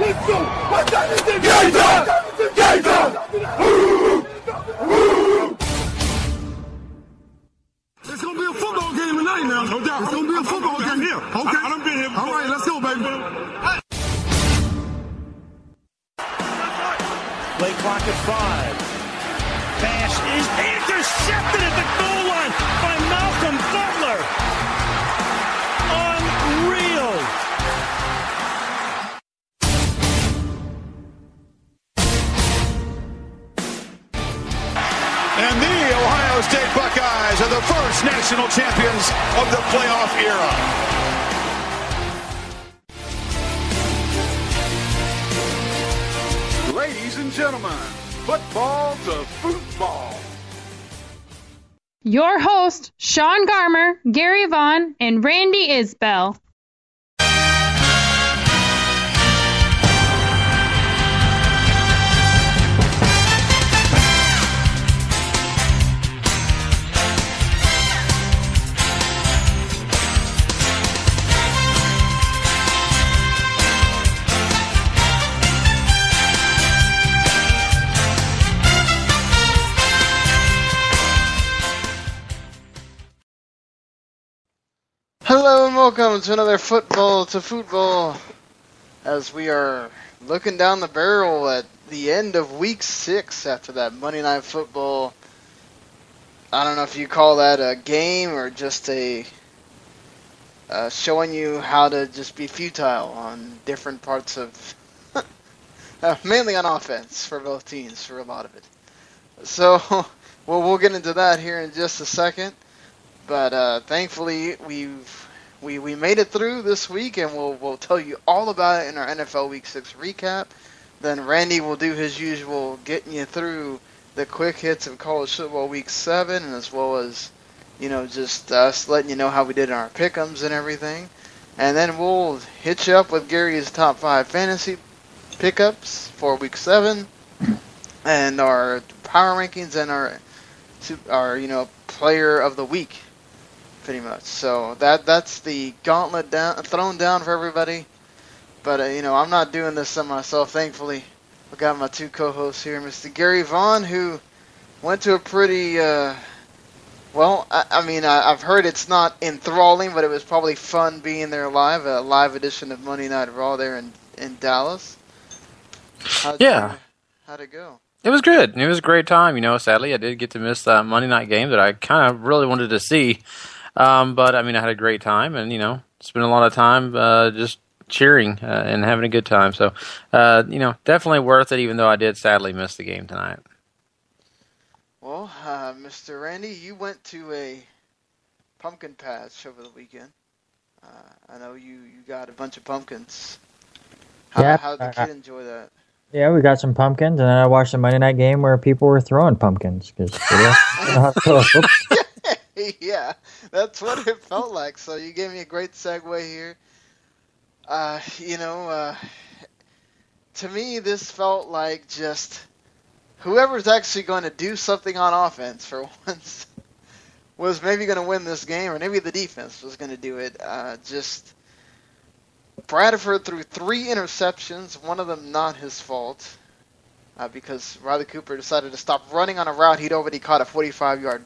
It's going to be a football game tonight now. No doubt. It's going to be a football game here. Okay. I done been here before. All right, let's go, baby. Play clock at 5. Pass is intercepted at the goal line by Malcolm Butler. Unreal. And the Ohio State Buckeyes are the first national champions of the playoff era. Ladies and gentlemen, football to football. Your host, Sean Garmer, Gary Vaughn, and Randy Isbell. Hello and welcome to another Football to Futbol, as we are looking down the barrel at the end of Week 6 after that Monday Night Football. I don't know if you call that a game or just a showing you how to just be futile on different parts of, mainly on offense for both teams for a lot of it. So, well, we'll get into that here in just a second. But thankfully, we made it through this week, and we'll tell you all about it in our NFL Week 6 recap. Then Randy will do his usual, getting you through the quick hits of college football Week 7, and as well as, just us letting you know how we did in our pick'ems and everything. And then we'll hit you up with Gary's top 5 fantasy pickups for Week 7, and our power rankings and our player of the week. Pretty much. So that's the gauntlet thrown down for everybody. But, I'm not doing this on myself, thankfully. I've got my two co-hosts here, Mr. Gary Vaughn, who went to a pretty, I've heard it's not enthralling, but it was probably fun being there live, a live edition of Monday Night Raw there in Dallas. How'd it go? It was good. It was a great time. Sadly, I did get to miss that Monday night game that I kind of really wanted to see. But, I had a great time and, spent a lot of time just cheering and having a good time. So, definitely worth it, even though I did sadly miss the game tonight. Well, Mr. Randy, you went to a pumpkin patch over the weekend. I know you got a bunch of pumpkins. How did the kid enjoy that? Yeah, we got some pumpkins, and then I watched the Monday night game where people were throwing pumpkins. Yeah, that's what it felt like. So you gave me a great segue here. To me, this felt like just whoever's actually going to do something on offense for once was maybe going to win this game, or maybe the defense was going to do it. Just Bradford threw 3 interceptions, one of them not his fault, because Riley Cooper decided to stop running on a route he'd already caught a 45-yard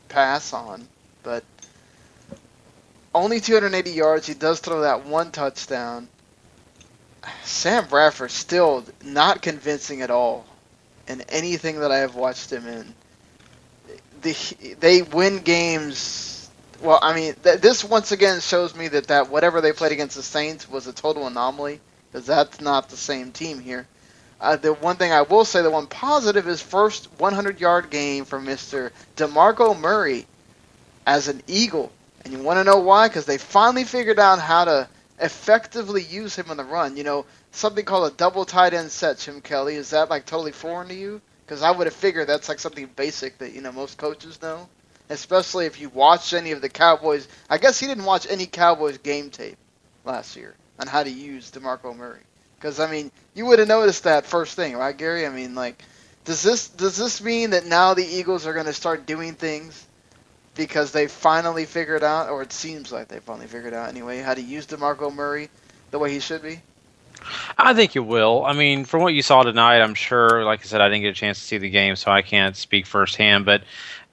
pass on, but only 280 yards. He does throw that 1 touchdown. Sam Bradford still not convincing at all in anything that I have watched him in. They win games. Well, this once again shows me that whatever they played against the Saints was a total anomaly, because that's not the same team here. The one thing I will say, the one positive, is first 100-yard game from Mr. DeMarco Murray as an Eagle. And you want to know why? Because they finally figured out how to effectively use him on the run. Something called a double tight end set, Jim Kelly. Is that totally foreign to you? Because I would have figured that's something basic that most coaches know. Especially if you watch any of the Cowboys. I guess he didn't watch any Cowboys game tape last year on how to use DeMarco Murray. Because, you would have noticed that first thing, right, Gary? Does this mean that now the Eagles are going to start doing things because they finally figured out, or it seems like they finally figured out anyway, how to use DeMarco Murray the way he should be? I think it will. I mean, from what you saw tonight, I'm sure, like I said, I didn't get a chance to see the game, so I can't speak firsthand. But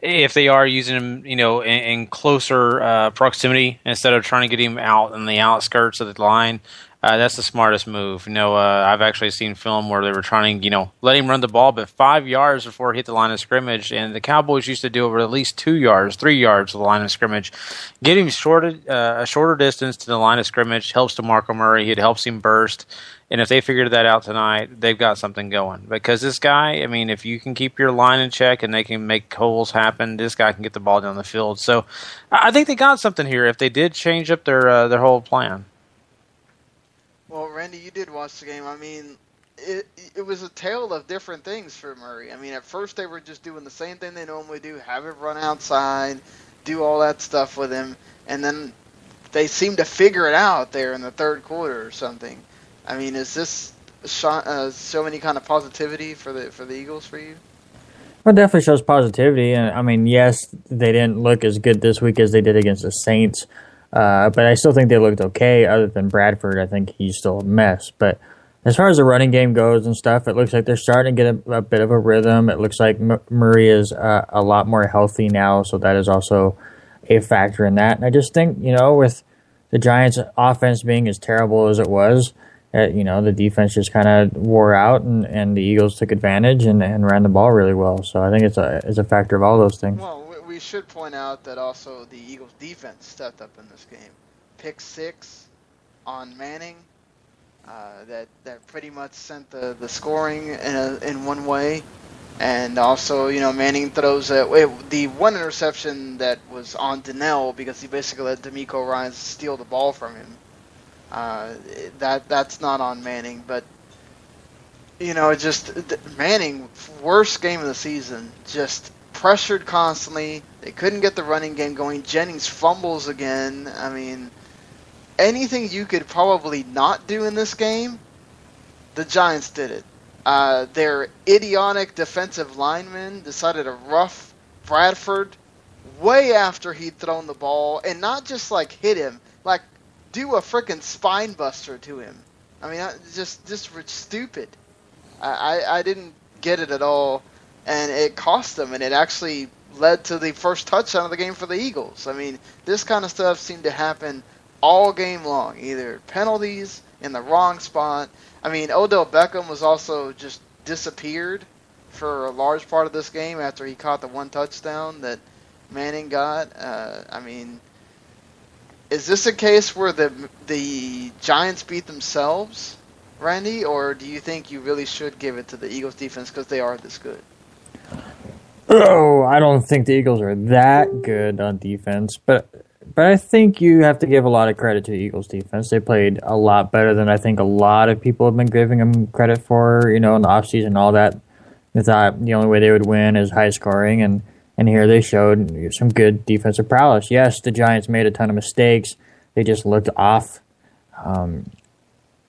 if they are using him, in closer proximity instead of trying to get him out in the outskirts of the line, that's the smartest move. I've actually seen film where they were trying to, let him run the ball, but 5 yards before he hit the line of scrimmage, and the Cowboys used to do it with at least 2 yards, 3 yards of the line of scrimmage. Get him a shorter distance to the line of scrimmage helps DeMarco Murray. It helps him burst. And if they figured that out tonight, they've got something going. Because this guy, I mean, if you can keep your line in check and they can make holes happen, this guy can get the ball down the field. So I think they got something here if they did change up their whole plan. Well, Randy, you did watch the game. I mean, it was a tale of different things for Murray. I mean, at first they were just doing the same thing they normally do, have it run outside, do all that stuff with him, and then they seemed to figure it out there in the third quarter or something. I mean, is this show any kind of positivity for the Eagles for you? Well, it definitely shows positivity. And I mean, yes, they didn't look as good this week as they did against the Saints, but I still think they looked okay. Other than Bradford, I think he's still a mess. But as far as the running game goes and stuff, it looks like they're starting to get a bit of a rhythm. It looks like Murray is a lot more healthy now, so that is also a factor in that. And I just think, with the Giants' offense being as terrible as it was, the defense just kind of wore out, and the Eagles took advantage and ran the ball really well. So I think it's a factor of all those things. Well, we should point out that also the Eagles' defense stepped up in this game. Pick 6 on Manning, that pretty much sent the scoring in one way. And also, Manning throws the one interception that was on Donnell because he basically let DeMarco Ryan steal the ball from him. That's not on Manning, but Manning, worst game of the season, just pressured constantly. They couldn't get the running game going. Jennings fumbles again. I mean, anything you could probably not do in this game, the Giants did it. Their idiotic defensive lineman decided to rough Bradford way after he'd thrown the ball, and not just hit him, do a freaking spine buster to him. I mean, just stupid. I didn't get it at all, and it cost them, and it actually led to the first touchdown of the game for the Eagles. I mean, this kind of stuff seemed to happen all game long, either penalties in the wrong spot. I mean, Odell Beckham was also just disappeared for a large part of this game after he caught the one touchdown that Manning got. I mean, is this a case where the Giants beat themselves, Randy, or do you think you really should give it to the Eagles defense because they are this good? Oh, I don't think the Eagles are that good on defense, but I think you have to give a lot of credit to the Eagles defense. They played a lot better than I think a lot of people have been giving them credit for, in the offseason and all that. They thought the only way they would win is high scoring, and here they showed some good defensive prowess. Yes, the Giants made a ton of mistakes. They just looked off.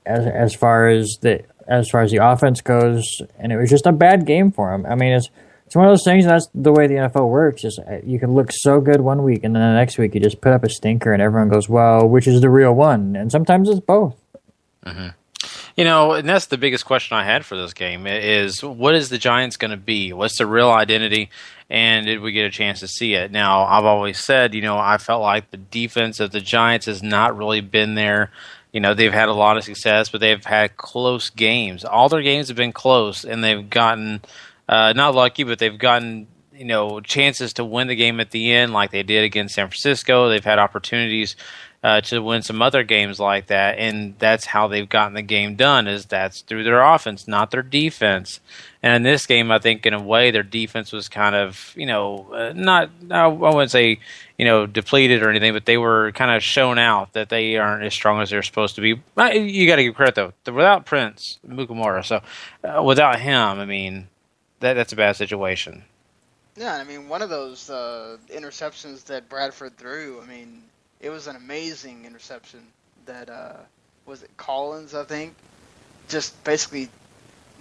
As far as the offense goes, and it was just a bad game for them. I mean, it's one of those things, and that's the way the NFL works. Is you can look so good one week, and then the next week you just put up a stinker, and everyone goes, well, which is the real one? And sometimes it's both. Mm-hmm. And that's the biggest question I had for this game is, what is the Giants going to be? What's the real identity? And did we get a chance to see it? Now, I've always said, I felt like the defense of the Giants has not really been there. They've had a lot of success, but they've had close games. All their games have been close, and they've gotten not lucky, but they've gotten chances to win the game at the end, like they did against San Francisco. They've had opportunities to win some other games like that, and that's how they've gotten the game done. That's through their offense, not their defense. And in this game, I think in a way their defense was kind of not, I wouldn't say depleted or anything, but they were kind of shown out that they aren't as strong as they're supposed to be. You got to give credit though. Without Prince Mukamura, so without him, I mean. That's a bad situation. Yeah, I mean, one of those interceptions that Bradford threw, I mean, it was an amazing interception that, was it Collins, I think, just basically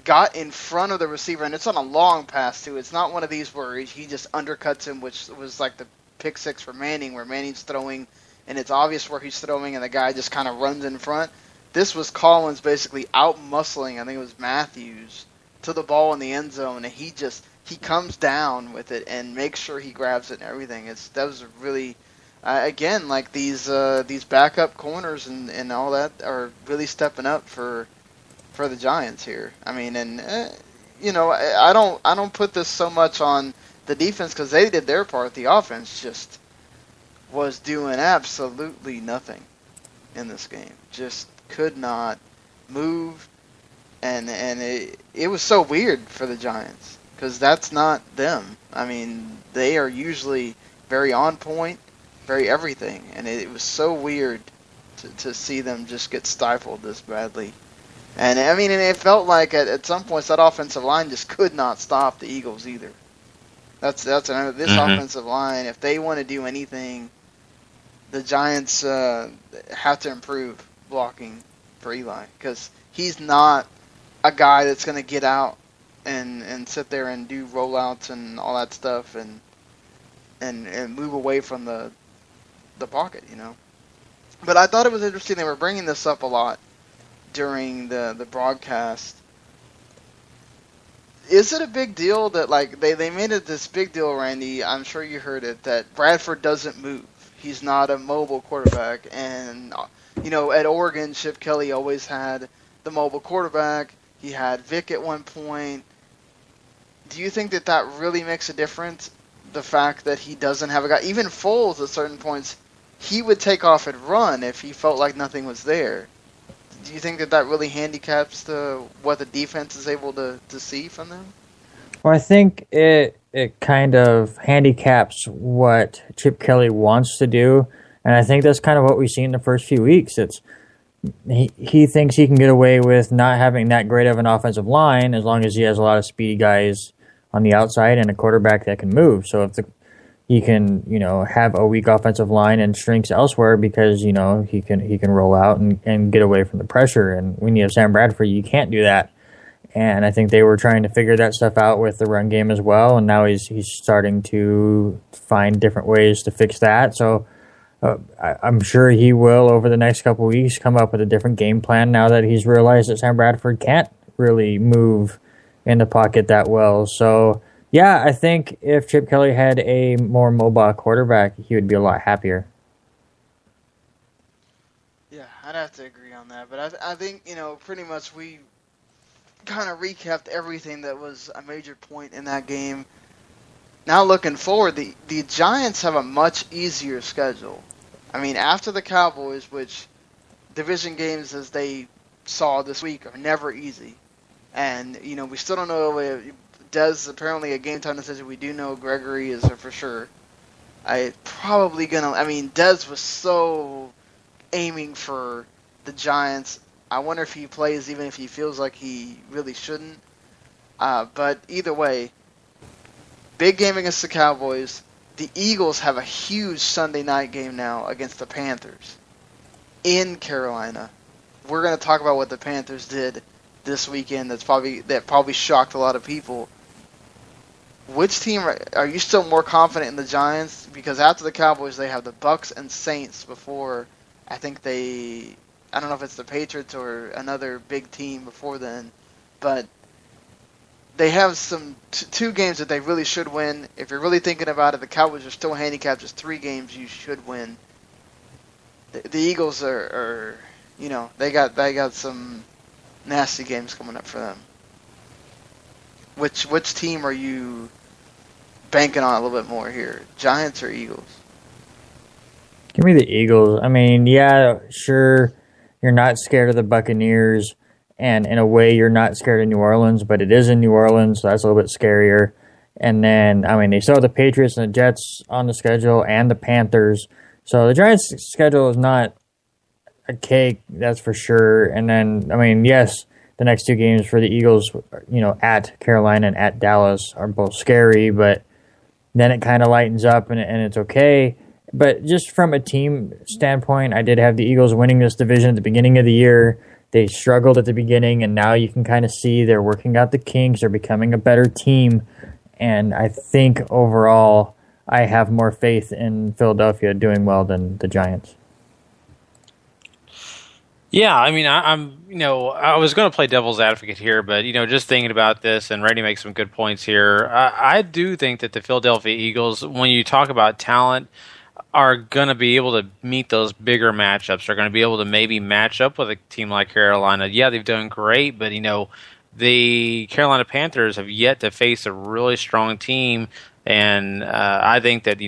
got in front of the receiver, and it's on a long pass, too. It's not one of these where he just undercuts him, which was like the pick 6 for Manning, where Manning's throwing, and it's obvious where he's throwing, and the guy just kind of runs in front. this was Collins basically out-muscling, I think it was Matthews, to the ball in the end zone, and he comes down with it and makes sure he grabs it and everything. That was really, again, like these backup corners and all that are really stepping up for the Giants here. I mean, and I don't put this so much on the defense because they did their part. The offense just was doing absolutely nothing in this game. Just could not move, and it was so weird for the Giants. Because that's not them. I mean, they are usually very on point, very everything. And it was so weird to see them just get stifled this badly. And I mean, and it felt like at some points that offensive line just could not stop the Eagles either. That's another, this offensive line, if they want to do anything, the Giants have to improve blocking for Eli. Because he's not a guy that's going to get out and sit there and do rollouts and all that stuff and move away from the pocket, But I thought it was interesting. They were bringing this up a lot during the broadcast. Is it a big deal that, like, they made it this big deal, Randy? I'm sure you heard it, that Bradford doesn't move. He's not a mobile quarterback. And, at Oregon, Chip Kelly always had the mobile quarterback. He had Vic at one point. Do you think that really makes a difference? The fact that he doesn't have a guy, even Foles at certain points, he would take off and run if he felt like nothing was there. Do you think that really handicaps what the defense is able to see from them? Well, I think it kind of handicaps what Chip Kelly wants to do, and I think that's kind of what we've seen in the first few weeks. He thinks he can get away with not having that great of an offensive line as long as he has a lot of speedy guys on the outside and a quarterback that can move. So if he can, have a weak offensive line and strengths elsewhere because, he can roll out and get away from the pressure. And when you have Sam Bradford, you can't do that. And I think they were trying to figure that stuff out with the run game as well. And now he's starting to find different ways to fix that. So I'm sure he will, over the next couple of weeks, come up with a different game plan now that he's realized that Sam Bradford can't really move in the pocket that well. So, yeah, I think if Chip Kelly had a more mobile quarterback, he would be a lot happier. Yeah, I'd have to agree on that. But I think, pretty much we kind of recapped everything that was a major point in that game. Now looking forward, the Giants have a much easier schedule. I mean, after the Cowboys, which division games as they saw this week are never easy. And, we still don't know if Dez apparently a game time decision. We do know Gregory is for sure. Dez was so aiming for the Giants. I wonder if he plays even if he feels like he really shouldn't. But either way, big game against the Cowboys. The Eagles have a huge Sunday night game now against the Panthers in Carolina. We're going to talk about what the Panthers did this weekend that probably shocked a lot of people. Which team are you still more confident in the Giants? Because after the Cowboys, they have the Bucks and Saints before. I think I don't know if it's the Patriots or another big team before then, but they have some two games that they really should win. If you're really thinking about it, the Cowboys are still handicapped just 3 games you should win. The Eagles are they got some nasty games coming up for them. Which team are you banking on a little bit more here, Giants or Eagles? Give me the Eagles. I mean, yeah, sure, you're not scared of the Buccaneers, and in a way you're not scared of New Orleans, but it is in New Orleans, so that's a little bit scarier. And then, they still have the Patriots and the Jets on the schedule and the Panthers. So the Giants' schedule is not a cake, that's for sure. And then, yes, the next 2 games for the Eagles, at Carolina and at Dallas are both scary, but then it kind of lightens up and it's okay. But just from a team standpoint, I did have the Eagles winning this division at the beginning of the year. They struggled at the beginning, and now you can kind of see they're working out the kinks. They're becoming a better team. And I think overall, I have more faith in Philadelphia doing well than the Giants. Yeah, I mean, I was going to play devil's advocate here, but just thinking about this, and Randy makes some good points here. I do think that the Philadelphia Eagles, when you talk about talent, are going to be able to meet those bigger matchups. They're going to be able to maybe match up with a team like Carolina. Yeah, they've done great, but the Carolina Panthers have yet to face a really strong team, and I think that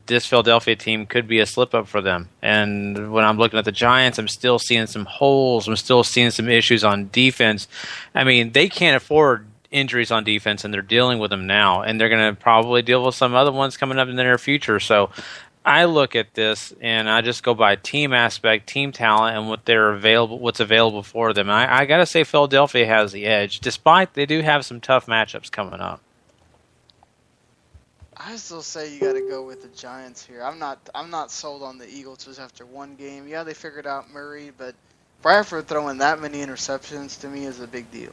this Philadelphia team could be a slip-up for them. And when I'm looking at the Giants, I'm still seeing some holes. I'm still seeing some issues on defense. I mean, they can't afford injuries on defense, and they're dealing with them now. And they're going to probably deal with some other ones coming up in the near future. So I look at this, and I just go by team aspect, team talent, and what's available for them. And I got to say Philadelphia has the edge, despite they do have some tough matchups coming up. I still say you got to go with the Giants here. I'm not sold on the Eagles just after one game. Yeah, they figured out Murray, but Bradford throwing that many interceptions to me is a big deal.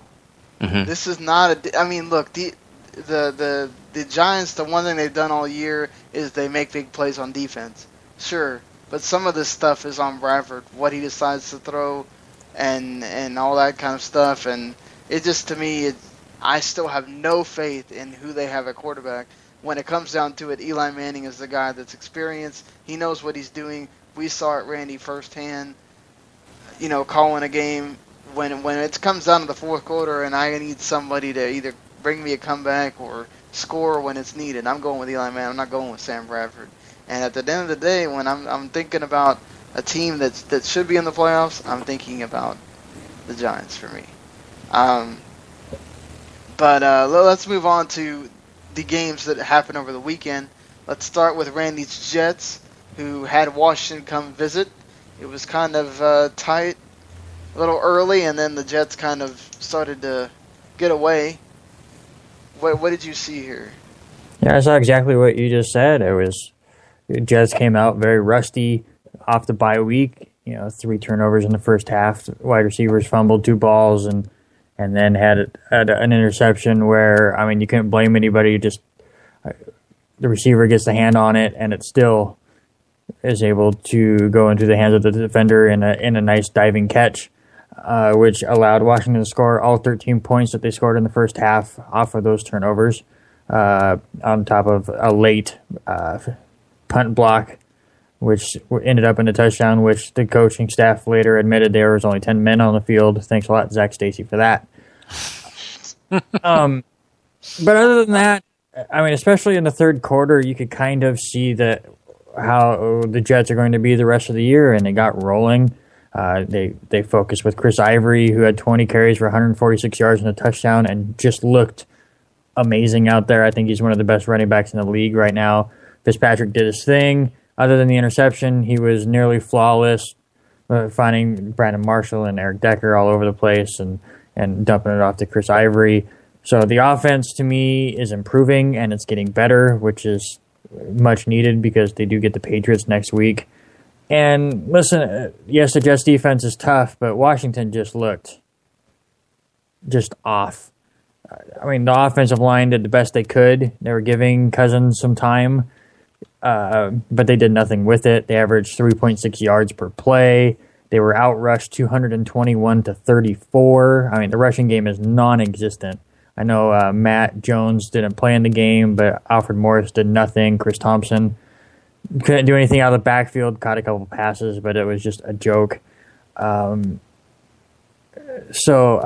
Mm-hmm. This is not a. I mean, look, the Giants. The one thing they've done all year is they make big plays on defense. Sure, but some of this stuff is on Bradford. What he decides to throw, and all that kind of stuff. And it just to me, I still have no faith in who they have at quarterback. When it comes down to it, Eli Manning is the guy that's experienced. He knows what he's doing. We saw it, Randy, firsthand, calling a game. When it comes down to the fourth quarter and I need somebody to either bring me a comeback or score when it's needed, I'm going with Eli Manning. I'm not going with Sam Bradford. And at the end of the day, when I'm thinking about a team that should be in the playoffs, I'm thinking about the Giants for me. But let's move on to the games that happened over the weekend. Let's start with Randy's Jets, who had Washington come visit. It was kind of tight, a little early, and then the Jets kind of started to get away. What did you see here? Yeah, I saw exactly what you just said. The Jets came out very rusty off the bye week. 3 turnovers in the first half. Wide receivers fumbled 2 balls and then had an interception where, I mean, you couldn't blame anybody. Just the receiver gets the hand on it, and it still is able to go into the hands of the defender in a nice diving catch, which allowed Washington to score all 13 points that they scored in the first half off of those turnovers, on top of a late punt block, which ended up in a touchdown, which the coaching staff later admitted there was only 10 men on the field. Thanks a lot, Zach Stacy, for that. But other than that, I mean, especially in the third quarter, you could kind of see how the Jets are going to be the rest of the year, and they got rolling. They focused with Chris Ivory, who had 20 carries for 146 yards and a touchdown, and just looked amazing out there. I think he's one of the best running backs in the league right now. Fitzpatrick did his thing. Other than the interception, he was nearly flawless, finding Brandon Marshall and Eric Decker all over the place and dumping it off to Chris Ivory. So the offense, to me, is improving, and it's getting better, which is much needed because they do get the Patriots next week. And listen, yes, the Jets defense is tough, but Washington just looked just off. I mean, the offensive line did the best they could. They were giving Cousins some time, but they did nothing with it. They averaged 3.6 yards per play. They were outrushed 221 to 34. I mean, the rushing game is non-existent. I know Matt Jones didn't play in the game, but Alfred Morris did nothing. Chris Thompson couldn't do anything out of the backfield, caught a couple passes, but it was just a joke. So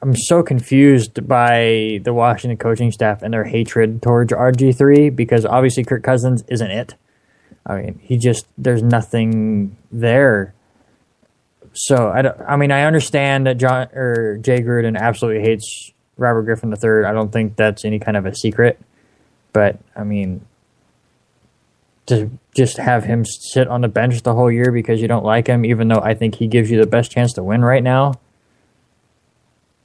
I'm so confused by the Washington coaching staff and their hatred towards RG3 because obviously Kirk Cousins isn't it. I mean, there's nothing there. So I understand that Jay Gruden absolutely hates Robert Griffin III. I don't think that's any kind of a secret, but I mean, to just have him sit on the bench the whole year because you don't like him, even though I think he gives you the best chance to win right now.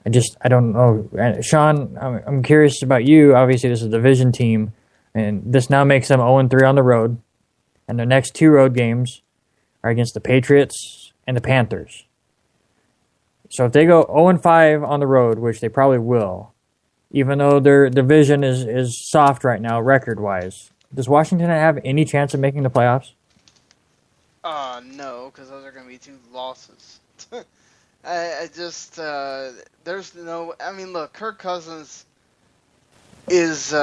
I don't know. Sean, I'm curious about you. Obviously, this is a division team, and this now makes them 0-3 on the road, and their next 2 road games are against the Patriots and the Panthers. So if they go 0-5 on the road, which they probably will, even though their division is soft right now record-wise, does Washington have any chance of making the playoffs? No, because those are going to be 2 losses. I just, there's no, I mean, look, Kirk Cousins is,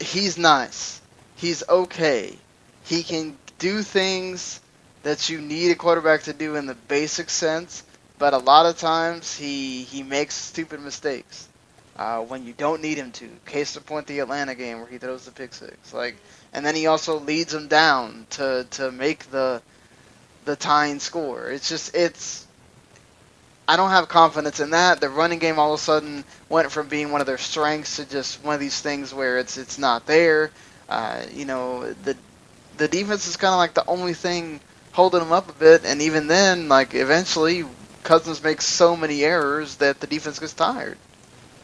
he's nice. He's okay. He can do things that you need a quarterback to do in the basic sense, but a lot of times he makes stupid mistakes when you don't need him to. Case in point, the Atlanta game where he throws the pick six. And then he also leads them down to make the tying score. I don't have confidence in that. The running game all of a sudden went from being one of their strengths to just one of these things where it's not there. The defense is kind of like the only thing holding them up a bit, and even then, eventually Cousins makes so many errors that the defense gets tired.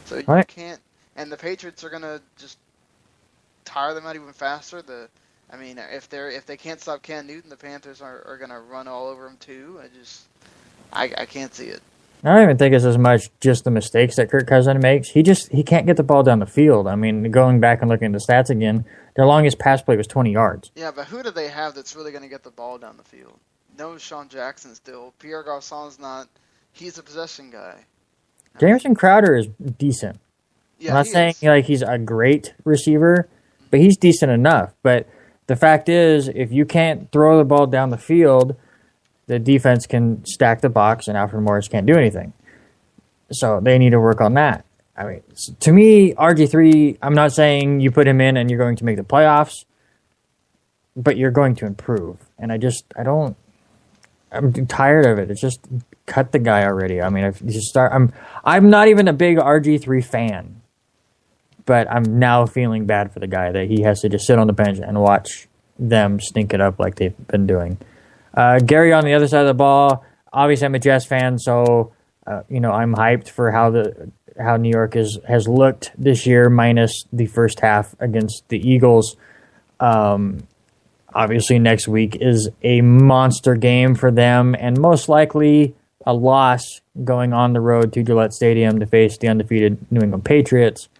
So you can't, and the Patriots are gonna just tire them out even faster. If they can't stop Cam Newton, the Panthers are gonna run all over him too. I can't see it. I don't even think it's as much just the mistakes that Kirk Cousins makes. He can't get the ball down the field. I mean, going back and looking at the stats again, their longest pass play was 20 yards. Yeah, but who do they have that's really going to get the ball down the field? No Sean Jackson still. Pierre Garçon's not. He's a possession guy. Jamison Crowder is decent. Yeah, I'm not saying he's a great receiver, but he's decent enough. But the fact is, if you can't throw the ball down the field, the defense can stack the box, and Alfred Morris can't do anything. So they need to work on that. I mean, to me, RG3, I'm not saying you put him in and you're going to make the playoffs, but you're going to improve. And I'm tired of it. It's just cut the guy already. I mean, I'm not even a big RG3 fan, but I'm now feeling bad for the guy that he has to just sit on the bench and watch them stink it up like they've been doing. Gary on the other side of the ball, obviously I'm a Jets fan, so I'm hyped for how New York has looked this year, minus the first half against the Eagles. Obviously next week is a monster game for them, and most likely a loss going on the road to Gillette Stadium to face the undefeated New England Patriots.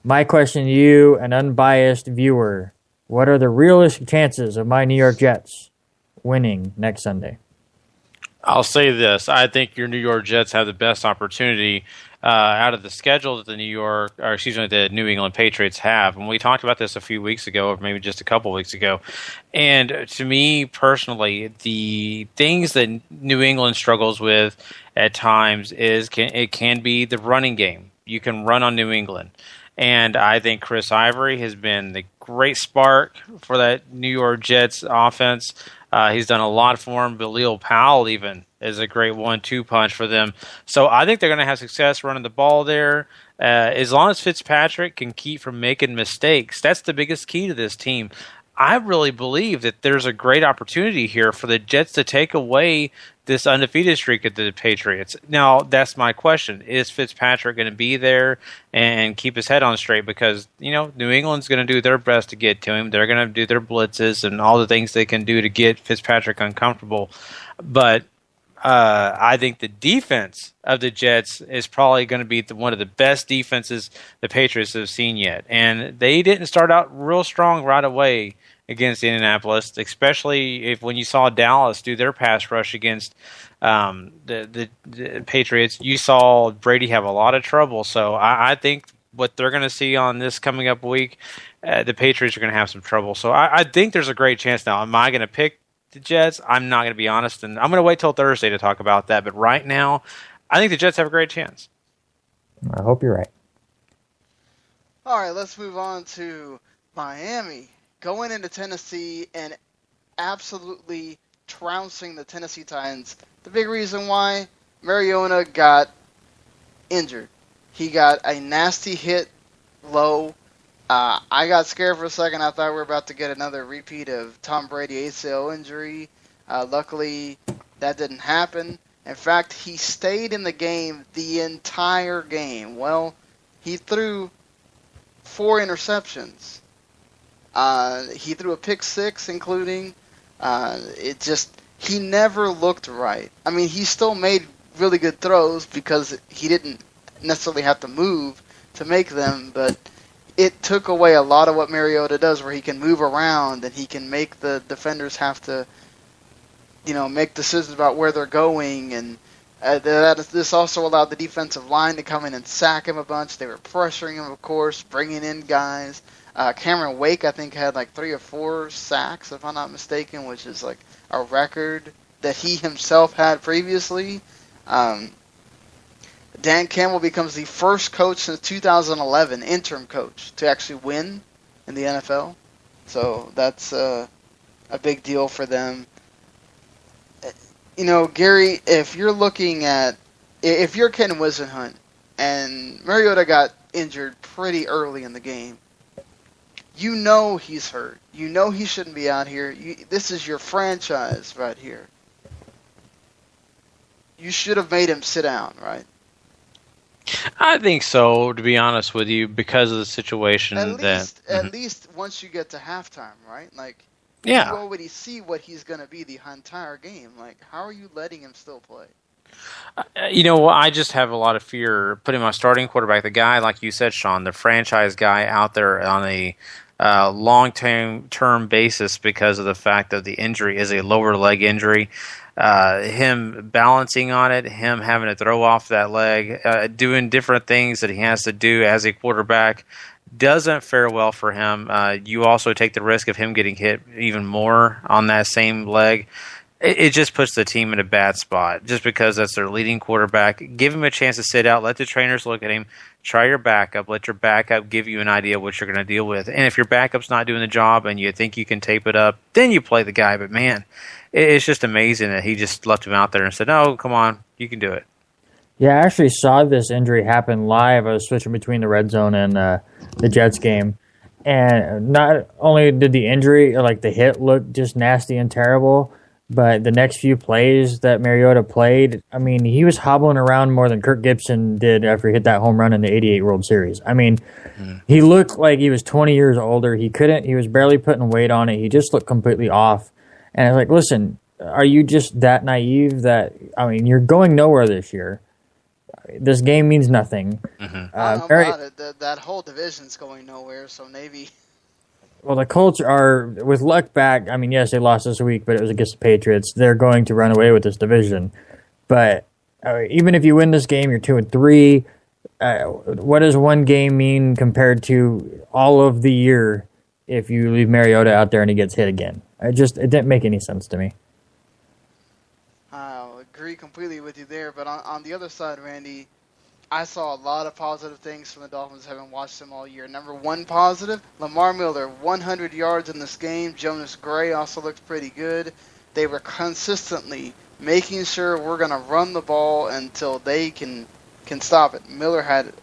My question to you, an unbiased viewer, what are the realistic chances of my New York Jets winning next Sunday? I'll say this. I think your New York Jets have the best opportunity out of the schedule that the New England Patriots have. And we talked about this a few weeks ago, or maybe just a couple weeks ago. And to me personally, the things that New England struggles with at times it can be the running game. You can run on New England. And I think Chris Ivory has been the great spark for that New York Jets offense. He's done a lot for him. Bilal Powell even is a great 1-2 punch for them. So I think they're going to have success running the ball there. As long as Fitzpatrick can keep from making mistakes, that's the biggest key to this team. I really believe that there's a great opportunity here for the Jets to take away this undefeated streak of the Patriots. Now, that's my question. Is Fitzpatrick going to be there and keep his head on straight? Because, New England's going to do their best to get to him. They're going to do their blitzes and all the things they can do to get Fitzpatrick uncomfortable. But I think the defense of the Jets is probably going to be one of the best defenses the Patriots have seen yet. And they didn't start out real strong right away against Indianapolis, especially when you saw Dallas do their pass rush against the Patriots. You saw Brady have a lot of trouble. So I think what they're going to see on this coming up week, the Patriots are going to have some trouble. So I think there's a great chance now. Am I going to pick the Jets? I'm not going to be honest, and I'm going to wait till Thursday to talk about that. But right now, I think the Jets have a great chance. I hope you're right. All right, let's move on to Miami. Going into Tennessee and absolutely trouncing the Tennessee Titans. The big reason why, Mariota got injured. He got a nasty hit low. I got scared for a second. I thought we were about to get another repeat of Tom Brady ACL injury. Luckily, that didn't happen. In fact, he stayed in the game the entire game. Well, he threw 4 interceptions. He threw a pick 6, including. He never looked right. I mean, he still made really good throws because he didn't necessarily have to move to make them, but it took away a lot of what Mariota does, where he can move around and he can make the defenders have to make decisions about where they're going, and this also allowed the defensive line to come in and sack him a bunch. They were pressuring him, of course, bringing in guys. Cameron Wake, I think, had like 3 or 4 sacks, if I'm not mistaken, which is like a record that he himself had previously. Dan Campbell becomes the first coach since 2011, interim coach, to actually win in the NFL. So that's a big deal for them. Gary, if you're Ken Wisenhunt and Mariota got injured pretty early in the game, he's hurt. He shouldn't be out here. This is your franchise right here. You should have made him sit down, right? I think so, to be honest with you, because of the situation. At least once you get to halftime, right? Like, yeah. You already see what he's going to be the entire game. Like, how are you letting him still play? I just have a lot of fear putting my starting quarterback, the guy, like you said, Sean, the franchise guy out there on a long-term basis because of the fact that the injury is a lower leg injury. Him balancing on it, him having to throw off that leg, doing different things that he has to do as a quarterback doesn't fare well for him. You also take the risk of him getting hit even more on that same leg. It just puts the team in a bad spot just because that's their leading quarterback. Give him a chance to sit out. Let the trainers look at him. Try your backup. Let your backup give you an idea of what you're going to deal with. And if your backup's not doing the job and you think you can tape it up, then you play the guy. But, man, it's just amazing that he just left him out there and said, no, come on, you can do it. Yeah, I actually saw this injury happen live. I was switching between the red zone and the Jets game. And not only did the injury, like the hit, look just nasty and terrible, but the next few plays that Mariota played, I mean, he was hobbling around more than Kirk Gibson did after he hit that home run in the '88 World Series. I mean, He looked like he was 20 years older. He was barely putting weight on it. He just looked completely off. And I was like, listen, are you just that naive that, you're going nowhere this year. This game means nothing. Mm-hmm. I don't know about it. That whole division's going nowhere, so maybe. Well, the Colts are, with luck back, yes, they lost this week, but it was against the Patriots. They're going to run away with this division. But even if you win this game, you're 2-3. What does one game mean compared to all of the year if you leave Mariota out there and he gets hit again? It didn't make any sense to me. I agree completely with you there, but on the other side, Randy, I saw a lot of positive things from the Dolphins, having watched them all year. Number one positive, Lamar Miller, 100 yards in this game. Jonas Gray also looked pretty good. They were consistently making sure we're going to run the ball until they can stop it. Miller had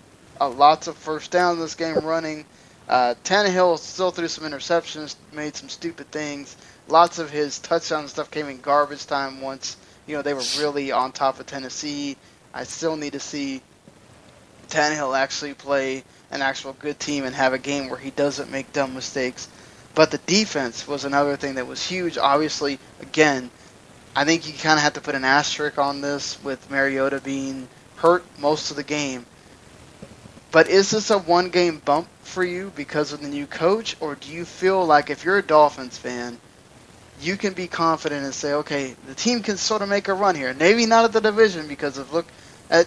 lots of first downs in this game running. Tannehill still threw some interceptions, made some stupid things. Lots of his touchdown stuff came in garbage time once they were really on top of Tennessee. I still need to see Tannehill actually play an actual good team and have a game where he doesn't make dumb mistakes. But the defense was another thing that was huge. Obviously, again, I think you kind of have to put an asterisk on this with Mariota being hurt most of the game. But is this a one-game bump for you because of the new coach, or do you feel like if you're a Dolphins fan, you can be confident and say, okay, the team can sort of make a run here. Maybe not at the division because of look at,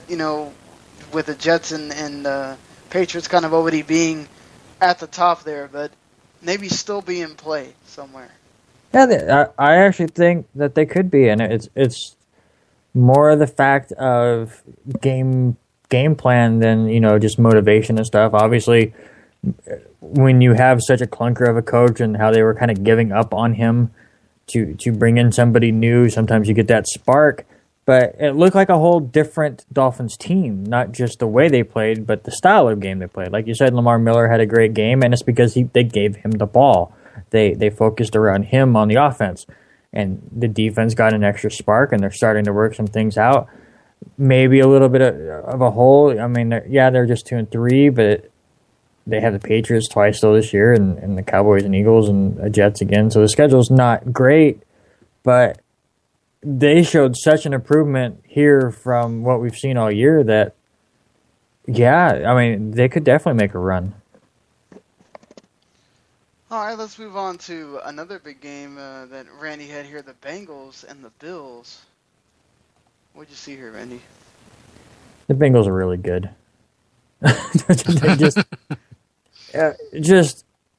with the Jets and Patriots kind of already being at the top there, but maybe still be in play somewhere. Yeah, I actually think that they could be, and it's more the fact of game plan than just motivation and stuff. Obviously, when you have such a clunker of a coach and how they were kind of giving up on him to bring in somebody new, sometimes you get that spark. But it looked like a whole different Dolphins team, not just the way they played, but the style of game they played. Like you said, Lamar Miller had a great game, and it's because they gave him the ball. They focused around him on the offense. And the defense got an extra spark, and they're starting to work some things out. Maybe a little bit of a hole. They're just 2-3, but they have the Patriots twice though this year, and the Cowboys and Eagles and the Jets again. So the schedule's not great, but they showed such an improvement here from what we've seen all year that, they could definitely make a run. All right, let's move on to another big game that Randy had here, the Bengals and the Bills. What'd you see here, Randy? The Bengals are really good.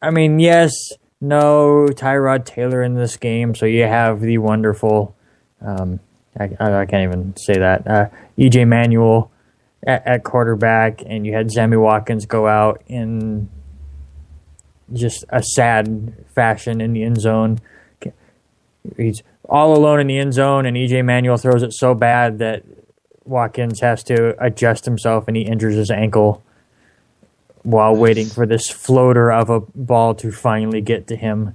I mean, yes, no Tyrod Taylor in this game, so you have the wonderful, I can't even say that, E.J. Manuel at quarterback, and you had Sammy Watkins go out in just a sad fashion in the end zone. He's all alone in the end zone, and E.J. Manuel throws it so bad that Watkins has to adjust himself, and he injures his ankle while waiting for this floater of a ball to finally get to him.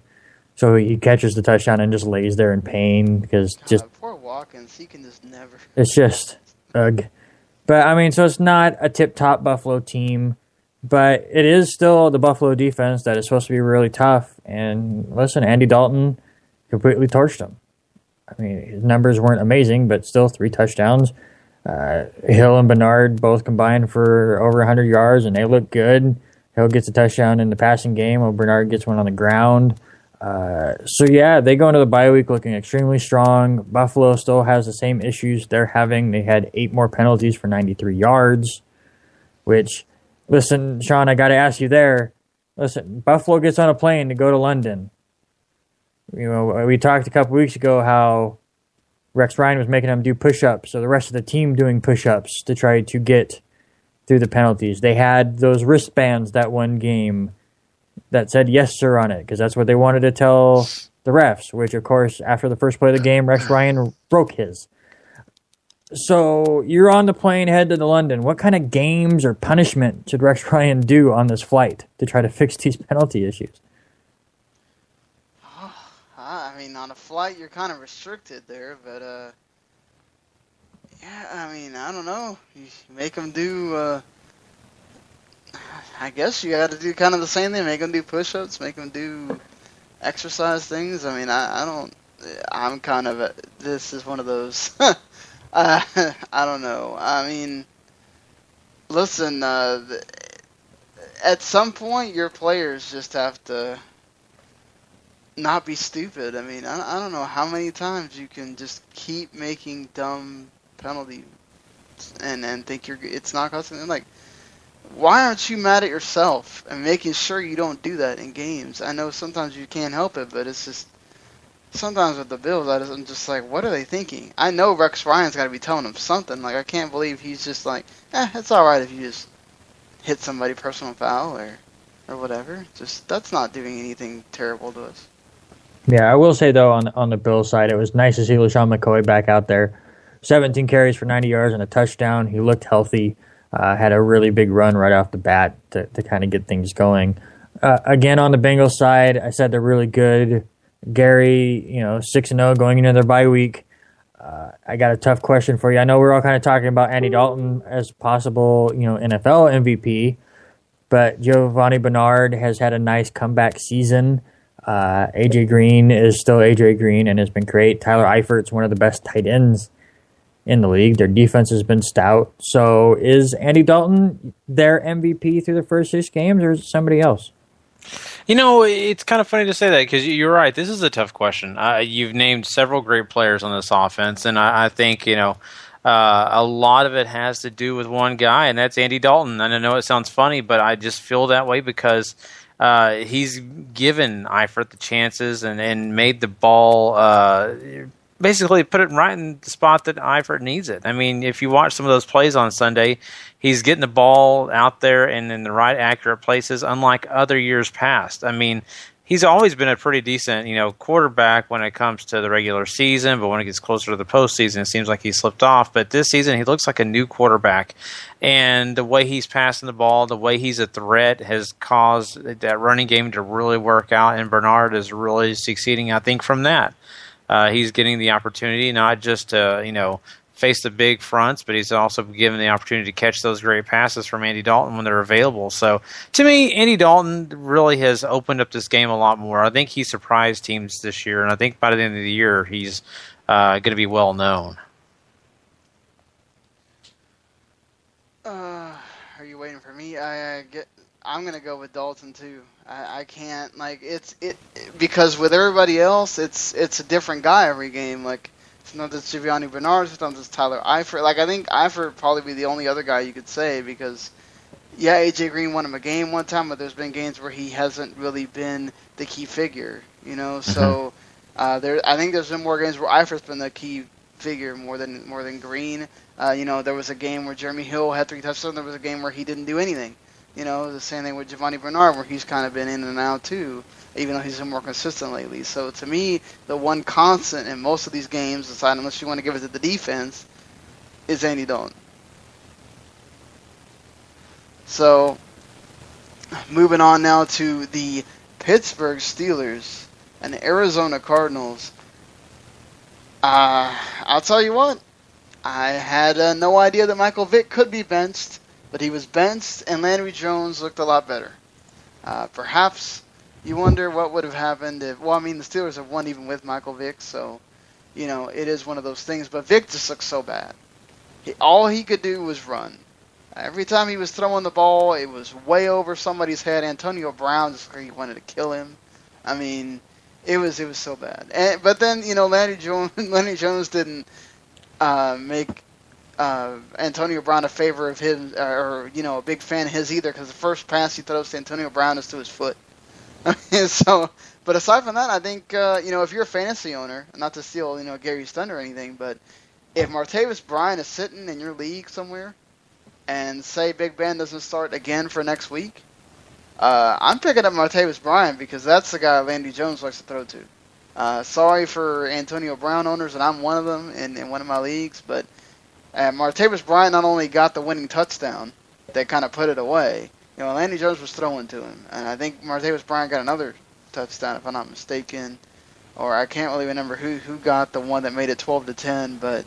So he catches the touchdown and just lays there in pain because poor Watkins, he can just never. It's just ugh. But I mean, so it's not a tip-top Buffalo team, but it is still the Buffalo defense that is supposed to be really tough. And listen, Andy Dalton completely torched them. I mean, his numbers weren't amazing, but still 3 touchdowns. Hill and Bernard both combined for over 100 yards, and they look good. Hill gets a touchdown in the passing game, while Bernard gets one on the ground. So, yeah, they go into the bye week looking extremely strong. Buffalo still has the same issues they're having. They had 8 more penalties for 93 yards, which, listen, Sean, I got to ask you there. Listen, Buffalo gets on a plane to go to London. You know, we talked a couple weeks ago how Rex Ryan was making them do push-ups, so the rest of the team doing push-ups to try to get through the penalties. They had those wristbands that one game that said yes, sir, on it, because that's what they wanted to tell the refs, which, of course, after the first play of the game, Rex Ryan broke his. So you're on the plane head to London. What kind of games or punishment should Rex Ryan do on this flight to try to fix these penalty issues? I mean, on a flight, you're kind of restricted there, but, yeah, I mean, I don't know. You make them do, I guess you got to do kind of the same thing. Make them do push-ups, make them do exercise things. I mean, I'm kind of, this is one of those, I don't know. I mean, listen, at some point, your players just have to not be stupid. I mean, I don't know how many times you can just keep making dumb penalties and think it's not costing them. Like, why aren't you mad at yourself and making sure you don't do that in games? I know sometimes you can't help it, but it's just sometimes with the Bills, I'm just like, what are they thinking? I know Rex Ryan's got to be telling them something. Like, I can't believe he's just like, it's all right if you just hit somebody personal foul or whatever. Just that's not doing anything terrible to us. Yeah, I will say, though, on the Bills side, it was nice to see LaShawn McCoy back out there. 17 carries for 90 yards and a touchdown. He looked healthy, had a really big run right off the bat to kind of get things going. Again, on the Bengals side, I said they're really good. Gary, 6-0 going into their bye week. I got a tough question for you. I know we're all kind of talking about Andy Dalton as possible, NFL MVP, but Giovanni Bernard has had a nice comeback season. AJ Green is still AJ Green and has been great. Tyler Eifert's one of the best tight ends in the league. Their defense has been stout. So is Andy Dalton their MVP through the first 6 games, or is it somebody else? It's kind of funny to say that because you're right. This is a tough question. You've named several great players on this offense, and I think, a lot of it has to do with one guy, and that's Andy Dalton. And I know it sounds funny, but I just feel that way because he's given Eifert the chances and made the ball basically put it right in the spot that Eifert needs it. I mean, if you watch some of those plays on Sunday, he's getting the ball out there and in the right accurate places, unlike other years past. I mean, he's always been a pretty decent, quarterback when it comes to the regular season, but when it gets closer to the postseason, it seems like he slipped off. But this season, he looks like a new quarterback. And the way he's passing the ball, the way he's a threat has caused that running game to really work out, and Bernard is really succeeding, I think, from that. He's getting the opportunity not just to, face the big fronts, but he's also given the opportunity to catch those great passes from Andy Dalton when they're available. So, to me, Andy Dalton really has opened up this game a lot more. I think he surprised teams this year, and I think by the end of the year, he's going to be well known. Are you waiting for me? I I'm gonna go with Dalton too. I can't like it because with everybody else, it's a different guy every game. Like sometimes it's Giovanni Bernard, sometimes it's Tyler Eifert. Like I think Eifert would probably be the only other guy you could say because yeah, AJ Green won him a game one time, but there's been games where he hasn't really been the key figure. You know, so I think there's been more games where Eifert's been the key figure more than Green. You know, there was a game where Jeremy Hill had 3 touchdowns. There was a game where he didn't do anything. You know, the same thing with Giovanni Bernard, where he's kind of been in and out too, even though he's been more consistent lately. So to me, the one constant in most of these games, aside unless you want to give it to the defense, is Andy Dalton. So, moving on now to the Pittsburgh Steelers and the Arizona Cardinals. I'll tell you what, I had no idea that Michael Vick could be benched. But he was benched, and Landry Jones looked a lot better. Perhaps you wonder what would have happened if... Well, I mean, the Steelers have won even with Michael Vick, so, you know, it is one of those things. But Vick just looked so bad. All he could do was run. Every time he was throwing the ball, it was way over somebody's head. Antonio Brown just he wanted to kill him. I mean, it was so bad. But then, you know, Landry Jones didn't make... Antonio Brown a favor of him, or you know, a big fan of his either, because the first pass he throws to Antonio Brown is to his foot. So, but aside from that, I think you know, if you're a fantasy owner, not to steal Gary's thunder or anything, but if Martavis Bryant is sitting in your league somewhere, and say Big Ben doesn't start again for next week, I'm picking up Martavis Bryant because that's the guy Landry Jones likes to throw to. Sorry for Antonio Brown owners, and I'm one of them in one of my leagues, but. Martavis Bryant not only got the winning touchdown that kind of put it away, you know, Landry Jones was throwing to him. And I think Martavis Bryant got another touchdown, if I'm not mistaken. Or I can't really remember who got the one that made it 12-10, but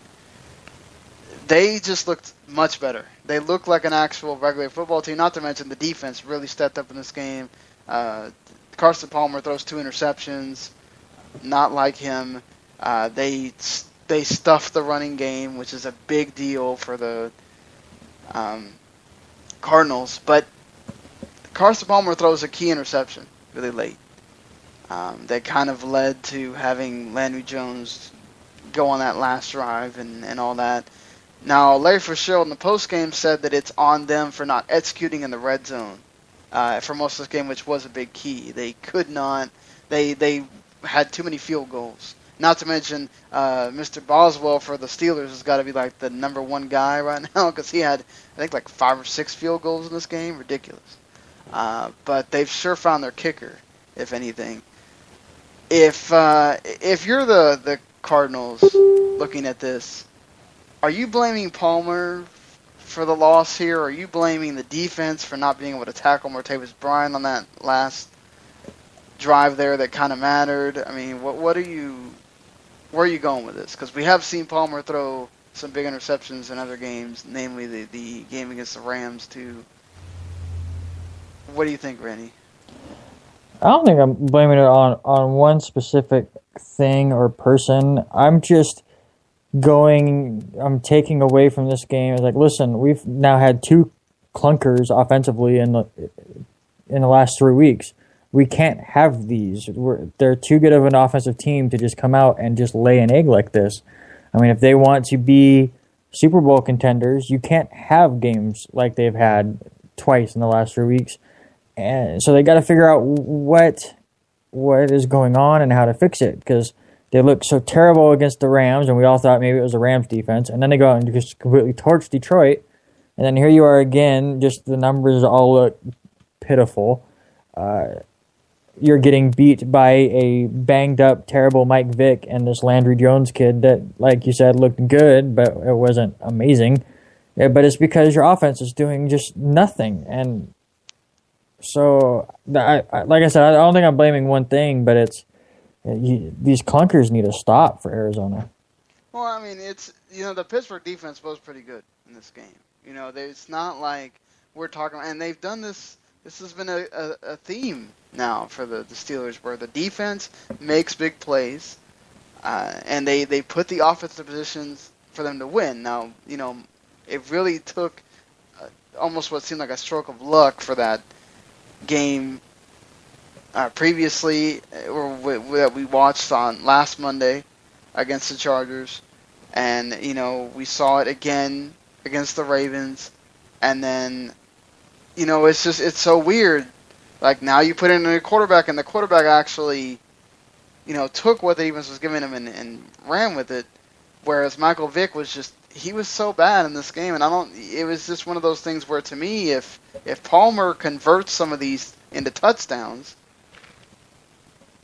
they just looked much better. They looked like an actual regular football team, not to mention the defense really stepped up in this game. Carson Palmer throws 2 interceptions, not like him. They stuffed the running game, which is a big deal for the Cardinals. But Carson Palmer throws a key interception really late. That kind of led to having Landry Jones go on that last drive and all that. Now, Larry Fitzgerald in the postgame said that it's on them for not executing in the red zone for most of this game, which was a big key. They could not. They had too many field goals. Not to mention, Mr. Boswell for the Steelers has got to be like the number 1 guy right now because he had, I think, like 5 or 6 field goals in this game. Ridiculous. But they've sure found their kicker, if anything. If you're the Cardinals looking at this, are you blaming Palmer for the loss here? Or are you blaming the defense for not being able to tackle Martavis Bryant on that last drive there that kind of mattered? I mean, where are you going with this? Because we have seen Palmer throw some big interceptions in other games, namely the game against the Rams, too. What do you think, Randy? I don't think I'm blaming it on one specific thing or person. I'm taking away from this game. It's like, listen, we've now had 2 clunkers offensively in the last 3 weeks. We can't have these. They're too good of an offensive team to just come out and just lay an egg like this. I mean, if they want to be Super Bowl contenders, you can't have games like they've had twice in the last 3 weeks. And so they got to figure out what is going on and how to fix it because they looked so terrible against the Rams, and we all thought maybe it was the Rams defense. And then they go out and just completely torch Detroit. And then here you are again, just the numbers all look pitiful. You're getting beat by a banged-up, terrible Mike Vick and this Landry Jones kid that, like you said, looked good, but it wasn't amazing. But it's because your offense is doing just nothing. And so, like I said, I don't think I'm blaming one thing, but it's these clunkers need to stop for Arizona. Well, I mean, it's the Pittsburgh defense was pretty good in this game. It's not like we're talking, and they've done this. This has been a theme now for the Steelers where the defense makes big plays and they put the offensive positions for them to win. Now, it really took almost what seemed like a stroke of luck for that game previously, or that we watched on last Monday against the Chargers, and we saw it again against the Ravens, and then it's so weird. Like, now you put in a quarterback, and the quarterback actually took what the defense was giving him and ran with it, whereas Michael Vick he was so bad in this game, and it was just one of those things where, to me, if Palmer converts some of these into touchdowns,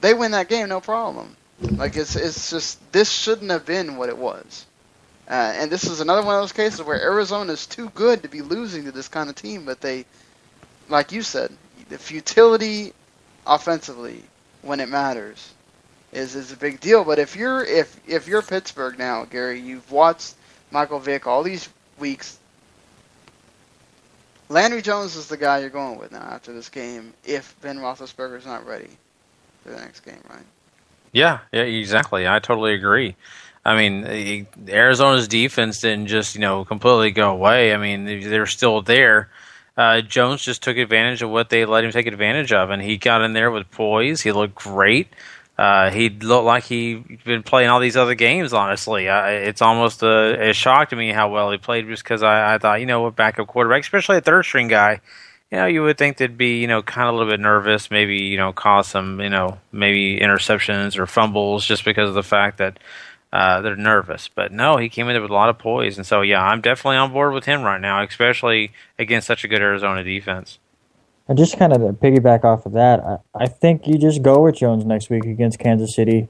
they win that game, no problem. Like, it's just, this shouldn't have been what it was. And this is another one of those cases where Arizona is too good to be losing to this kind of team, but they, like you said, the futility offensively when it matters is a big deal. But if you're Pittsburgh now, Gary, you've watched Michael Vick all these weeks. Landry Jones is the guy you're going with now after this game if Ben Roethlisberger's not ready for the next game, right? Yeah, exactly. I totally agree. I mean, Arizona's defense didn't just, completely go away. I mean, they're still there. Jones just took advantage of what they let him take advantage of, and he got in there with poise. He looked great. He looked like he'd been playing all these other games, honestly. It's almost a shock to me how well he played, just because I thought, a backup quarterback, especially a third-string guy, you would think they'd be, kind of a little bit nervous, maybe, cause some, maybe interceptions or fumbles just because of the fact that they're nervous. But no, he came in there with a lot of poise. And so, I'm definitely on board with him right now, especially against such a good Arizona defense. And just kind of to piggyback off of that, I think you just go with Jones next week against Kansas City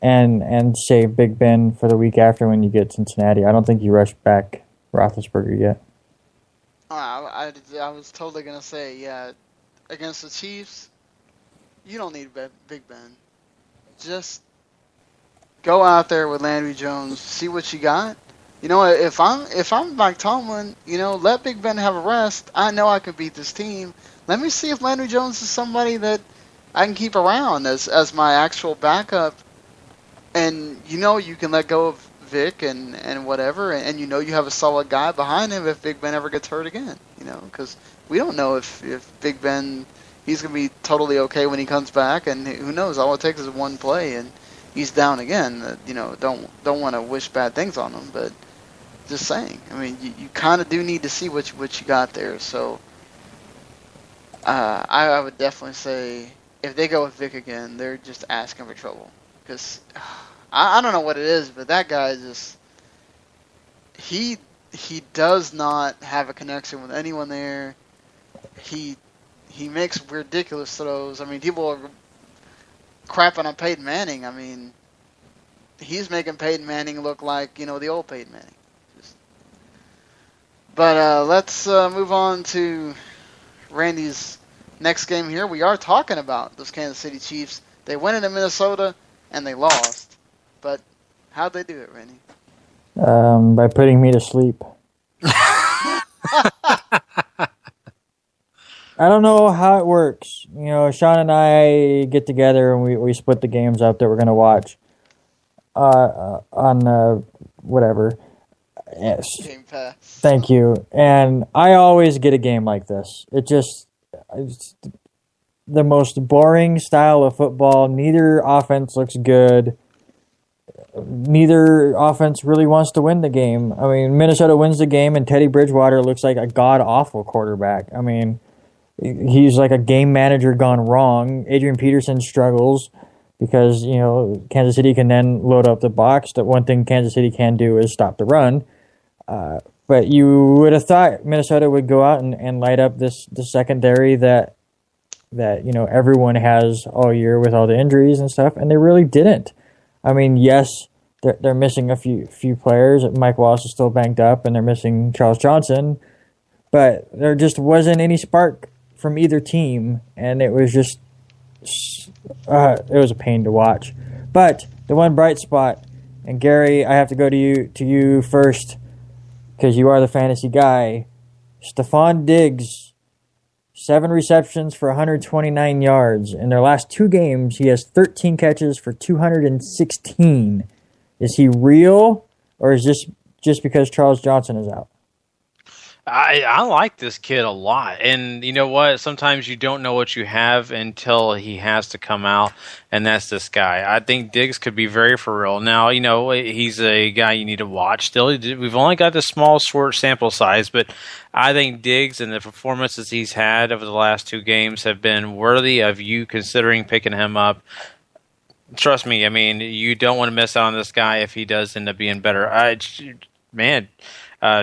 and save Big Ben for the week after when you get Cincinnati. I don't think you rush back Roethlisberger yet. I was totally going to say, against the Chiefs, you don't need Big Ben. Just go out there with Landry Jones, see what you got. If I'm Mike Tomlin, let Big Ben have a rest. I know I can beat this team. Let me see if Landry Jones is somebody that I can keep around as my actual backup. And you can let go of Vic and whatever, and you have a solid guy behind him if Big Ben ever gets hurt again. Because we don't know if Big Ben, he's going to be totally okay when he comes back, and who knows, all it takes is one play and he's down again. Don't want to wish bad things on him, but just saying. I mean, you kind of do need to see what you got there. So I would definitely say if they go with Vic again, they're just asking for trouble. Because I don't know what it is, but that guy just he does not have a connection with anyone there. He makes ridiculous throws. I mean, people are crapping on Peyton Manning. I mean, he's making Peyton Manning look like, the old Peyton Manning. But let's move on to Randy's next game here. We are talking about those Kansas City Chiefs. They went into Minnesota and they lost. But how'd they do it, Randy? By putting me to sleep. I don't know how it works. Sean and I get together and we split the games up that we're going to watch on whatever. Yes. Game Pass. Thank you. And I always get a game like this. It's the most boring style of football. Neither offense looks good. Neither offense really wants to win the game. I mean, Minnesota wins the game and Teddy Bridgewater looks like a god-awful quarterback. I mean, he's like a game manager gone wrong. Adrian Peterson struggles because, Kansas City can then load up the box. The one thing Kansas City can do is stop the run. But you would have thought Minnesota would go out and light up the secondary that everyone has all year with all the injuries and stuff, and they really didn't. I mean, yes, they're missing a few players. Mike Wallace is still banged up, and they're missing Charles Johnson. But there just wasn't any spark from either team, and it was just it was a pain to watch. But the one bright spot, and Gary, I have to go to you first because you are the fantasy guy. Stephon Diggs, 7 receptions for 129 yards. In their last 2 games, he has 13 catches for 216. Is he real, or is this just because Charles Johnson is out? I like this kid a lot. And you know what? Sometimes you don't know what you have until he has to come out, and that's this guy. I think Diggs could be very for real. Now, he's a guy you need to watch still. We've only got this small, short sample size, but I think Diggs and the performances he's had over the last 2 games have been worthy of you considering picking him up. Trust me, I mean, you don't want to miss out on this guy if he does end up being better.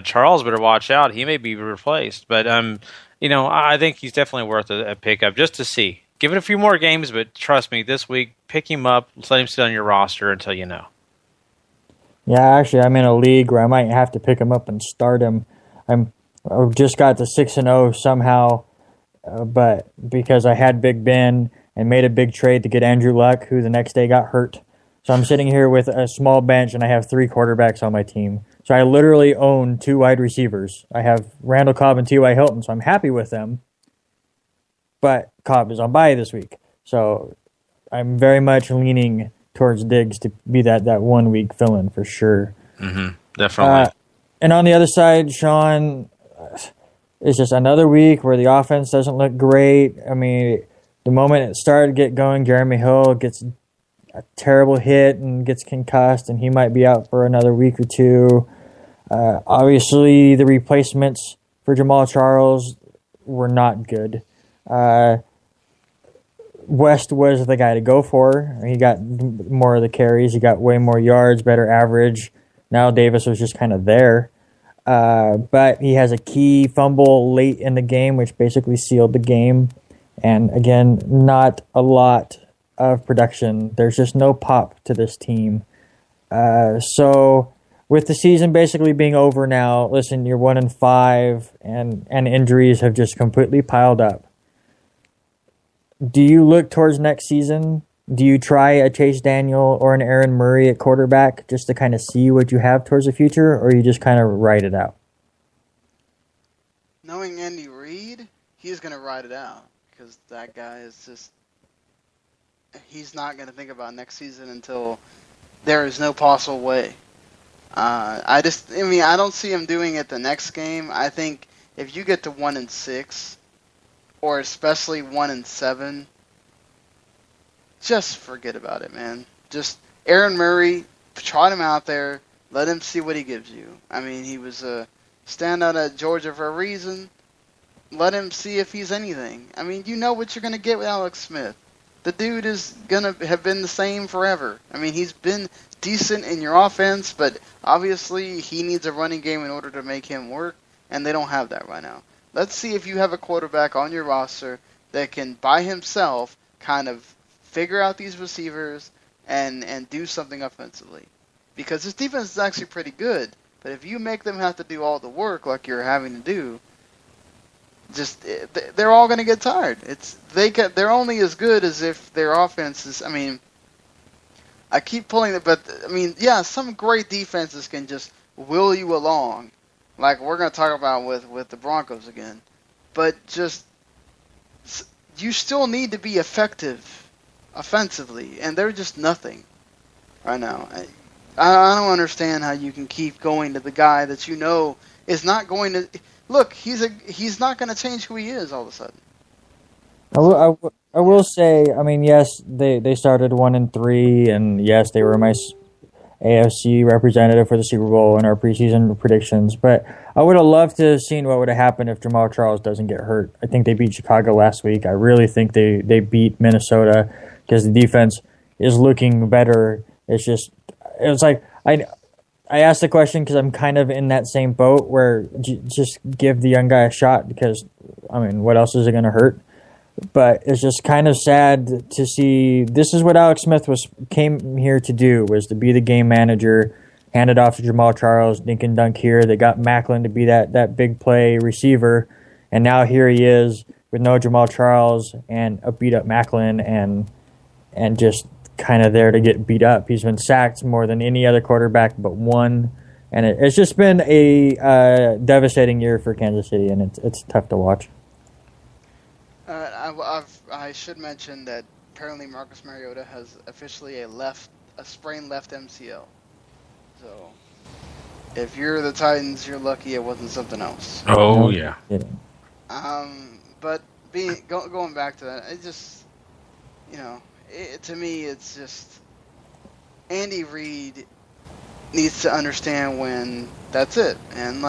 Charles better watch out. He may be replaced. But, I think he's definitely worth a pickup just to see. Give it a few more games, but trust me, this week, pick him up, let him sit on your roster until you know. Yeah, actually, I'm in a league where I might have to pick him up and start him. I just got to 6-0 somehow, but because I had Big Ben and made a big trade to get Andrew Luck, who the next day got hurt. So I'm sitting here with a small bench, and I have 3 quarterbacks on my team. So I literally own 2 wide receivers. I have Randall Cobb and T.Y. Hilton, so I'm happy with them. But Cobb is on bye this week. So I'm very much leaning towards Diggs to be that 1 week fill-in for sure. Mm-hmm. Definitely. And on the other side, Sean, it's just another week where the offense doesn't look great. I mean, the moment it started to get going, Jeremy Hill gets a terrible hit and gets concussed, and he might be out for another week or 2. Obviously, the replacements for Jamal Charles were not good. West was the guy to go for. He got more of the carries. He got way more yards, better average. Now Davis was just kind of there. But he has a key fumble late in the game, which basically sealed the game. And again, not a lot of production. There's just no pop to this team. So with the season basically being over now, listen, you're 1-5, and injuries have just completely piled up. Do you look towards next season? Do you try a Chase Daniel or an Aaron Murray at quarterback just to kind of see what you have towards the future, or you just kind of ride it out? Knowing Andy Reid, he's going to ride it out because that guy is just... He's not going to think about next season until there is no possible way. I don't see him doing it the next game. I think if you get to 1-6, or especially 1-7, just forget about it, man. Just Aaron Murray, trot him out there, let him see what he gives you. I mean, he was a standout at Georgia for a reason. Let him see if he's anything. I mean, you know what you're going to get with Alex Smith. The dude is going to have been the same forever. I mean, he's been decent in your offense, but obviously he needs a running game in order to make him work, and they don't have that right now. Let's see if you have a quarterback on your roster that can, by himself, kind of figure out these receivers and do something offensively. Because this defense is actually pretty good, but if you make them have to do all the work like you're having to do, they're all going to get tired. They're only as good as if their offense is. I mean, I keep pulling it, but I mean, yeah, some great defenses can just will you along, like we're going to talk about with the Broncos again. But just you still need to be effective offensively, and they're just nothing right now. I don't understand how you can keep going to the guy that you know is not going to. Look, he's not going to change who he is all of a sudden. I will say, I mean, yes, they started 1-3, and yes, they were my AFC representative for the Super Bowl in our preseason predictions. But I would have loved to have seen what would have happened if Jamal Charles doesn't get hurt. I think they beat Chicago last week. I really think they beat Minnesota because the defense is looking better. It's like I asked the question because I'm kind of in that same boat where just give the young guy a shot because, I mean, what else is it going to hurt? But it's just kind of sad to see this is what Alex Smith came here to do, was to be the game manager, hand it off to Jamal Charles, dink and dunk here. They got Macklin to be that big play receiver, and now here he is with no Jamal Charles and a beat-up Macklin and just kind of there to get beat up. He's been sacked more than any other quarterback but one, and it's just been a devastating year for Kansas City, and it's tough to watch. I should mention that apparently Marcus Mariota has officially a sprained left MCL. So if you're the Titans, you're lucky it wasn't something else. Oh, yeah. But going back to that, it just, to me, it's just Andy Reid needs to understand when that's it. And,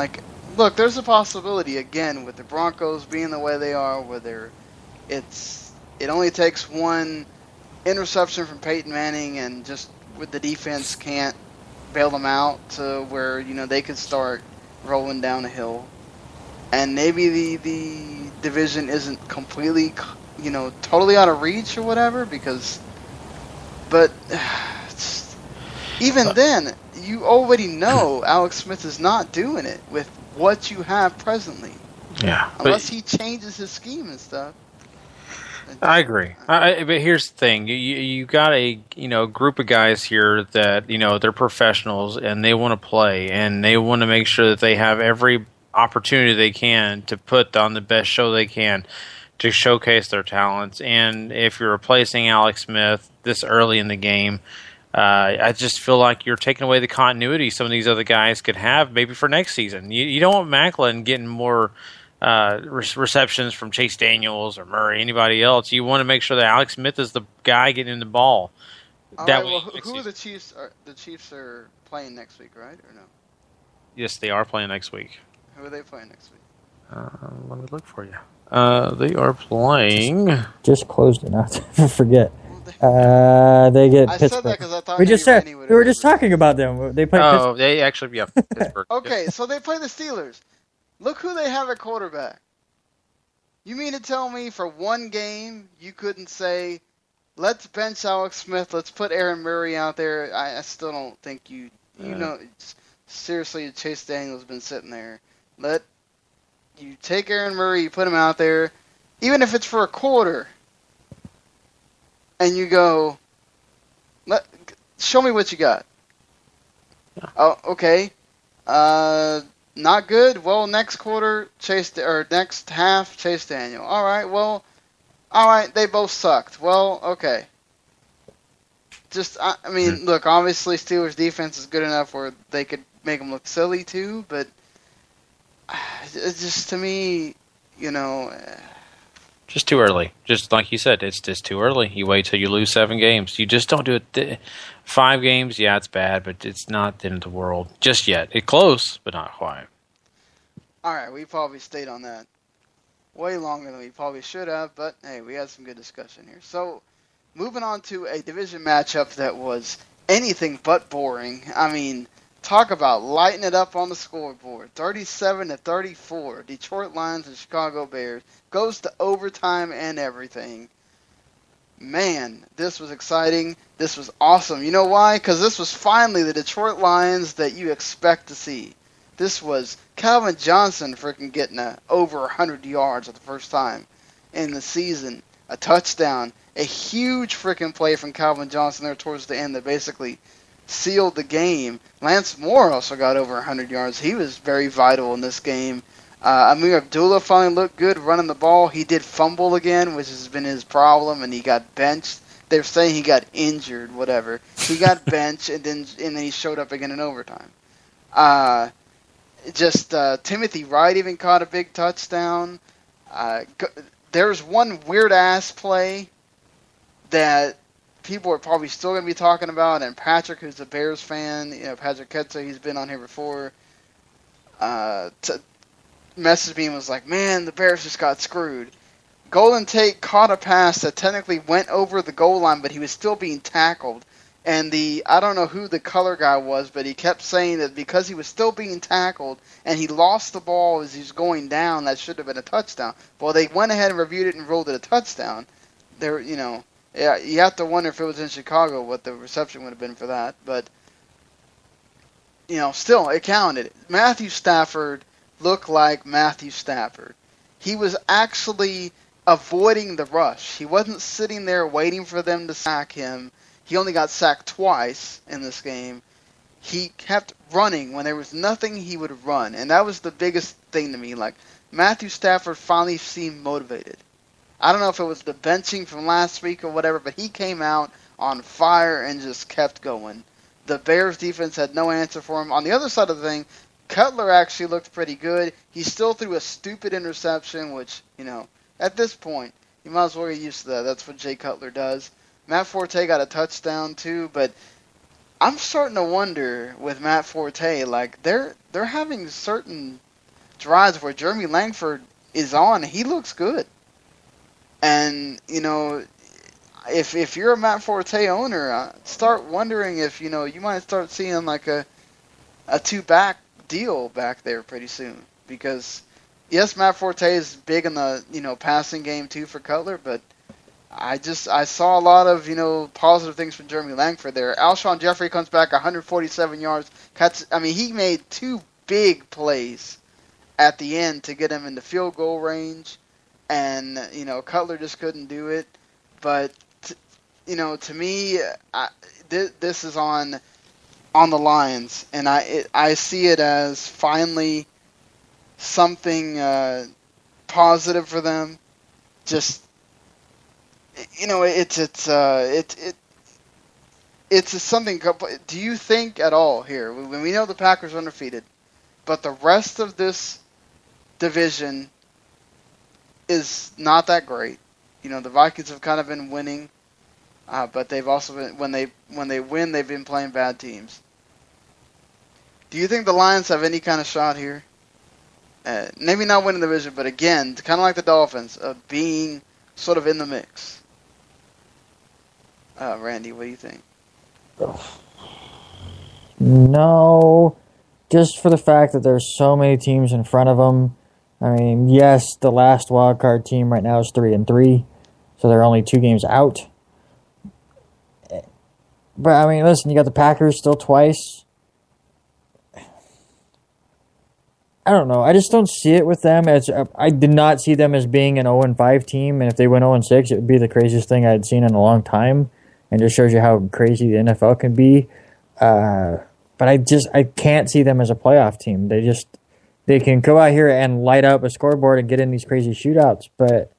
look, there's a possibility, again, with the Broncos being the way they are, where it only takes one interception from Peyton Manning and just with the defense can't bail them out to where, they could start rolling down a hill. And maybe the division isn't completely, totally out of reach or whatever, but even then, you already know Alex Smith is not doing it with what you have presently. Yeah. Unless he changes his scheme and stuff. I agree. But here's the thing. You got a group of guys here that, they're professionals and they want to play and they want to make sure that they have every opportunity they can to put on the best show they can to showcase their talents. And if you're replacing Alex Smith this early in the game, I just feel like you're taking away the continuity some of these other guys could have maybe for next season. You don't want Macklin getting more receptions from Chase Daniels or Murray, anybody else. You want to make sure that Alex Smith is the guy getting the ball. All right, well, who are the Chiefs? The Chiefs are playing next week, right, or no? Yes, they are playing next week. Who are they playing next week? Let me look for you. They are playing. Just closed it. Not to forget. They get I Pittsburgh. said that because I thought we were just talking about them. They play. Oh, they actually Pittsburgh. Okay, so they play the Steelers. Look who they have at quarterback. You mean to tell me for one game you couldn't say, let's bench Alex Smith, let's put Aaron Murray out there? I still don't think you know. Seriously, Chase Daniels has been sitting there. You take Aaron Murray, you put him out there, even if it's for a quarter, and you go, show me what you got. Yeah. Oh, okay. Not good. Well, next quarter, next half, Chase Daniel. All right. They both sucked. Well, okay. Look, obviously Steelers defense is good enough where they could make them look silly too, but it's just, to me, just too early. Just like you said, it's just too early. You wait till you lose 7 games. You just don't do it. 5 games, yeah, it's bad, but it's not the end of the world just yet. It's close, but not quite. All right, we probably stayed on that way longer than we probably should have, but hey, we had some good discussion here. So, moving on to a division matchup that was anything but boring. I mean, talk about lighting it up on the scoreboard. 37-34. Detroit Lions and Chicago Bears. Goes to overtime and everything. Man, this was exciting. This was awesome. You know why? Because this was finally the Detroit Lions that you expect to see. This was Calvin Johnson freaking getting over 100 yards for the first time in the season. A touchdown. A huge freaking play from Calvin Johnson there towards the end that basically sealed the game. Lance Moore also got over 100 yards. He was very vital in this game. Amir Abdullah finally looked good running the ball. He did fumble again, which has been his problem, and he got benched. They're saying he got injured, whatever. He got benched, and then he showed up again in overtime. Timothy Wright even caught a big touchdown. There's one weird-ass play that people are probably still going to be talking about, and Patrick, who's a Bears fan, Patrick Ketzer, he's been on here before, messaged me and was like, man, the Bears just got screwed. Golden Tate caught a pass that technically went over the goal line, but he was still being tackled. And I don't know who the color guy was, but he kept saying that because he was still being tackled and he lost the ball as he was going down, that should have been a touchdown. Well, they went ahead and reviewed it and ruled it a touchdown. Yeah, you have to wonder if it was in Chicago what the reception would have been for that. But, still, it counted. Matthew Stafford looked like Matthew Stafford. He was actually avoiding the rush. He wasn't sitting there waiting for them to sack him. He only got sacked twice in this game. He kept running. When there was nothing, he would run. And that was the biggest thing to me. Like, Matthew Stafford finally seemed motivated. I don't know if it was the benching from last week or whatever, but he came out on fire and just kept going. the Bears defense had no answer for him. On the other side of the thing, Cutler actually looked pretty good. He still threw a stupid interception, which, at this point, you might as well get used to that. That's what Jay Cutler does. Matt Forte got a touchdown too, but I'm starting to wonder with Matt Forte, like they're having certain drives where Jeremy Langford is on. He looks good, and if you're a Matt Forte owner, start wondering if you might start seeing like a two-back deal back there pretty soon, because yes, Matt Forte is big in the passing game too for Cutler, but I saw a lot of positive things from Jeremy Langford there. Alshon Jeffrey comes back 147 yards. He made two big plays at the end to get him into field goal range, and Cutler just couldn't do it. But to me, this is on the Lions, and I see it as finally something positive for them. Just it's something. Do you think at all here, when we know the Packers are undefeated, but the rest of this division is not that great? The Vikings have kind of been winning, but they've also been, when they win, they've been playing bad teams. Do you think the Lions have any kind of shot here? Maybe not winning the division, but again, kind of like the Dolphins, of being sort of in the mix. Randy, what do you think? No, just for the fact that there's so many teams in front of them. I mean, yes, the last wild card team right now is 3-3, so they're only 2 games out. But I mean, listen, you got the Packers still twice. I don't know. I just don't see it with them. I did not see them as being an 0-5 team, and if they went 0-6, it would be the craziest thing I'd seen in a long time, and just shows you how crazy the NFL can be. But I can't see them as a playoff team. They can go out here and light up a scoreboard and get in these crazy shootouts, but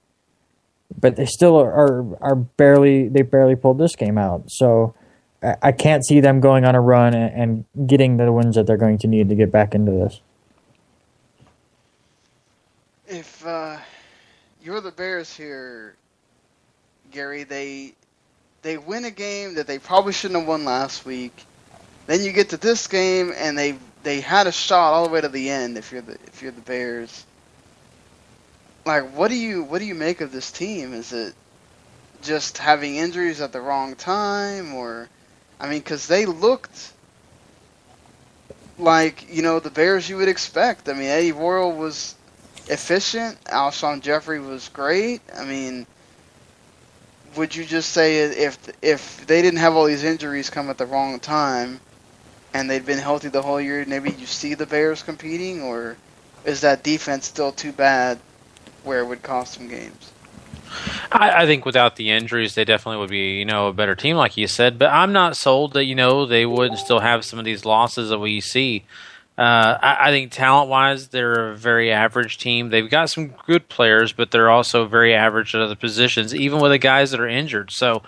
they still are barely pulled this game out. So I can't see them going on a run and getting the wins that they're going to need to get back into this. If you're the Bears here, Gary, they win a game that they probably shouldn't have won last week. Then you get to this game and they had a shot all the way to the end. If you're the Bears, like what do you make of this team? Is it just having injuries at the wrong time, or because they looked like the Bears you would expect. Eddie Royal was efficient. Alshon Jeffrey was great. Would you just say if they didn't have all these injuries come at the wrong time and they'd been healthy the whole year, maybe you see the Bears competing, or is that defense still too bad where it would cost them games? I think without the injuries, they definitely would be, a better team, like you said. But I'm not sold that, they wouldn't still have some of these losses that we see. I think talent-wise, they're a very average team. They've got some good players, but they're also very average at other positions, even with the guys that are injured. So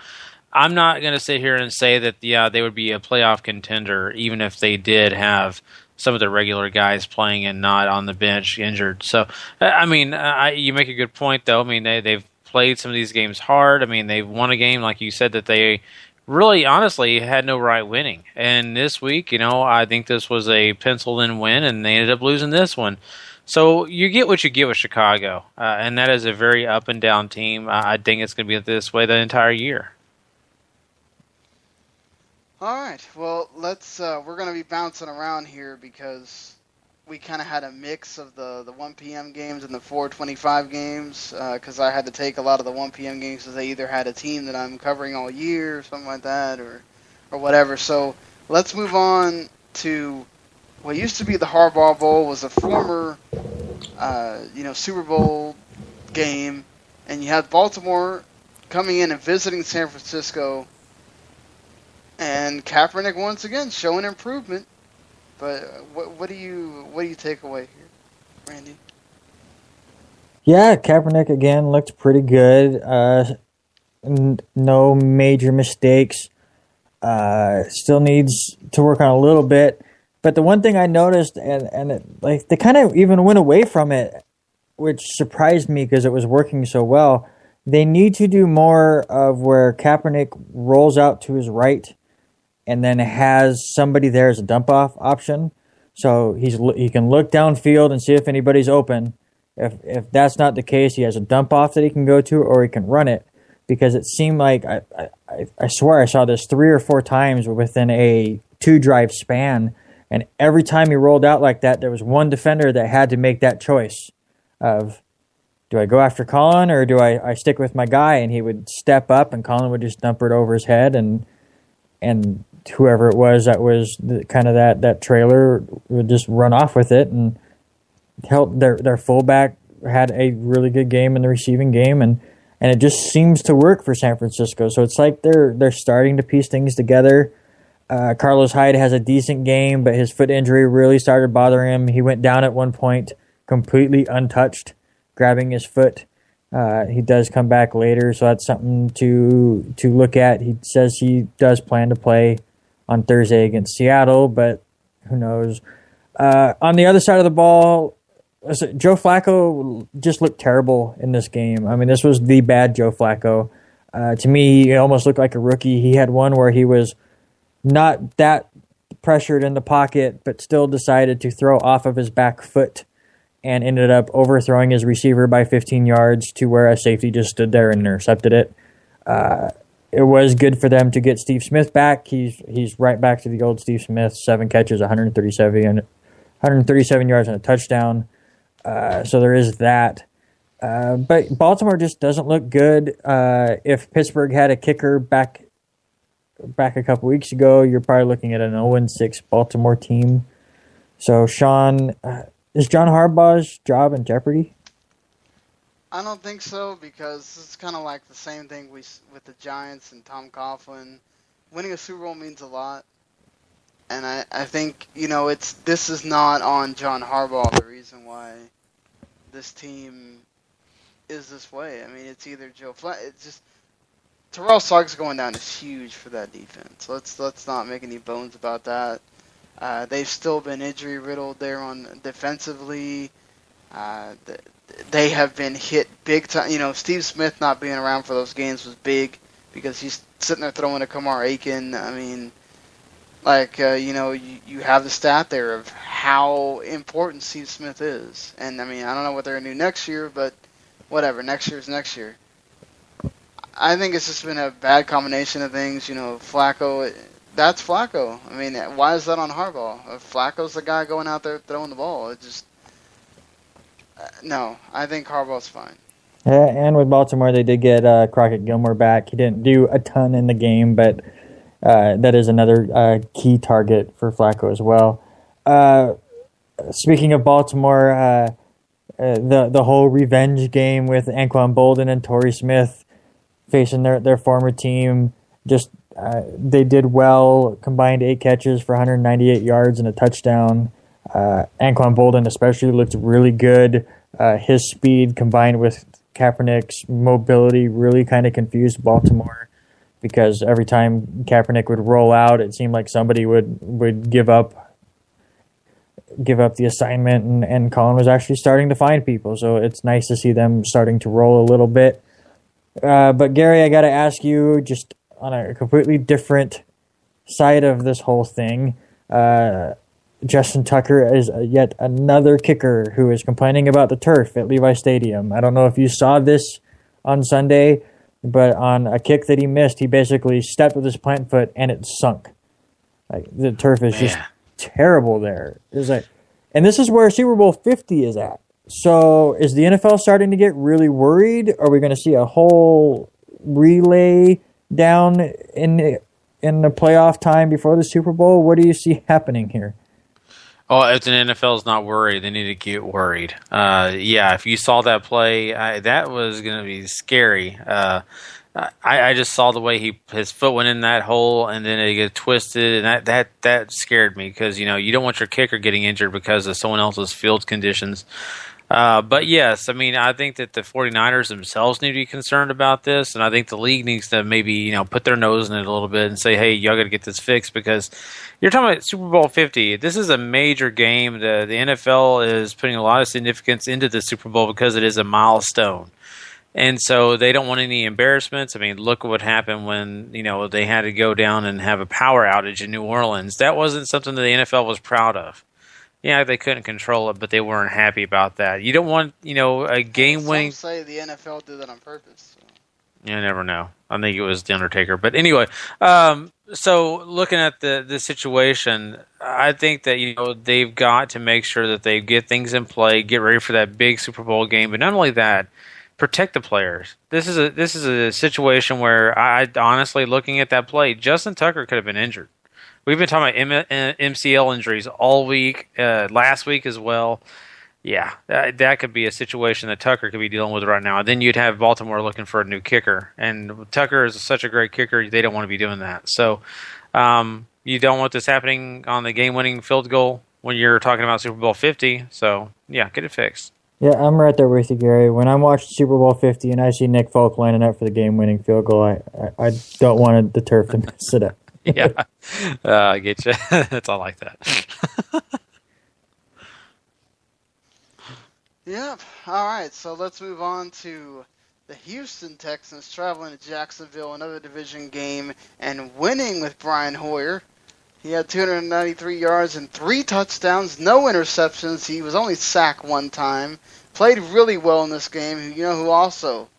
I'm not going to sit here and say that they would be a playoff contender, even if they did have some of the regular guys playing and not on the bench injured. So, you make a good point, though. They've played some of these games hard. They've won a game, like you said, that they really, honestly, had no right winning. And this week, I think this was a penciled-in win, and they ended up losing this one. So you get what you get with Chicago, and that is a very up-and-down team. I think it's going to be this way the entire year. All right. Well, we're going to be bouncing around here because we kind of had a mix of the 1 p.m. games and the 4:25 games because I had to take a lot of the 1 p.m. games because they either had a team that I'm covering all year or something like that or whatever. So let's move on to what used to be the Harbaugh Bowl, was a former Super Bowl game, and you had Baltimore coming in and visiting San Francisco, and Kaepernick once again showing improvement. But what do you take away here, Randy? Yeah, Kaepernick again looked pretty good. No major mistakes. Still needs to work on a little bit. But the one thing I noticed, like they kind of even went away from it, which surprised me because it was working so well. They need to do more of where Kaepernick rolls out to his right and then has somebody there as a dump-off option. So he can look downfield and see if anybody's open. If that's not the case, he has a dump-off that he can go to, or he can run it. Because it seemed like, I swear I saw this 3 or 4 times within a 2-drive span. And every time he rolled out like that, there was one defender that had to make that choice of, do I go after Colin or do I stick with my guy? And he would step up and Colin would just dump it over his head. And whoever it was that was that trailer would just run off with it. And help their fullback had a really good game in the receiving game. And it just seems to work for San Francisco. So it's like they're starting to piece things together. Carlos Hyde has a decent game, but his foot injury really started bothering him. He went down at one point completely untouched, grabbing his foot. He does come back later, so that's something to look at. He says he does plan to play on Thursday against Seattle, but who knows. On the other side of the ball, Joe Flacco just looked terrible in this game. I mean, this was the bad Joe Flacco. To me, he almost looked like a rookie. He had one where he was not that pressured in the pocket, but still decided to throw off of his back foot and ended up overthrowing his receiver by 15 yards to where a safety just stood there and intercepted it. It was good for them to get Steve Smith back. He's right back to the old Steve Smith, 7 catches, 137 yards and a touchdown. So there is that. But Baltimore just doesn't look good. If Pittsburgh had a kicker back a couple weeks ago, you're probably looking at an 0-6 Baltimore team. So, Sean, is John Harbaugh's job in jeopardy? I don't think so, because it's kind of like the same thing with the Giants and Tom Coughlin. Winning a Super Bowl means a lot. And I think, this is not on John Harbaugh the reason why this team is this way. I mean, it's either Joe Flacco. It's just Terrell Suggs going down is huge for that defense. Let's not make any bones about that. They've still been injury riddled there on defensively. They have been hit big time. Steve Smith not being around for those games was big because he's sitting there throwing to Kamar Aiken. I mean, you have the stat there of how important Steve Smith is. And, I mean, I don't know what they're going to do next year, but whatever. Next year's next year. I think it's just been a bad combination of things. Flacco, that's Flacco. I mean, why is that on Harbaugh? Flacco's the guy going out there throwing the ball. It just, no, I think Harbaugh's fine. Yeah, and with Baltimore, they did get Crockett Gilmore back. He didn't do a ton in the game, but that is another key target for Flacco as well. Speaking of Baltimore, the whole revenge game with Anquan Bolden and Torrey Smith facing their former team, just they did well, combined 8 catches for 198 yards and a touchdown. Anquan Bolden especially looked really good. His speed combined with Kaepernick's mobility really kind of confused Baltimore, because every time Kaepernick would roll out, it seemed like somebody would give up the assignment, and Colin was actually starting to find people. So it's nice to see them starting to roll a little bit. But Gary, I got to ask you, just on a completely different side of this whole thing, Justin Tucker is yet another kicker who is complaining about the turf at Levi Stadium. I don't know if you saw this on Sunday, but on a kick that he missed, he basically stepped with his plant foot and it sunk. Like, the turf is just terrible there. And this is where Super Bowl 50 is at. So is the NFL starting to get really worried? Are we going to see a whole relay down in the playoff time before the Super Bowl? What do you see happening here? Oh, if the NFL is not worried, they need to get worried. If you saw that play, that was going to be scary. I just saw the way his foot went in that hole and then it get twisted, and that scared me, because you don't want your kicker getting injured because of someone else's field conditions. But yes, I mean, I think that the 49ers themselves need to be concerned about this, and I think the league needs to maybe, put their nose in it a little bit and say, hey, y'all got to get this fixed, because you're talking about Super Bowl 50. This is a major game. The NFL is putting a lot of significance into the Super Bowl because it is a milestone. And so they don't want any embarrassments. I mean, look at what happened when, they had to go down and have a power outage in New Orleans. That wasn't something that the NFL was proud of. Yeah, they couldn't control it, but they weren't happy about that. You don't want, a game-winning... Some say the NFL did that on purpose. So. You never know. I think it was The Undertaker. But anyway, so looking at the situation, I think that, they've got to make sure that they get things in play, get ready for that big Super Bowl game. But not only that, protect the players. This is a situation where I honestly, looking at that play, Justin Tucker could have been injured. We've been talking about MCL injuries all week, last week as well. Yeah, that could be a situation that Tucker could be dealing with right now. And then you'd have Baltimore looking for a new kicker. And Tucker is such a great kicker, they don't want to be doing that. So you don't want this happening on the game-winning field goal when you're talking about Super Bowl 50. So, yeah, get it fixed. Yeah, I'm right there with you, Gary. When I watch Super Bowl 50 and I see Nick Folk lining up for the game-winning field goal, I don't want the turf to mess it up. Yeah, I get you. It's all like that. Yep. All right, so let's move on to the Houston Texans traveling to Jacksonville, another division game, and winning with Brian Hoyer. He had 293 yards and 3 touchdowns, no interceptions. He was only sacked one time. Played really well in this game. Who also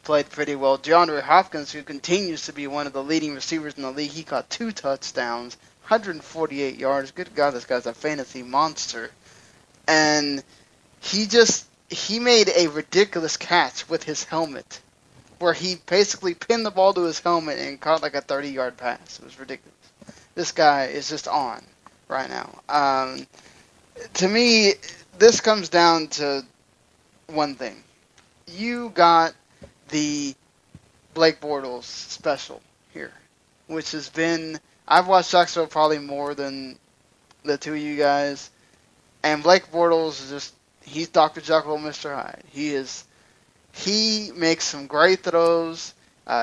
played pretty well? DeAndre Hopkins, who continues to be one of the leading receivers in the league. He caught 2 touchdowns, 148 yards. Good God, this guy's a fantasy monster. And he made a ridiculous catch with his helmet, where he basically pinned the ball to his helmet and caught like a 30-yard pass. It was ridiculous. This guy is just on right now. To me, this comes down to one thing. You got the Blake Bortles special here, which has been... I've watched Jacksonville probably more than the two of you guys, and Blake Bortles is just... He's Dr. Jekyll and Mr. Hyde. He makes some great throws.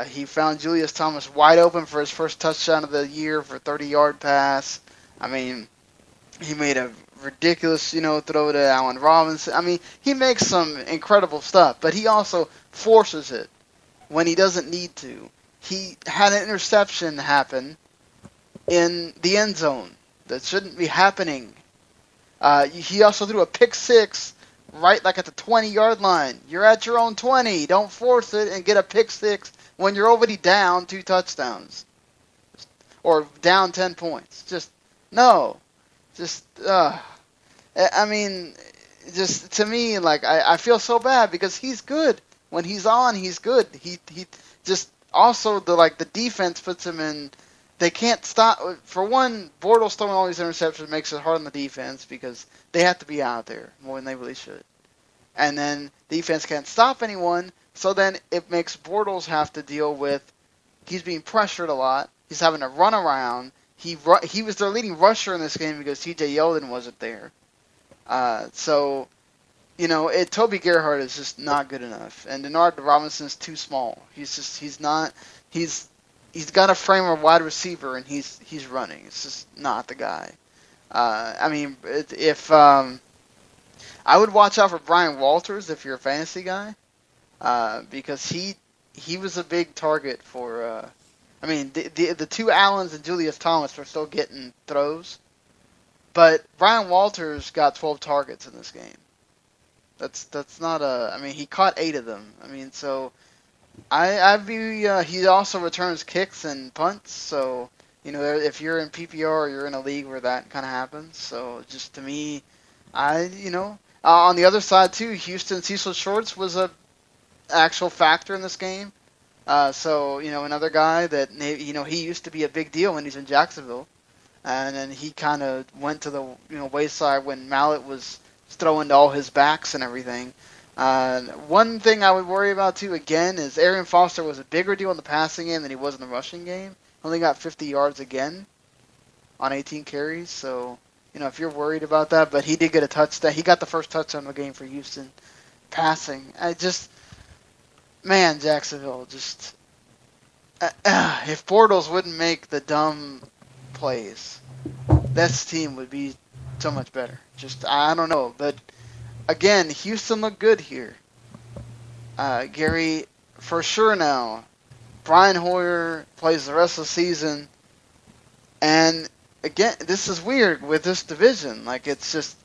He found Julius Thomas wide open for his first touchdown of the year for a 30-yard pass. I mean, he made a ridiculous, throw to Allen Robinson. I mean, he makes some incredible stuff, but he also forces it when he doesn't need to. He had an interception happen in the end zone that shouldn't be happening. He also threw a pick six right like at the 20-yard line. You're at your own 20. Don't force it and get a pick six when you're already down 2 touchdowns or down 10 points. I mean, just to me, I feel so bad because he's good. When he's on, he's good. He just also the defense puts him in. They can't stop. For one, Bortles throwing all these interceptions makes it hard on the defense because they have to be out there more than they really should. And then defense can't stop anyone, so then it makes Bortles have to deal with. He's being pressured a lot. He's having to run around. He was their leading rusher in this game because T.J. Yeldon wasn't there. Toby Gerhardt is just not good enough, and Denard Robinson's too small. He's got a frame of wide receiver, and he's running. It's just not the guy. I would watch out for Brian Walters if you're a fantasy guy, because he was a big target for. The two Allens and Julius Thomas were still getting throws, but Brian Walters got 12 targets in this game. That's not a. He caught 8 of them. He also returns kicks and punts, so if you're in PPR or you're in a league where that kind of happens. So just to me, on the other side too, Houston Cecil Shorts was a actual factor in this game. Another guy that he used to be a big deal when he's in Jacksonville, and then he kind of went to the wayside when Mallett was throwing to all his backs and everything. One thing I would worry about, too, again, is Arian Foster was a bigger deal in the passing game than he was in the rushing game. Only got 50 yards again on 18 carries. So, if you're worried about that. But he did get a touchdown. He got the first touchdown of the game for Houston, passing. Jacksonville just. If Bortles wouldn't make the dumb plays, this team would be so much better. I don't know, but again, Houston looked good here. Gary, for sure now, Brian Hoyer plays the rest of the season, and again, this is weird with this division. Like, it's just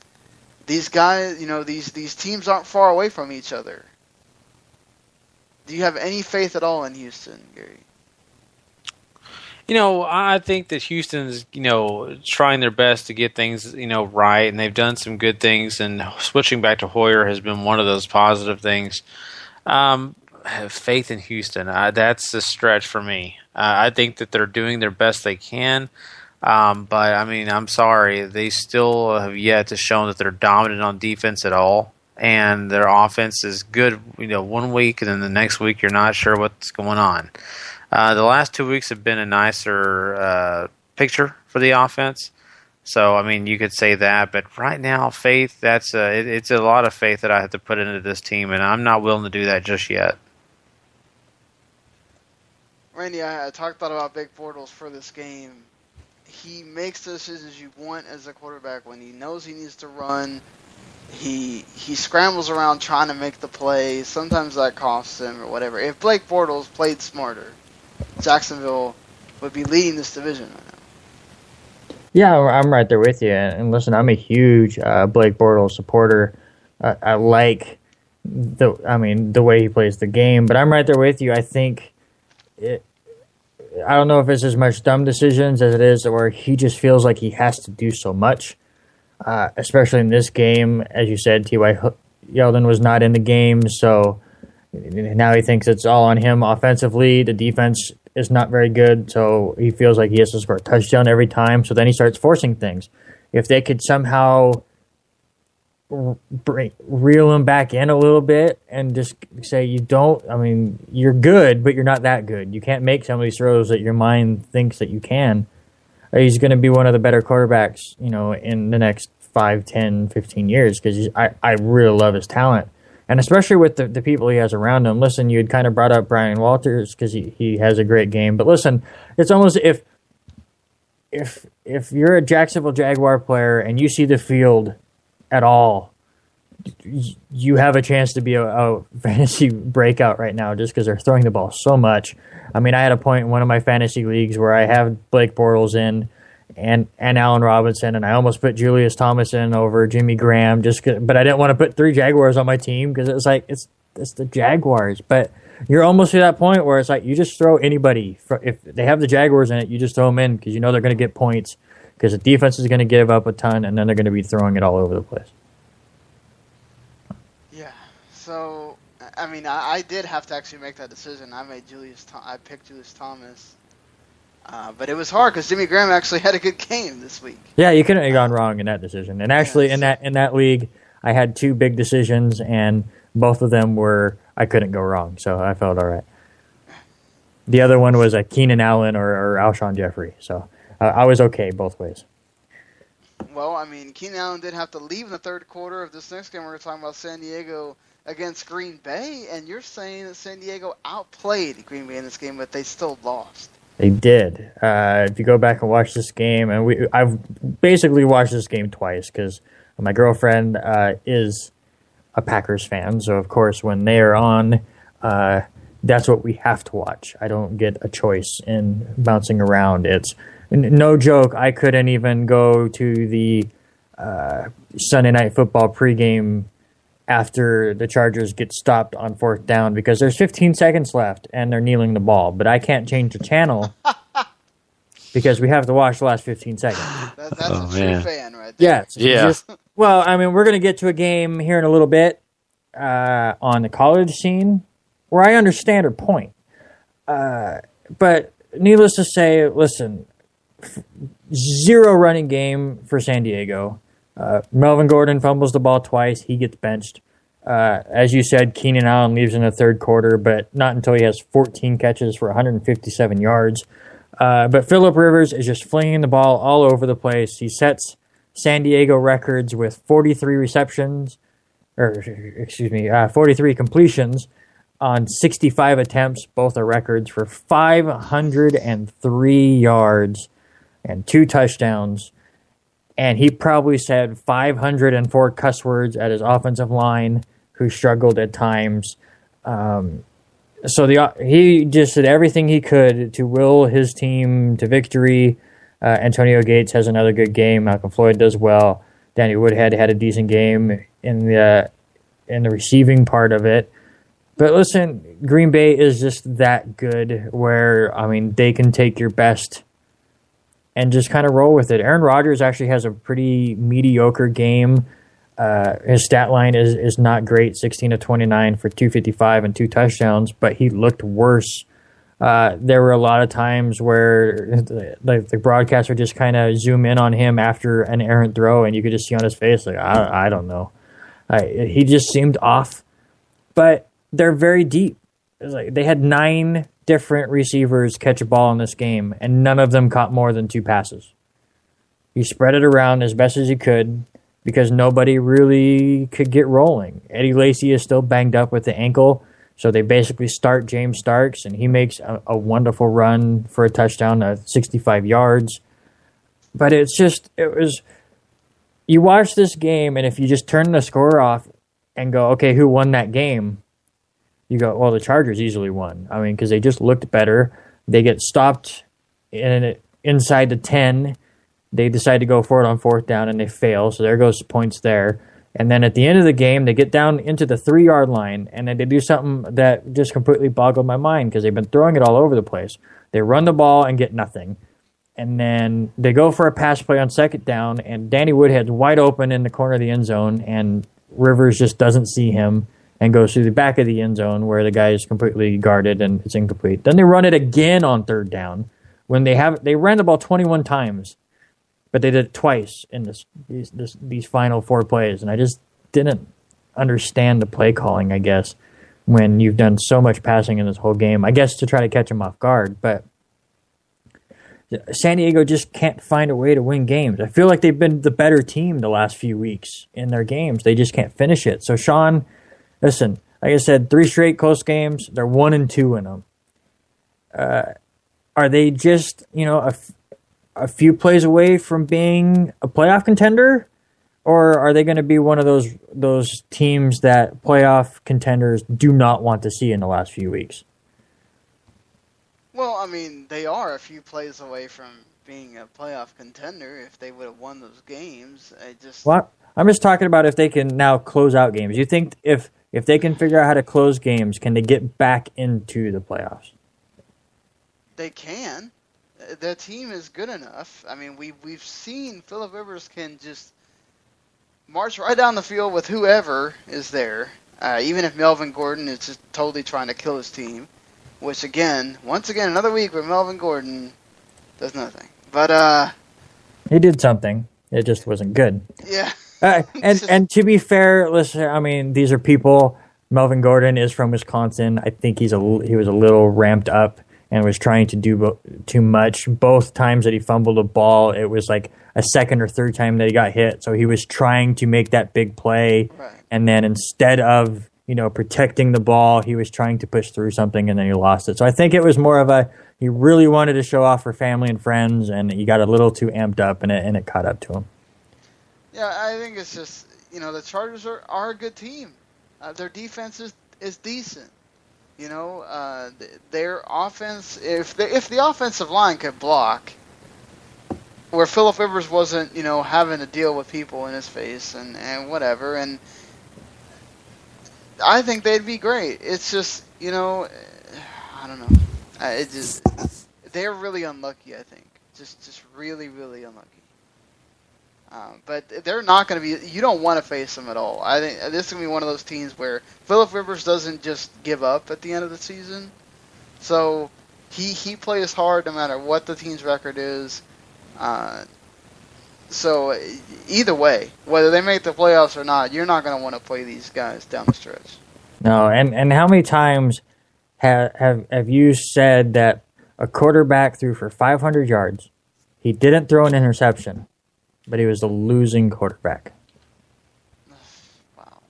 these guys, these teams aren't far away from each other. Do you have any faith at all in Houston, Gary? I think that Houston's, trying their best to get things, right, and they've done some good things, and switching back to Hoyer has been one of those positive things. Have faith in Houston. That's a stretch for me. I think that they're doing their best they can, but, I'm sorry. They still have yet to show that they're dominant on defense at all, and their offense is good, 1 week, and then the next week you're not sure what's going on. The last 2 weeks have been a nicer picture for the offense. So, you could say that. But right now, faith, it's a lot of faith that I have to put into this team, and I'm not willing to do that just yet. Randy, I talked about Big Bortles for this game. He makes the decisions you want as a quarterback when he knows he needs to run. He scrambles around trying to make the play. Sometimes that costs him or whatever. If Blake Bortles played smarter, Jacksonville would be leading this division right now. Yeah, I'm right there with you. And listen, I'm a huge Blake Bortles supporter. I like the way he plays the game, but I'm right there with you. I think I don't know if it's as much dumb decisions as it is where he just feels like he has to do so much, especially in this game. As you said, T.Y. Yeldon was not in the game, so now he thinks it's all on him offensively. The defense is not very good, so he feels like he has to score a touchdown every time. So then he starts forcing things. If they could somehow reel him back in a little bit and just say, you're good, but you're not that good. You can't make some of these throws that your mind thinks that you can. He's going to be one of the better quarterbacks, in the next 5, 10, 15 years because I really love his talent. And especially with the people he has around him. Listen, you had kind of brought up Brian Walters because he has a great game. But listen, it's almost if you're a Jacksonville Jaguar player and you see the field at all, you have a chance to be a fantasy breakout right now just because they're throwing the ball so much. I had a point in one of my fantasy leagues where I have Blake Bortles in and Allen Robinson, and I almost put Julius Thomas in over Jimmy Graham, but I didn't want to put 3 Jaguars on my team because it was like it's the Jaguars. But you're almost to that point where it's like you just throw anybody. If they have the Jaguars in it, you just throw them in because they're going to get points because the defense is going to give up a ton, and then they're going to be throwing it all over the place. Yeah. So, I did have to actually make that decision. I picked Julius Thomas. But it was hard because Jimmy Graham actually had a good game this week. Yeah, you couldn't have gone wrong in that decision. And actually, in that league, I had 2 big decisions, and both of them I couldn't go wrong, so I felt all right. The other one was a Keenan Allen or Alshon Jeffrey, so I was okay both ways. Well, Keenan Allen did have to leave in the third quarter of this next game. We're talking about San Diego against Green Bay, and you're saying that San Diego outplayed Green Bay in this game, but they still lost. They did. If you go back and watch this game, and I've basically watched this game twice because my girlfriend is a Packers fan, so of course when they are on, that's what we have to watch. I don't get a choice in bouncing around. It's no joke. I couldn't even go to the Sunday Night Football pregame after the Chargers get stopped on 4th down because there's 15 seconds left and they're kneeling the ball. But I can't change the channel because we have to watch the last 15 seconds. That's a true fan right there. Yes. Yeah. We're going to get to a game here in a little bit on the college scene where I understand her point. But needless to say, listen, 0 running game for San Diego. Melvin Gordon fumbles the ball twice. He gets benched. As you said, Keenan Allen leaves in the third quarter, but not until he has 14 catches for 157 yards. But Phillip Rivers is just flinging the ball all over the place. He sets San Diego records with 43 receptions, 43 completions on 65 attempts. Both are records for 503 yards and 2 touchdowns. And he probably said 504 cuss words at his offensive line, who struggled at times. So he just did everything he could to will his team to victory. Antonio Gates has another good game. Malcolm Floyd does well. Danny Woodhead had a decent game in the receiving part of it. But listen, Green Bay is just that good where, I mean, they can take your best and just kind of roll with it. Aaron Rodgers actually has a pretty mediocre game. His stat line is not great, 16 of 29 for 255 and 2 touchdowns, but he looked worse. There were a lot of times where the broadcaster just kind of zoom in on him after an errant throw, and you could just see on his face, like, I don't know. He just seemed off. But they're very deep. It was like they had 9 different receivers catch a ball in this game, and none of them caught more than 2 passes. He spread it around as best as he could because nobody really could get rolling. Eddie Lacy is still banged up with the ankle, so they basically start James Starks, and he makes a wonderful run for a touchdown of 65 yards. But you watch this game, and if you just turn the score off and go, okay, who won that game? You go, well, the Chargers easily won. I mean, because they just looked better. They get stopped inside the 10. They decide to go for it on 4th down, and they fail. So there goes points there. And then at the end of the game, they get down into the 3-yard line, and then they do something that just completely boggled my mind because they've been throwing it all over the place. They run the ball and get nothing. And then they go for a pass play on 2nd down, and Danny Woodhead's wide open in the corner of the end zone, and Rivers just doesn't see him and goes through the back of the end zone where the guy is completely guarded and it's incomplete. Then they run it again on 3rd down when they ran the ball 21 times, but they did it twice in these final 4 plays. And I just didn't understand the play calling, I guess, when you've done so much passing in this whole game, I guess to try to catch them off guard. But San Diego just can't find a way to win games. I feel like they've been the better team the last few weeks in their games. They just can't finish it. So Sean, listen, like I said, 3 straight close games. They're 1-2 in them. Are they just, a few plays away from being a playoff contender? Or are they going to be one of those teams that playoff contenders do not want to see in the last few weeks? Well, I mean, they are a few plays away from being a playoff contender if they would have won those games. Well, I'm just talking about if they can now close out games. You think if they can figure out how to close games, can they get back into the playoffs? They can. The team is good enough. I mean, we've seen Phillip Rivers can just march right down the field with whoever is there, even if Melvin Gordon is just totally trying to kill his team. Which once again, another week where Melvin Gordon does nothing. But he did something. It just wasn't good. Yeah. And to be fair, listen, I mean, these are people. Melvin Gordon is from Wisconsin. I think he was a little ramped up and was trying to do too much. Both times that he fumbled a ball, it was like a 2nd or 3rd time that he got hit. So he was trying to make that big play, right. And then instead of protecting the ball, he was trying to push through something, and then he lost it. So I think it was more of he really wanted to show off for family and friends, and he got a little too amped up, and it caught up to him. Yeah, I think it's just, the Chargers are a good team. Their defense is decent. Their offense, if the offensive line could block, where Phillip Rivers wasn't, having to deal with people in his face and whatever, and I think they'd be great. It's just, I don't know. They're really unlucky, I think. Just really, really unlucky. But they're not going to be. You don't want to face them at all. I think this is going to be one of those teams where Phillip Rivers doesn't just give up at the end of the season. So he plays hard no matter what the team's record is. So either way, whether they make the playoffs or not, you're not going to want to play these guys down the stretch. No, and how many times have you said that a quarterback threw for 500 yards, he didn't throw an interception, but he was a losing quarterback. Wow.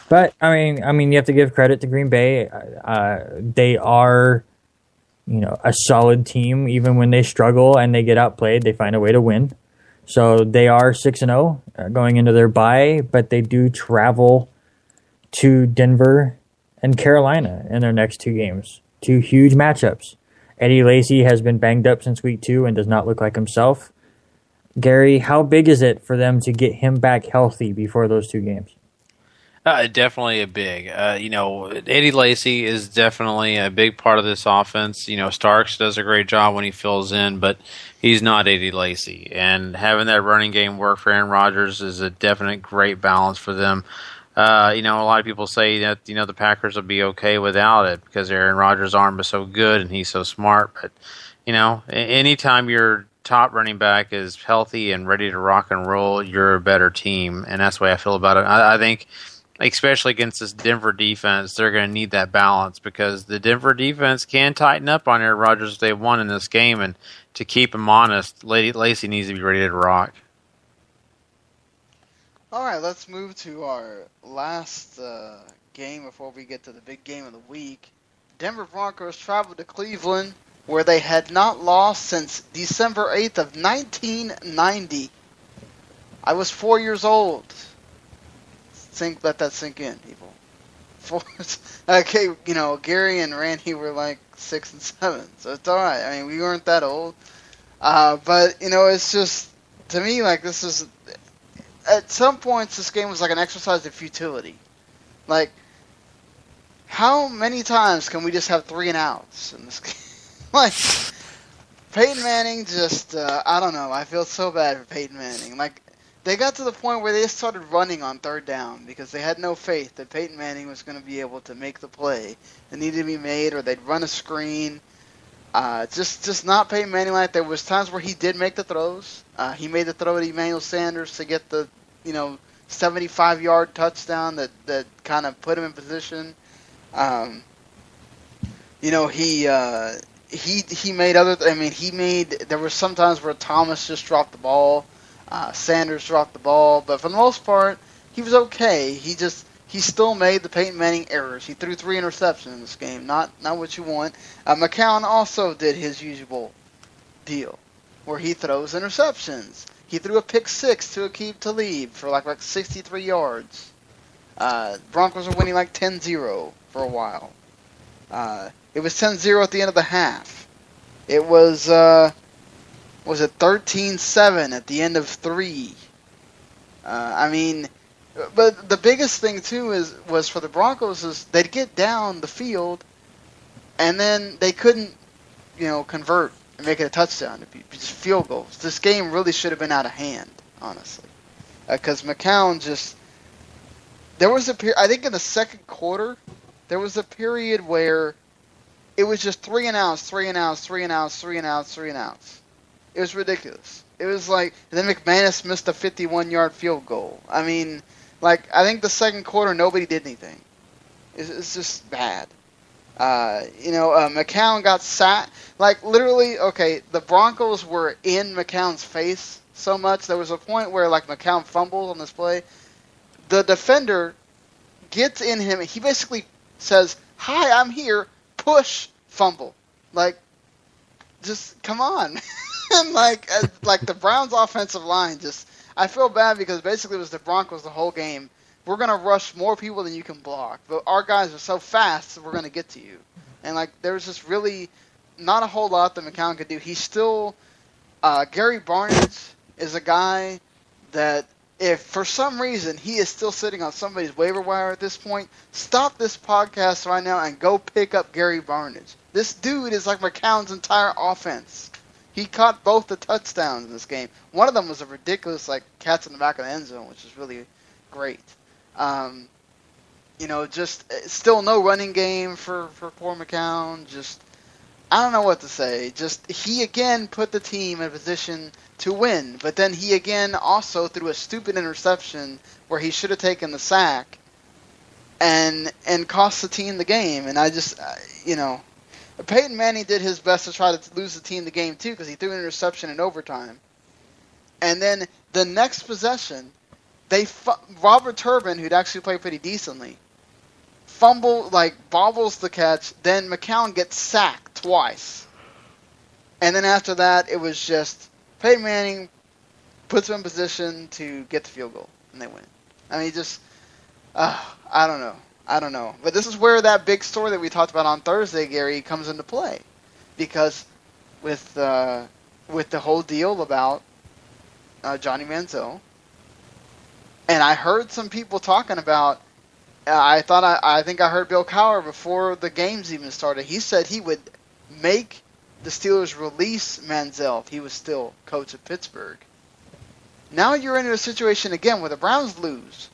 But I mean, you have to give credit to Green Bay. They are, a solid team. Even when they struggle and they get outplayed, they find a way to win. So they are 6-0 going into their bye, but they do travel to Denver and Carolina in their next 2 games. 2 huge matchups. Eddie Lacy has been banged up since week 2 and does not look like himself. Gary, how big is it for them to get him back healthy before those 2 games? Definitely a big. Eddie Lacy is definitely a big part of this offense. Starks does a great job when he fills in, but he's not Eddie Lacy. And having that running game work for Aaron Rodgers is a definite great balance for them. A lot of people say that, the Packers will be okay without it because Aaron Rodgers' arm is so good and he's so smart. But, anytime your top running back is healthy and ready to rock and roll, you're a better team. And that's the way I feel about it. I think, especially against this Denver defense, they're going to need that balance because the Denver defense can tighten up on Aaron Rodgers if they won in this game. And to keep him honest, Lacy needs to be ready to rock. All right, let's move to our last game before we get to the big game of the week. Denver Broncos traveled to Cleveland, where they had not lost since December 8th of 1990. I was 4 years old. Let that sink in, people. Okay, Gary and Randy were like 6 and 7, so it's all right. I mean, we weren't that old. But, it's just, to me, like, this is... At some points, this game was like an exercise in futility. Like, how many times can we just have 3 and outs in this game? Like, Peyton Manning just, I don't know. I feel so bad for Peyton Manning. Like, they got to the point where they just started running on 3rd down because they had no faith that Peyton Manning was going to be able to make the play that needed to be made, or they'd run a screen. Just not Peyton Manning. Like, there was times where he did make the throws. He made the throw to Emmanuel Sanders to get the 75-yard touchdown that kind of put him in position. He made other. There were some times where Thomas just dropped the ball, Sanders dropped the ball, but for the most part, he was okay. He still made the Peyton Manning errors. He threw 3 interceptions in this game. Not what you want. McCown also did his usual deal, where he throws interceptions. He threw a pick 6 to Aqib Talib for like 63 yards. Broncos were winning like 10-0 for a while. It was 10-0 at the end of the half. It was it 13-7 at the end of 3. But the biggest thing too was for the Broncos is they'd get down the field, and then they couldn't, convert and make it a touchdown. It'd be just field goals. This game really should have been out of hand, honestly, because McCown just. There was a period. I think in the second quarter, there was a period where it was just 3 and outs, 3 and outs, 3 and outs, 3 and outs, 3 and outs. It was ridiculous. It was like, and then McManus missed a 51-yard field goal. I mean, I think the second quarter nobody did anything. It's just bad. McCown got sacked. Literally, okay, the Broncos were in McCown's face so much. There was a point where, McCown fumbles on this play. The defender gets in him, and he basically says, "Hi, I'm here, push, fumble." Just come on. And, the Browns' offensive line I feel bad because basically it was the Broncos the whole game. We're going to rush more people than you can block. But our guys are so fast that we're going to get to you. And, there was just really not a whole lot that McCown could do. He's still Gary Barnidge is a guy that if for some reason he is still sitting on somebody's waiver wire at this point, stop this podcast right now and go pick up Gary Barnidge. This dude is like McCown's entire offense. He caught both the touchdowns in this game. One of them was a ridiculous, catch in the back of the end zone, which is really great. Just still no running game for poor McCown. Just, I don't know what to say. Just, he again put the team in a position to win, but then he again also threw a stupid interception where he should have taken the sack and cost the team the game. And I just, Peyton Manning did his best to try to lose the team the game too, because he threw an interception in overtime. And then the next possession, Robert Turbin, who'd actually played pretty decently, bobbles the catch. Then McCown gets sacked twice. And then after that, it was just Peyton Manning puts him in position to get the field goal, and they win. I mean, I don't know. But this is where that big story that we talked about on Thursday, Gary, comes into play. Because with the whole deal about Johnny Manziel, and I heard some people talking about, I think I heard Bill Cowher before the games even started. He said he would make the Steelers release Manziel if he was still coach of Pittsburgh. Now you're in a situation again where the Browns lose.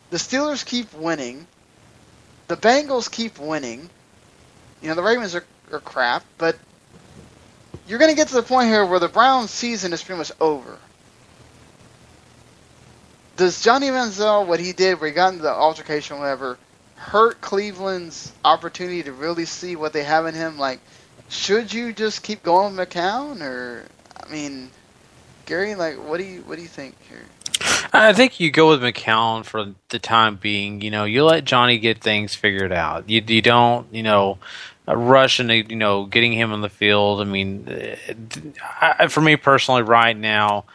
The Steelers keep winning. The Bengals keep winning. You know, the Ravens are crap, but you're going to get to the point here where the Browns' season is pretty much over. Does Johnny Manziel, what he did, where he got into the altercation or whatever, hurt Cleveland's opportunity to really see what they have in him? Like, should you just keep going with McCown, or, I mean, Gary, like, what do you think here? I think you go with McCown for the time being. You know, you let Johnny get things figured out. You don't, rush into, getting him on the field. I mean, for me personally, right now,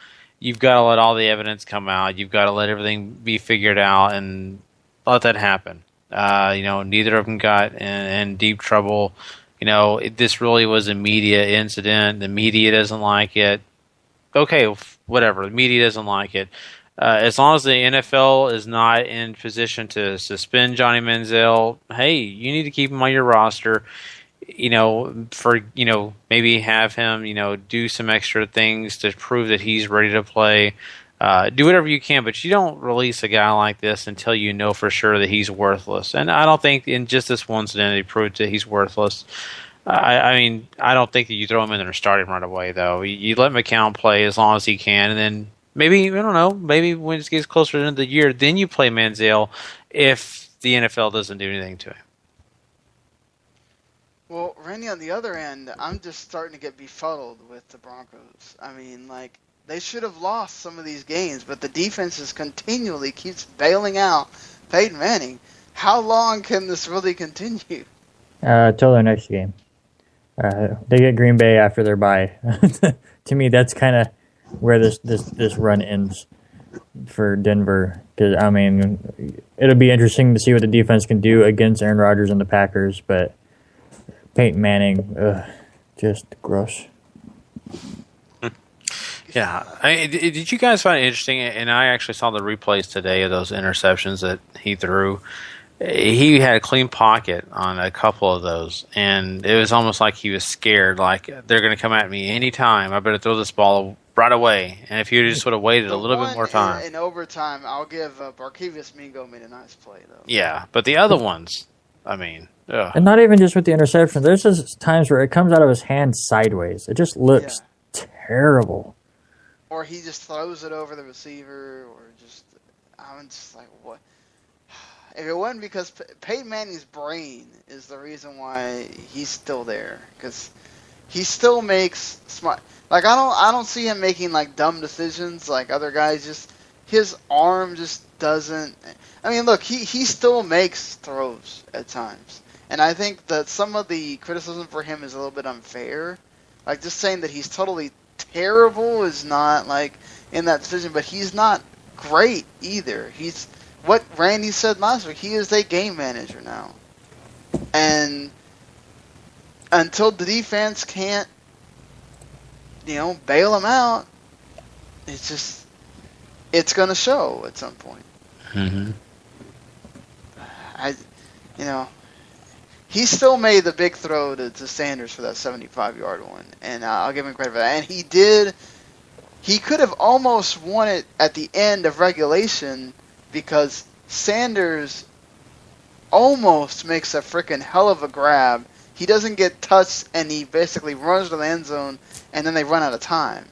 you've got to let all the evidence come out. You've got to let everything be figured out and let that happen. Neither of them got in deep trouble. This really was a media incident. The media doesn't like it. Okay, whatever. The media doesn't like it. As long as the NFL is not in position to suspend Johnny Manziel, hey, you need to keep him on your roster. Maybe have him, do some extra things to prove that he's ready to play. Do whatever you can, but you don't release a guy like this until you know for sure that he's worthless. And I don't think in just this one incident he proved that he's worthless. I don't think that you throw him in there and start him right away, though. You let McCown play as long as he can, and then maybe when it gets closer to the end of the year, then you play Manziel if the NFL doesn't do anything to him. Well, Randy, on the other end, I'm just starting to get befuddled with the Broncos. I mean, they should have lost some of these games, but the defense continually keeps bailing out Peyton Manning. How long can this really continue? Till their next game. They get Green Bay after their bye. To me, that's kind of where this run ends for Denver. Because it'll be interesting to see what the defense can do against Aaron Rodgers and the Packers, but Peyton Manning, just gross. Yeah. Did you guys find it interesting? And I actually saw the replays today of those interceptions that he threw. He had a clean pocket on a couple of those, and it was almost like he was scared, like they're going to come at me anytime. I better throw this ball right away. And if he just would have waited a little bit more time. In overtime, I'll give Barkevius Mingo made a nice play, though. Yeah, but the other ones, ugh. And not even just with the interception. There's just times where it comes out of his hand sideways. It just looks terrible. Or he just throws it over the receiver, or I'm just like, what? If it wasn't because Peyton Manning's brain is the reason why he's still there, because he still makes smart. Like I don't see him making dumb decisions like other guys. Just his arm just doesn't. I mean, look, he still makes throws at times, and I think that some of the criticism for him is a little bit unfair. Like just saying that he's totally terrible is not in that decision, but he's not great either. He's what Randy said last week. He is a game manager now, and until the defense can't, bail him out, it's going to show at some point. Mm-hmm. He still made the big throw to Sanders for that 75-yard one, and I'll give him credit for that. And he did. He could have almost won it at the end of regulation because Sanders almost makes a freaking hell of a grab. He doesn't get touched, and he basically runs to the end zone, and then they run out of time.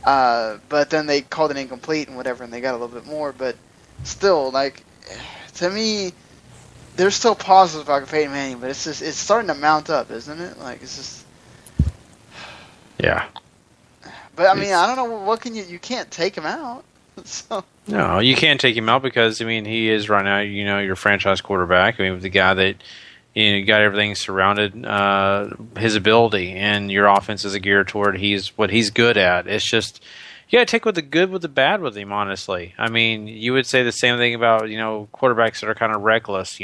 But then they called it incomplete and whatever, and they got a little bit more. But still, to me, there's still positives about Peyton Manning, but it's starting to mount up, isn't it? It's just. Yeah. But I mean, I don't know what you can't take him out. So. No, you can't take him out because I mean he is right now your franchise quarterback. I mean, with the guy that got everything surrounded his ability, and your offense is geared toward what he's good at. It's just you got to take with the good with the bad with him. Honestly, I mean, you would say the same thing about quarterbacks that are kind of reckless.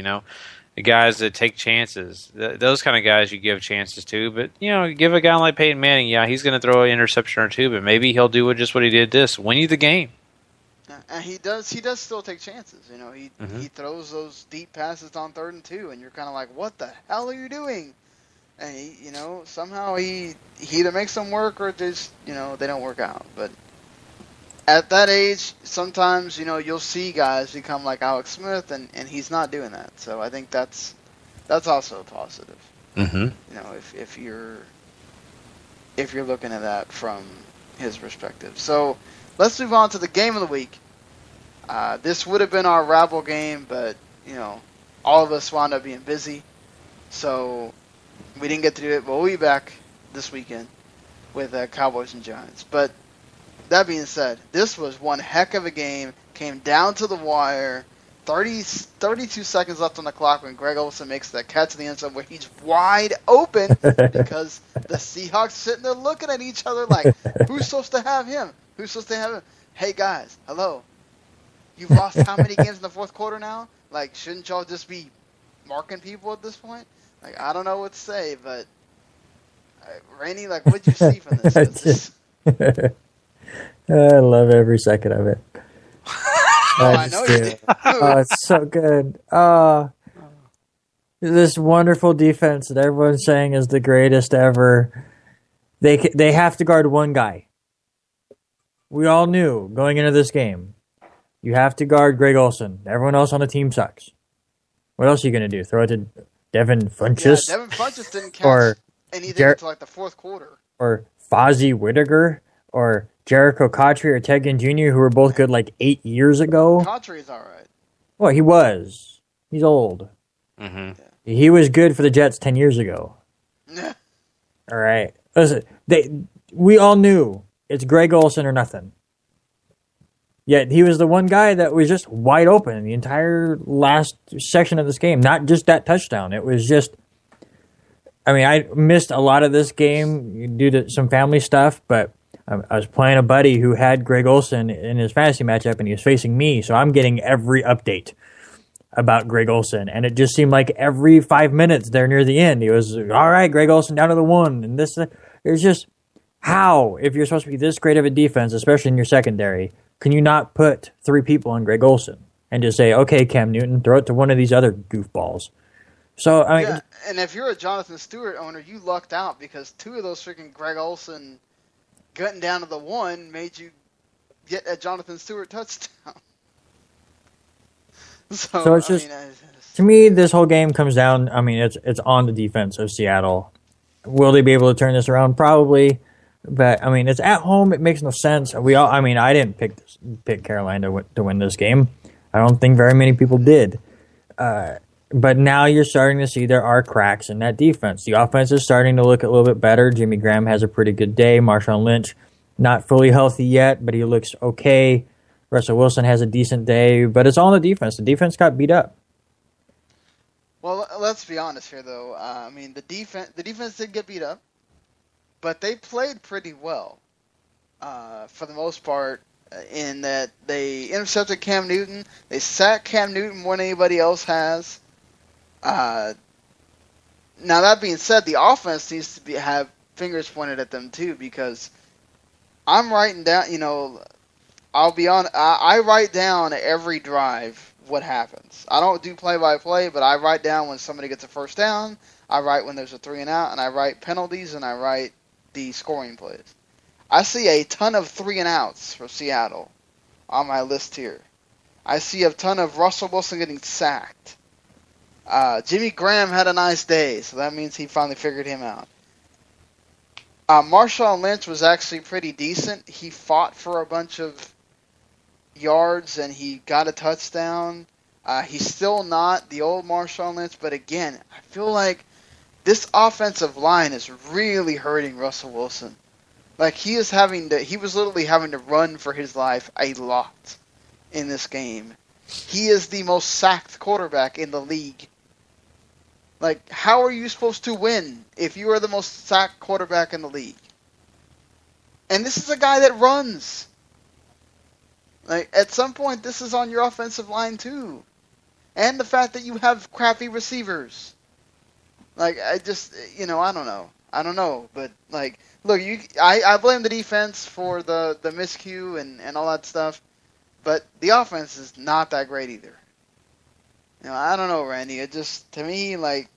The guys that take chances, those kind of guys you give chances to. But, give a guy like Peyton Manning, yeah, he's going to throw an interception or two, but maybe he'll do just what he did win you the game. And he does still take chances. He throws those deep passes on 3rd and 2, and you're kind of like, what the hell are you doing? And, somehow he either makes them work or just, they don't work out. But at that age, sometimes, you'll see guys become like Alex Smith, and he's not doing that. So I think that's also a positive. Mm-hmm. If you're looking at that from his perspective. So let's move on to the game of the week. This would have been our Rabble game, but, all of us wound up being busy. So we didn't get to do it, but we'll be back this weekend with Cowboys and Giants. But that being said, this was one heck of a game. Came down to the wire. 32 seconds left on the clock when Greg Olsen makes that catch in the end zone where he's wide open because the Seahawks sitting there looking at each other like, who's supposed to have him? Who's supposed to have him? Hey, guys, hello. You've lost how many games in the fourth quarter now? Like, shouldn't y'all just be marking people at this point? Like, I don't know what to say, but Randy, like, what'd you see from this? I love every second of it. I know you did. Oh, it's so good. This wonderful defense that everyone's saying is the greatest ever. They have to guard one guy. We all knew going into this game, you have to guard Greg Olsen. Everyone else on the team sucks. What else are you going to do? Throw it to Devin Funchess? Yeah, Devin Funchess didn't catch anything until like the fourth quarter. Or Fozzie Whittaker? Or Jericho Cotchery or Ted Ginn Jr., who were both good like 8 years ago. Cotchery's all right. Well, he was. He's old. Mm-hmm. He was good for the Jets 10 years ago. All right. Listen, we all knew it's Greg Olsen or nothing. Yet he was the one guy that was just wide open in the entire last section of this game. Not just that touchdown. It was just... I mean, I missed a lot of this game due to some family stuff, but I was playing a buddy who had Greg Olsen in his fantasy matchup, and he was facing me, so I'm getting every update about Greg Olsen. And it just seemed like every 5 minutes there near the end, he was, all right, Greg Olsen down to the 1. And this, it was just, how, if you're supposed to be this great of a defense, especially in your secondary, can you not put 3 people on Greg Olsen and just say, okay, Cam Newton, throw it to one of these other goofballs? So, I mean, yeah, and if you're a Jonathan Stewart owner, you lucked out because 2 of those freaking Greg Olsen gutting down to the 1 made you get a Jonathan Stewart touchdown. So it's just, to me, this whole game comes down, I mean, it's on the defense of Seattle. Will they be able to turn this around? Probably. But, I mean, it's at home. It makes no sense. I didn't pick Carolina to win this game. I don't think very many people did. But now you're starting to see there are cracks in that defense. The offense is starting to look a little bit better. Jimmy Graham has a pretty good day. Marshawn Lynch, not fully healthy yet, but he looks okay. Russell Wilson has a decent day, but it's all on the defense. The defense got beat up. Well, let's be honest here, though. I mean, the defense did get beat up, but they played pretty well for the most part. In that they intercepted Cam Newton, they sacked Cam Newton more than anybody else has. Now that being said, the offense needs to have fingers pointed at them too, because I'm writing down. I'll be on. I write down every drive what happens. I don't do play-by-play, but I write down when somebody gets a first down. I write when there's a 3 and out, and I write penalties, and I write the scoring plays. I see a ton of 3 and outs for Seattle on my list here. I see a ton of Russell Wilson getting sacked. Jimmy Graham had a nice day, so that means he finally figured him out. Marshawn Lynch was actually pretty decent. He fought for a bunch of yards, and he got a touchdown. He's still not the old Marshawn Lynch, but again, I feel like this offensive line is really hurting Russell Wilson. Like, he was literally having to run for his life a lot in this game. He is the most sacked quarterback in the league. Like, how are you supposed to win if you are the most sacked quarterback in the league? And this is a guy that runs. Like, at some point, this is on your offensive line, too. And the fact that you have crappy receivers. Like, I just, I don't know. But, like, look, I blame the defense for the miscue and all that stuff. But the offense is not that great either. I don't know, Randy. It just, to me, like,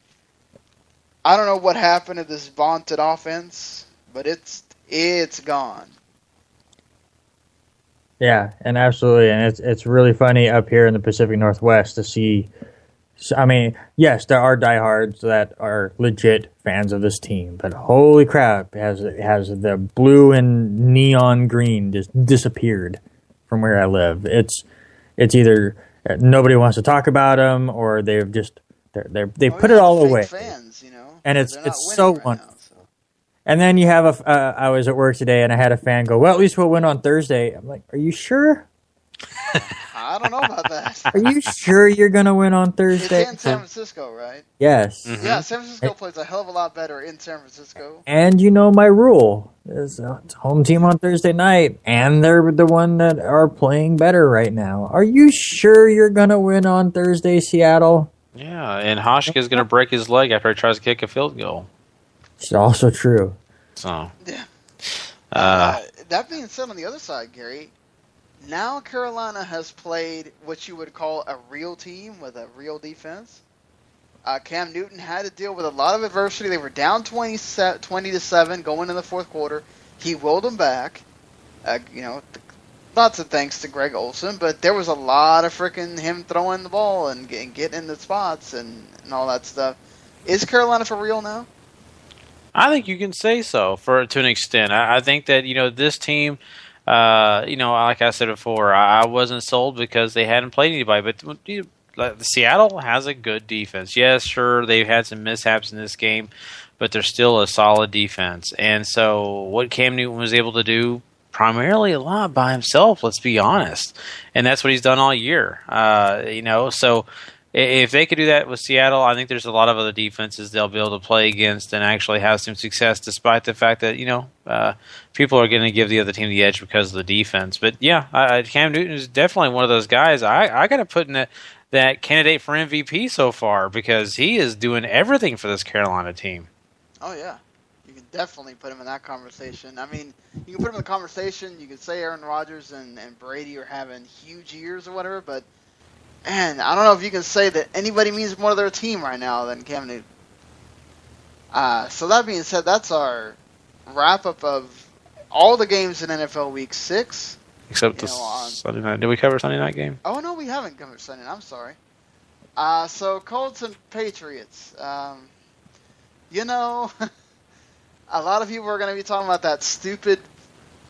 I don't know what happened to this vaunted offense, but it's gone. Yeah, and absolutely, and it's really funny up here in the Pacific Northwest to see. I mean, yes, there are diehards that are legit fans of this team, but holy crap, has the blue and neon green just disappeared from where I live. It's either nobody wants to talk about them, or they've just they put it all away. Fans, and it's so wonderful. And then you have I was at work today and I had a fan go, well, at least we'll win on Thursday. I'm like, are you sure? I don't know about that. Are you sure you're going to win on Thursday? It's in San Francisco, right? Yes. Mm-hmm. Yeah, San Francisco plays a hell of a lot better in San Francisco. And you know my rule. It's home team on Thursday night, and they're the one that are playing better right now. Are you sure you're going to win on Thursday, Seattle? Yeah, and Hoshka's going to break his leg after he tries to kick a field goal. It's also true. So, yeah. That being said, on the other side, Gary, now Carolina has played what you would call a real team with a real defense. Cam Newton had to deal with a lot of adversity. They were down 20-7 going in the fourth quarter. He willed them back. Lots of thanks to Greg Olsen, but there was a lot of freaking him throwing the ball and getting in the spots and all that stuff. Is Carolina for real now? I think you can say so to an extent. I think that, this team, like I said before, I wasn't sold because they hadn't played anybody. But Seattle has a good defense. Yes, sure, they've had some mishaps in this game, but they're still a solid defense. And so what Cam Newton was able to do, primarily a lot by himself, let's be honest. And that's what he's done all year. So if they could do that with Seattle, I think there's a lot of other defenses they'll be able to play against and actually have some success, despite the fact that, people are going to give the other team the edge because of the defense. But, yeah, Cam Newton is definitely one of those guys. I got to put in that candidate for MVP so far because he is doing everything for this Carolina team. Oh, yeah. You can definitely put him in that conversation. I mean, you can put him in the conversation. You can say Aaron Rodgers and Brady are having huge years or whatever, but man, I don't know if you can say that anybody means more to their team right now than Cam Newton. So that being said, that's our wrap-up of all the games in NFL Week 6. Except the Sunday night. Did we cover Sunday night game? Oh, no, we haven't covered Sunday night. I'm sorry. So Colts and Patriots. A lot of people are going to be talking about that stupid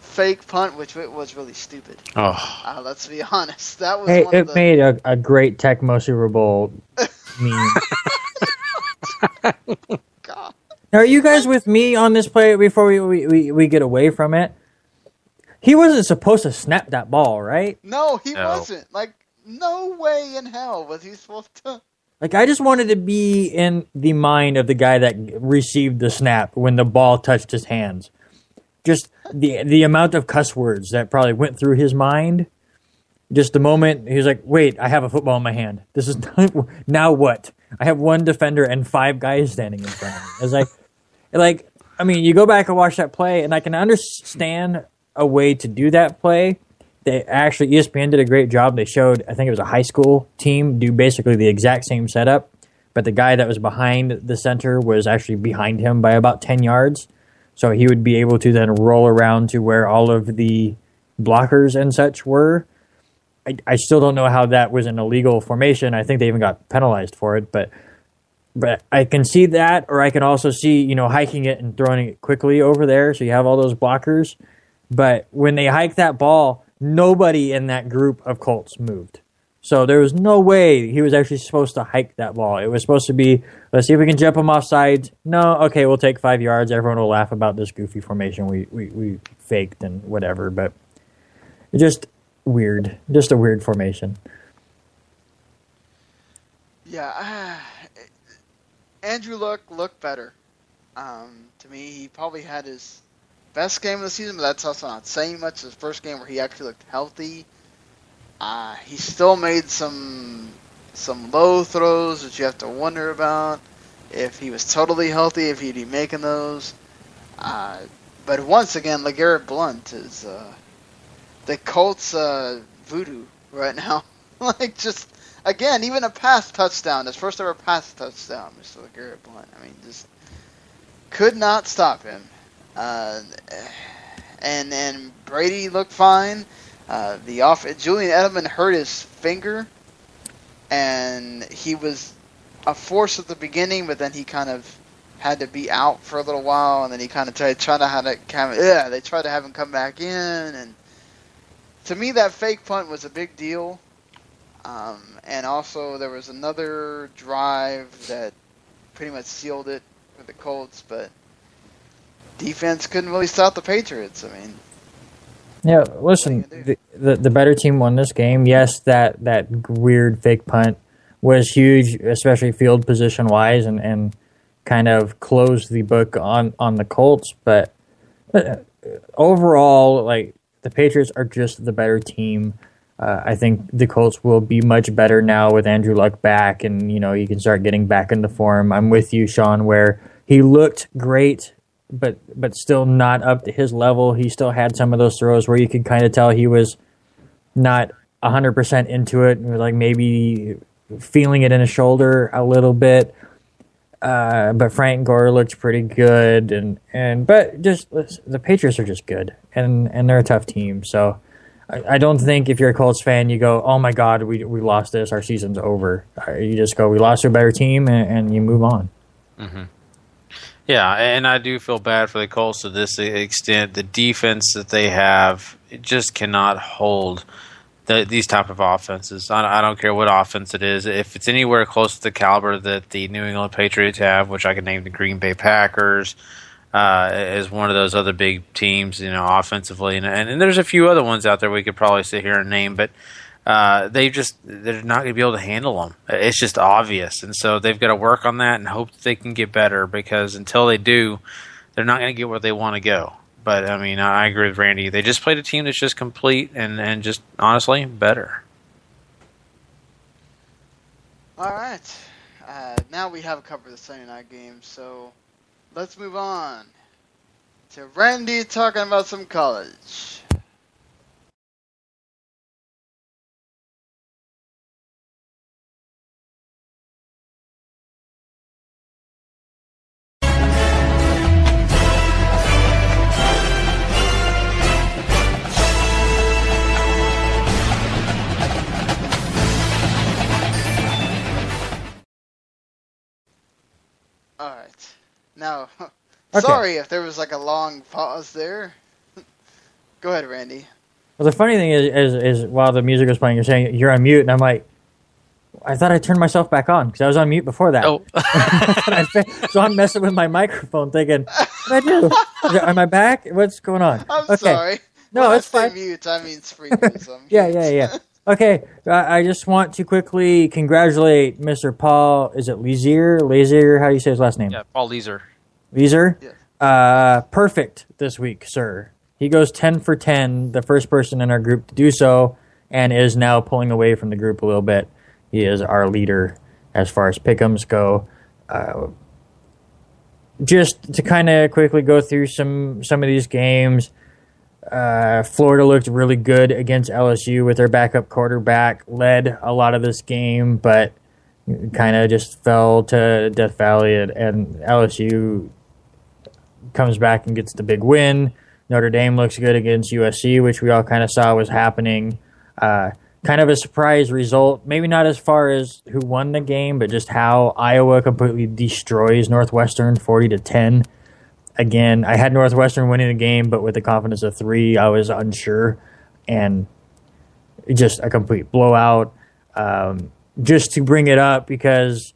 fake punt, which was really stupid. Oh, let's be honest. That was it made a great Tecmo Super Bowl meme. God. Now, are you guys with me on this play before we get away from it? He wasn't supposed to snap that ball, right? No, he wasn't. Like, no way in hell was he supposed to. Like, I just wanted to be in the mind of the guy that received the snap when the ball touched his hands. Just the amount of cuss words that probably went through his mind. Just the moment he was like, wait, I have a football in my hand. This is now what? I have one defender and 5 guys standing in front of me. It's like, I mean, you go back and watch that play, and I can understand a way to do that play. They actually, ESPN did a great job. They showed, I think it was a high school team, do basically the exact same setup, but the guy that was behind the center was actually behind him by about 10 yards. So he would be able to then roll around to where all of the blockers and such were. I still don't know how that was an illegal formation. I think they even got penalized for it, but I can see that, or I can also see, hiking it and throwing it quickly over there, so you have all those blockers. But when they hiked that ball, nobody in that group of Colts moved. So there was no way he was actually supposed to hike that ball. It was supposed to be, let's see if we can jump him off sides. No, okay, we'll take 5 yards. Everyone will laugh about this goofy formation we faked and whatever. But just weird. Just a weird formation. Yeah, Andrew Luck looked better. To me, he probably had his best game of the season, but that's also not saying much. His first game where he actually looked healthy. He still made some low throws that you have to wonder about if he was totally healthy, if he'd be making those. But once again, LeGarrette Blount is the Colts voodoo right now. Like, just again, even a pass touchdown, his first ever pass touchdown, Mr. LeGarrette Blount. I mean, just could not stop him. And Brady looked fine. Julian Edelman hurt his finger, and he was a force at the beginning, but then he kind of had to be out for a little while, and then he kind of they tried to have him come back in, and to me that fake punt was a big deal. And also there was another drive that pretty much sealed it for the Colts, but defense couldn't really stop the Patriots. I mean, yeah, listen, the better team won this game. Yes, that weird fake punt was huge, especially field position wise, and kind of closed the book on the Colts. But overall, like, the Patriots are just the better team. I think the Colts will be much better now with Andrew Luck back, and you can start getting back into form. I'm with you, Sean, where he looked great, but still not up to his level. He still had some of those throws where you could kind of tell he was not 100% into it, like maybe feeling it in his shoulder a little bit. But Frank Gore looked pretty good, but just the Patriots are just good, and they're a tough team. So I don't think if you're a Colts fan, you go, oh my God, we lost this, our season's over. You just go, we lost to a better team, and you move on. Mm-hmm. Yeah, and I do feel bad for the Colts to this extent. The defense that they have, it just cannot hold these type of offenses. I don't care what offense it is. If it's anywhere close to the caliber that the New England Patriots have, which I can name the Green Bay Packers, as one of those other big teams, offensively, and there's a few other ones out there we could probably sit here and name, but they're not going to be able to handle them. It's just obvious, and so they've got to work on that and hope that they can get better, because until they do, they're not going to get where they want to go. But I mean, I agree with Randy. They just played a team that's just complete and just honestly better. All right, now we have covered the Sunday night game, so let's move on to Randy talking about some college. All right. Now, sorry if there was like a long pause there. Go ahead, Randy. Well, the funny thing is while the music was playing, you're saying you're on mute, and I'm like, I thought I turned myself back on because I was on mute before that. Oh. So I'm messing with my microphone thinking, what did I do? Am I back? What's going on? I'm sorry. No, it's fine. Mute, I mean sprinkle some. Yeah. Okay, I just want to quickly congratulate Mr. Paul, is it Lazier? How do you say his last name? Yeah, Paul Leaser. Leaser? Yeah. Perfect this week, sir. He goes 10 for 10, the first person in our group to do so, and is now pulling away from the group a little bit. He is our leader as far as pick'ems go. Just to kind of quickly go through some of these games, Florida looked really good against LSU with their backup quarterback, led a lot of this game, but kind of just fell to Death Valley, and LSU comes back and gets the big win. Notre Dame looks good against USC, which we all kind of saw was happening. Kind of a surprise result, maybe not as far as who won the game, but just how Iowa completely destroys Northwestern 40-10. Again, I had Northwestern winning the game, but with the confidence of 3, I was unsure. And just a complete blowout. Just to bring it up because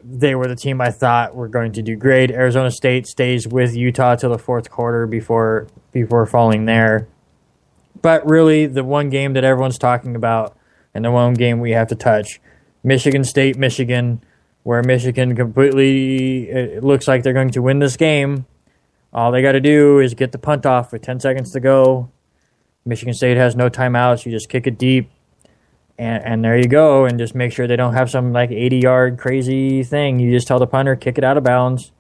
they were the team I thought were going to do great. Arizona State stays with Utah till the fourth quarter before falling there. But really, the one game that everyone's talking about and the one game we have to touch, Michigan State, Michigan, where Michigan completely, it looks like they're going to win this game. All they got to do is get the punt off with 10 seconds to go. Michigan State has no timeouts. You just kick it deep. And there you go, and just make sure they don't have some 80-yard crazy thing. You just tell the punter, kick it out of bounds,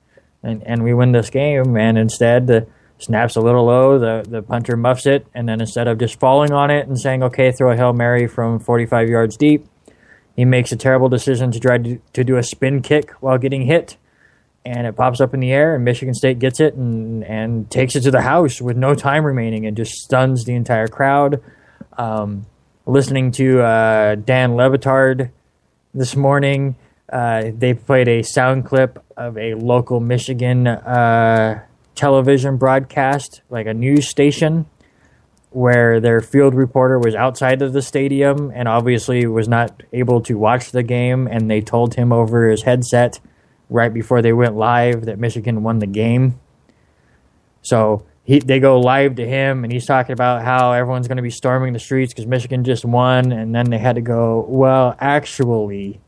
and we win this game. And instead, the snap's a little low, the punter muffs it, and then instead of just falling on it and saying, okay, throw a Hail Mary from 45 yards deep, he makes a terrible decision to try to do a spin kick while getting hit, and it pops up in the air, and Michigan State gets it and takes it to the house with no time remaining and just stuns the entire crowd. Listening to Dan Levitard this morning, they played a sound clip of a local Michigan television broadcast, like a news station, where their field reporter was outside of the stadium and obviously was not able to watch the game, and they told him over his headset right before they went live that Michigan won the game. So they go live to him, and he's talking about how everyone's going to be storming the streets because Michigan just won, and then they had to go, well, actually,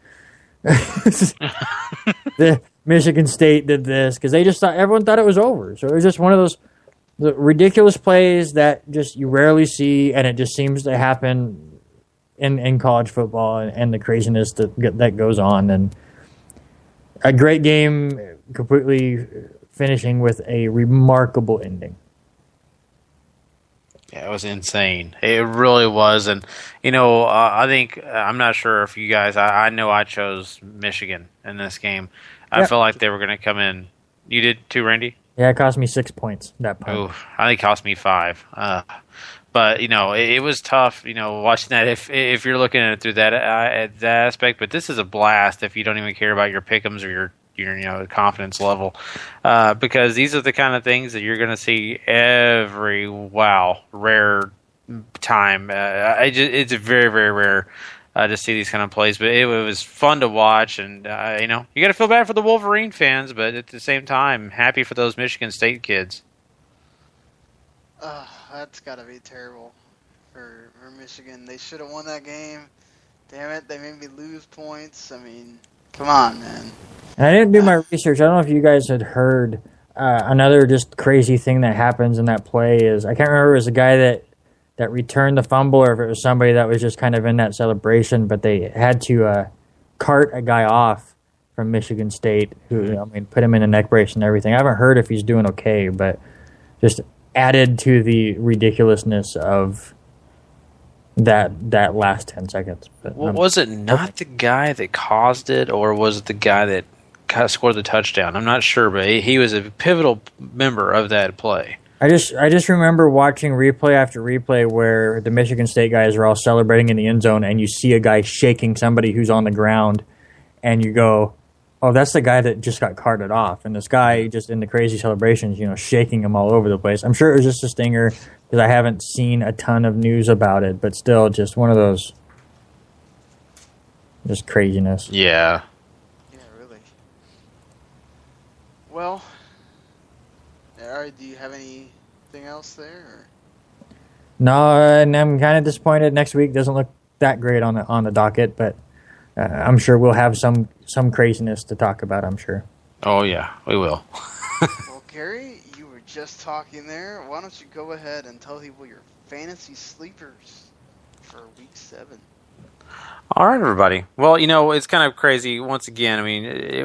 the Michigan State did this because everyone thought it was over. So it was just one of those ridiculous plays that just you rarely see, and it just seems to happen in college football and the craziness that goes on. And a great game, completely finishing with a remarkable ending. Yeah, it was insane. It really was. And, I think, I'm not sure if you guys, I know I chose Michigan in this game. I felt like they were going to come in. You did too, Randy? Yeah, it cost me 6 points, that punt. Ooh, I think it cost me 5. But, it was tough, watching that if you're looking at it through that aspect. But this is a blast if you don't even care about your pick'ems or your confidence level, because these are the kind of things that you're going to see every rare time. It's very, very rare to see these kind of plays, but it was fun to watch, and you got to feel bad for the Wolverine fans, but at the same time, happy for those Michigan State kids. That's got to be terrible for Michigan. They should have won that game. Damn it, they made me lose points. I mean, come on, man. I didn't do my research. I don't know if you guys had heard another just crazy thing that happens in that play is, I can't remember if it was a guy that returned the fumble or if it was somebody that was just kind of in that celebration, but they had to cart a guy off from Michigan State who, put him in a neck brace and everything. I haven't heard if he's doing okay, but just added to the ridiculousness of that last 10 seconds. But, was it not the guy that caused it, or was it the guy that scored the touchdown? I'm not sure, but he was a pivotal member of that play. I just remember watching replay after replay where the Michigan State guys are all celebrating in the end zone, and you see a guy shaking somebody who's on the ground, and you go, oh, that's the guy that just got carted off. And this guy just in the crazy celebrations, shaking him all over the place. I'm sure it was just a stinger because I haven't seen a ton of news about it, but still just one of those just craziness. Yeah. Yeah, really. Well, do you have anything else there? Or? No, and I'm kind of disappointed. Next week doesn't look that great on the docket, but I'm sure we'll have some craziness to talk about, I'm sure. Oh, yeah, we will. Well, Gary, you were just talking there. Why don't you go ahead and tell people your fantasy sleepers for Week 7? All right, everybody. Well, it's kind of crazy. Once again,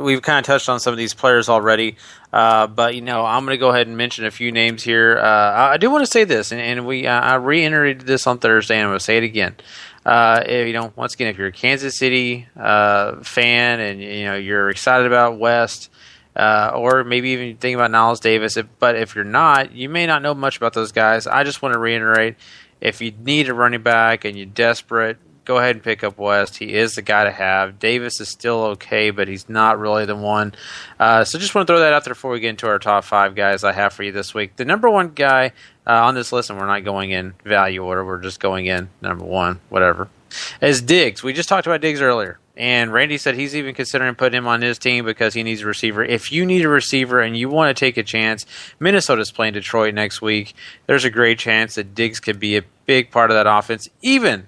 we've kind of touched on some of these players already, but, I'm going to go ahead and mention a few names here. I do want to say this, and I reiterated this on Thursday, and I'm going to say it again. Once again, if you're a Kansas City fan and you're excited about West, or maybe even thinking about Niles Davis, but if you're not, you may not know much about those guys. I just want to reiterate: if you need a running back and you're desperate, go ahead and pick up West. He is the guy to have. Davis is still okay, but he's not really the one. So just want to throw that out there before we get into our top 5 guys I have for you this week. The number 1 guy on this list, and we're not going in value order, we're just going in number 1, whatever. is Diggs. We just talked about Diggs earlier, and Randy said he's even considering putting him on his team because he needs a receiver. If you need a receiver and you want to take a chance, Minnesota's playing Detroit next week. There's a great chance that Diggs could be a big part of that offense, even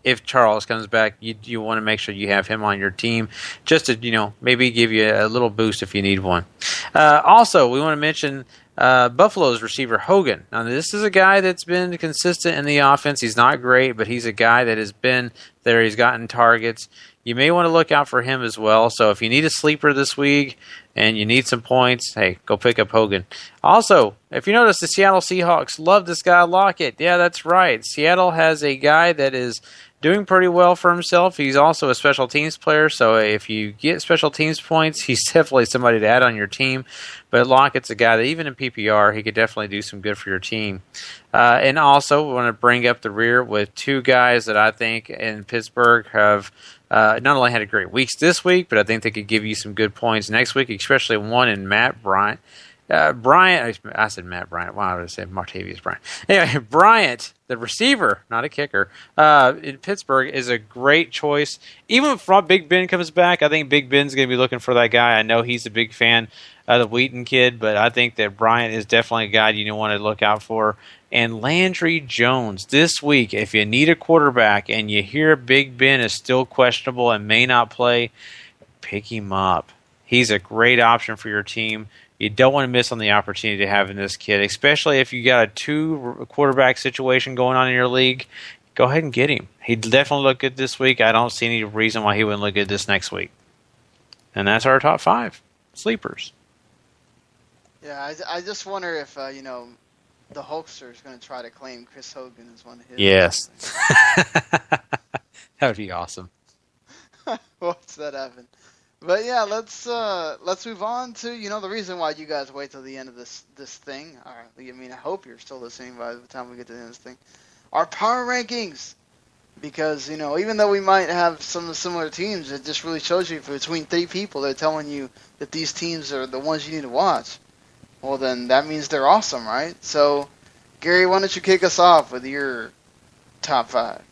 if Charles comes back. You want to make sure you have him on your team just to, maybe give you a little boost if you need one. Also, we want to mention Buffalo's receiver Hogan. Now, this is a guy that's been consistent in the offense. He's not great, but he's a guy that has been there. He's gotten targets. You may want to look out for him as well. So if you need a sleeper this week and you need some points, hey, go pick up Hogan. Also, if you notice, the Seattle Seahawks love this guy Lockett. Yeah, that's right. Seattle has a guy that is doing pretty well for himself. He's also a special teams player, so if you get special teams points, he's definitely somebody to add on your team. But Lockett's a guy that even in PPR, he could definitely do some good for your team. And also, we want to bring up the rear with two guys that I think in Pittsburgh have not only had a great week this week, but I think they could give you some good points next week, especially one in Matt Bryant. I said Matt Bryant. Why would I say Martavius Bryant? Anyway, Bryant, the receiver, not a kicker, in Pittsburgh is a great choice. Even if Big Ben comes back, I think Big Ben's going to be looking for that guy. I know he's a big fan of the Wheaton kid, but I think that Bryant is definitely a guy you want to look out for. And Landry Jones, this week, if you need a quarterback and you hear Big Ben is still questionable and may not play, pick him up. He's a great option for your team. You don't want to miss on the opportunity to having this kid, especially if you got a two-quarterback situation going on in your league. Go ahead and get him. He'd definitely look good this week. I don't see any reason why he wouldn't look good this next week. And that's our top 5 sleepers. Yeah, I just wonder if, the Hulkster is going to try to claim Chris Hogan as one of his. Yes. That would be awesome. Watch that happen. But yeah, let's move on to the reason why you guys wait till the end of this thing. All right, I mean, I hope you're still listening by the time we get to the end of this thing. Our power rankings, because even though we might have some similar teams, it just really shows you between 3 people they're telling you that these teams are the ones you need to watch. Well, then that means they're awesome, right? So, Gary, why don't you kick us off with your top 5?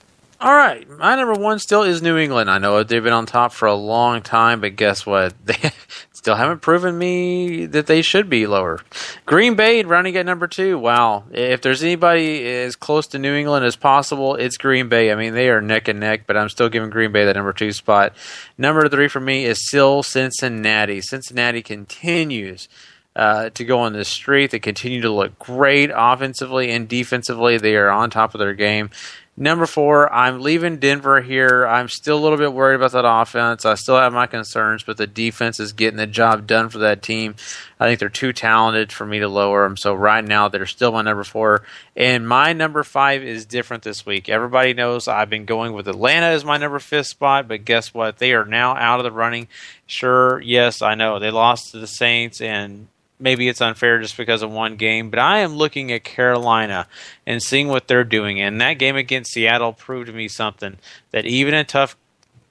All right, my number 1 still is New England. I know they've been on top for a long time, but guess what? They still haven't proven me that they should be lower. Green Bay running at number 2. Wow, if there's anybody as close to New England as possible, it's Green Bay. I mean, they are neck and neck, but I'm still giving Green Bay that number 2 spot. Number 3 for me is still Cincinnati. Cincinnati continues to go on this streak. They continue to look great offensively and defensively. They are on top of their game. Number 4, I'm leaving Denver here. I'm still a little bit worried about that offense. I still have my concerns, but the defense is getting the job done for that team. I think they're too talented for me to lower them. So right now, they're still my number 4. And my number 5 is different this week. Everybody knows I've been going with Atlanta as my number 5 spot, but guess what? They are now out of the running. Sure, yes, I know. They lost to the Saints, and maybe it's unfair just because of one game, but I am looking at Carolina and seeing what they're doing. And that game against Seattle proved to me something, that even in tough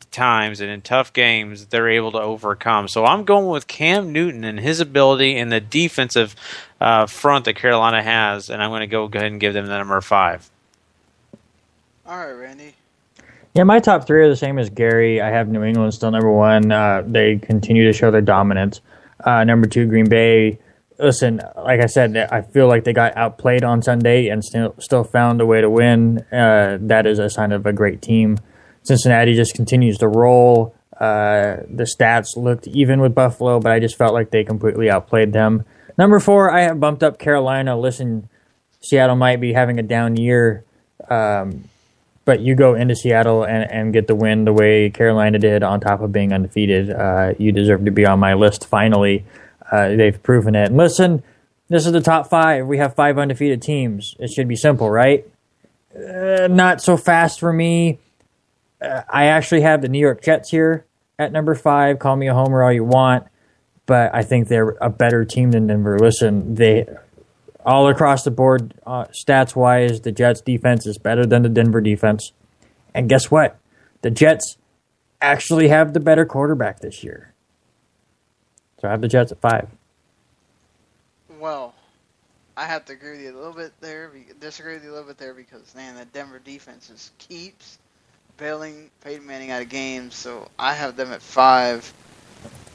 times and in tough games, they're able to overcome. So I'm going with Cam Newton and his ability in the defensive front that Carolina has, and I'm going to go ahead and give them the number 5. All right, Randy. Yeah, my top 3 are the same as Gary. I have New England still number 1. They continue to show their dominance. Number 2, Green Bay. Listen, like I said, I feel like they got outplayed on Sunday and still found a way to win. That is a sign of a great team. Cincinnati just continues to roll. The stats looked even with Buffalo, but I just felt like they completely outplayed them. Number 4, I have bumped up Carolina. Listen, Seattle might be having a down year, but you go into Seattle and get the win the way Carolina did on top of being undefeated. You deserve to be on my list finally. They've proven it. And listen, this is the top 5. We have 5 undefeated teams. It should be simple, right? Not so fast for me. I actually have the New York Jets here at number 5. Call me a homer all you want, but I think they're a better team than Denver. Listen, they all across the board, stats-wise, the Jets' defense is better than the Denver defense. And guess what? The Jets actually have the better quarterback this year. So I have the Jets at 5. Well, I have to agree with you a little bit there, disagree with you a little bit there because, man, that Denver defense just keeps bailing Peyton Manning out of games, so I have them at 5.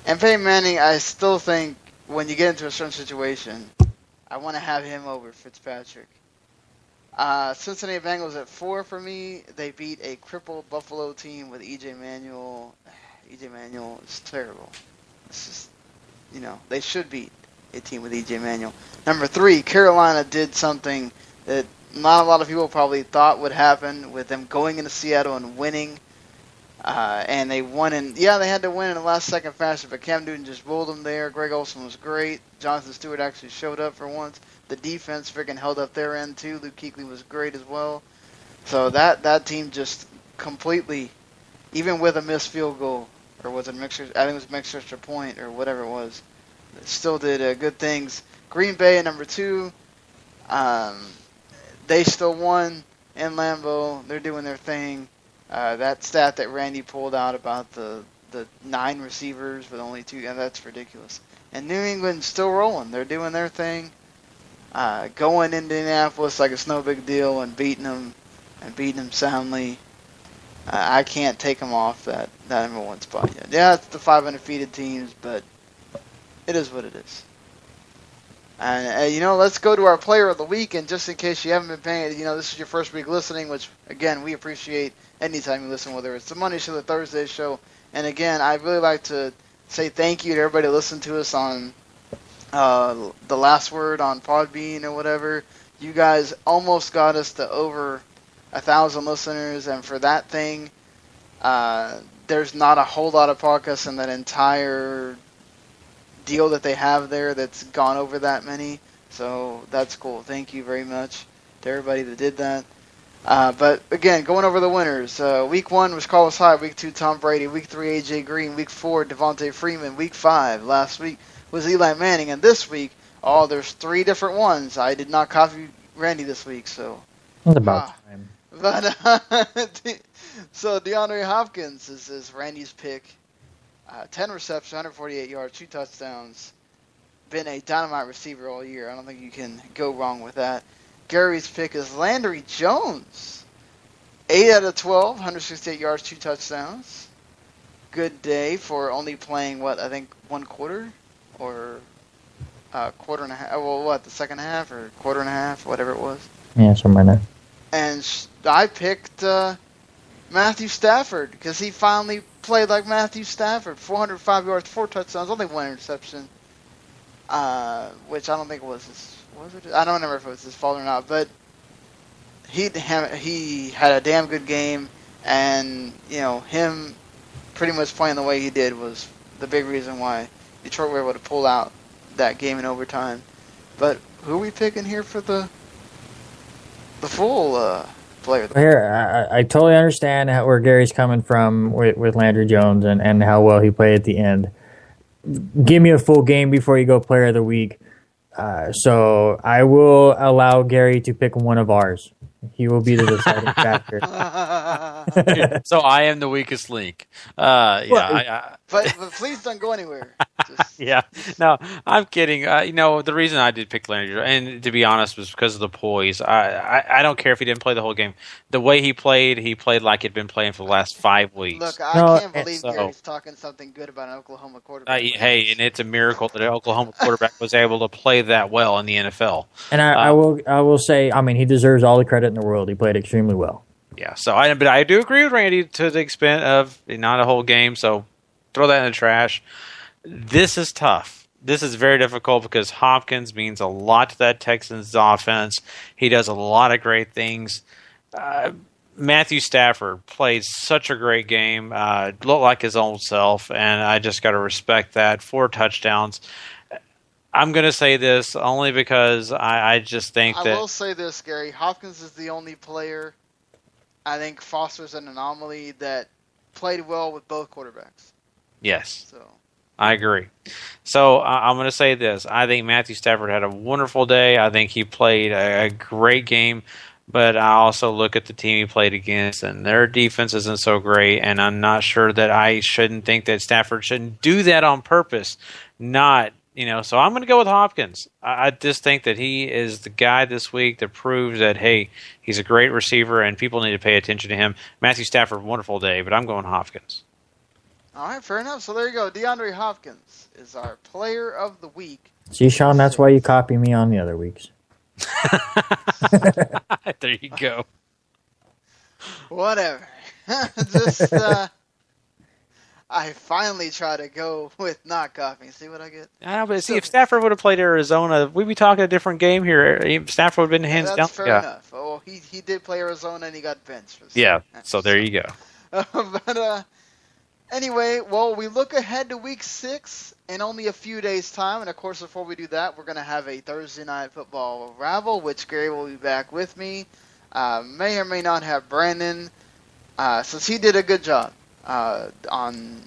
And Peyton Manning, I still think when you get into a certain situation, I want to have him over Fitzpatrick. Cincinnati Bengals at 4 for me. They beat a crippled Buffalo team with E.J. Manuel. E.J. Manuel is terrible. It's just, they should beat a team with E.J. Manuel. Number 3, Carolina did something that not a lot of people probably thought would happen with them going into Seattle and winning. And they won they had to win in the last second fashion, but Cam Newton just rolled them there. Greg Olsen was great. Jonathan Stewart actually showed up for once. The defense freaking held up their end too. Luke Kuechly was great as well. So that team just completely, even with a missed field goal, or was it I think it was a mixed extra point or whatever it was, still did good things. Green Bay at number 2. They still won in Lambeau. They're doing their thing. That stat that Randy pulled out about the 9 receivers with only 2, that's ridiculous. And New England's still rolling. They're doing their thing. Going into Indianapolis like it's no big deal and beating them soundly. I can't take them off that number 1 spot yet. Yeah, it's the 5 undefeated teams, but it is what it is. And, let's go to our player of the week. And just in case you haven't been paying, this is your first week listening, which, again, we appreciate anytime you listen, whether it's the Monday show, the Thursday show. And, again, I'd really like to say thank you to everybody who listened to us on The Last Word on Podbean or whatever. You guys almost got us to over 1,000 listeners. And for that thing, there's not a whole lot of podcasts in that entire deal that they have there that's gone over that many, so that's cool. Thank you very much to everybody that did that. But again, going over the winners, week 1 was Carlos Hyde, week 2 Tom Brady, week 3 AJ Green, week 4 Devontae Freeman, week 5 last week was Eli Manning, and this week, there's 3 different ones. I did not copy Randy this week, so it's about time. But so DeAndre Hopkins is Randy's pick. 10 receptions, 148 yards, 2 touchdowns. Been a dynamite receiver all year. I don't think you can go wrong with that. Gary's pick is Landry Jones. 8 out of 12, 168 yards, 2 touchdowns. Good day for only playing, I think 1 quarter? Or quarter and a half. Well, the second half or quarter and a half, whatever it was. Yeah, somewhere there. And I picked Matthew Stafford because he finally played like Matthew Stafford. 405 yards, 4 touchdowns, only 1 interception. Which I don't think was it? I don't remember if it was his fault or not, but he had a damn good game, and him pretty much playing the way he did was the big reason why Detroit were able to pull out that game in overtime. But who are we picking here for the full player? Here, I totally understand where Gary's coming from with Landry Jones and how well he played at the end. Give me a full game before you go player of the week. So I will allow Gary to pick one of ours. He will be the deciding factor. So I am the weakest link. But please don't go anywhere. Yeah, no, I'm kidding. The reason I did pick Landry, and to be honest, was because of the poise. I don't care if he didn't play the whole game. The way he played like he'd been playing for the last 5 weeks. Look, I can't believe Gary's talking something good about an Oklahoma quarterback. Hey, and it's a miracle that an Oklahoma quarterback was able to play that well in the NFL. And I will say, he deserves all the credit in the world. He played extremely well. Yeah, but I do agree with Randy to the extent of not a whole game, so throw that in the trash. This is tough. This is very difficult because Hopkins means a lot to that Texans offense. He does a lot of great things. Matthew Stafford played such a great game, looked like his own self, and I just got to respect that. 4 touchdowns. I'm going to say this only because I just think that... I will say this, Gary. Hopkins is the only player, I think Foster's an anomaly, that played well with both quarterbacks. Yes. So I agree. So I'm going to say this. I think Matthew Stafford had a wonderful day. I think he played a great game. But I also look at the team he played against, and their defense isn't so great, and I'm not sure that I shouldn't think that Stafford shouldn't do that on purpose, not So I'm going to go with Hopkins. I just think that he is the guy this week that proves that, hey, he's a great receiver and people need to pay attention to him. Matthew Stafford, wonderful day, but I'm going Hopkins. All right, fair enough. So there you go. DeAndre Hopkins is our player of the week. See, Sean, that's why you copy me on the other weeks. There you go. Whatever. Just, I finally try to go with not copying. See what I get? I know, but see, if Stafford would have played Arizona, we'd be talking a different game here. Stafford would have been hands down. That's fair enough. Oh, he did play Arizona and he got benched. Yeah, so there you go. But anyway, well, we look ahead to Week 6 in only a few days' time. And, of course, before we do that, we're going to have a Thursday Night Football Ravel, which Gary will be back with me. May or may not have Brandon, since he did a good job on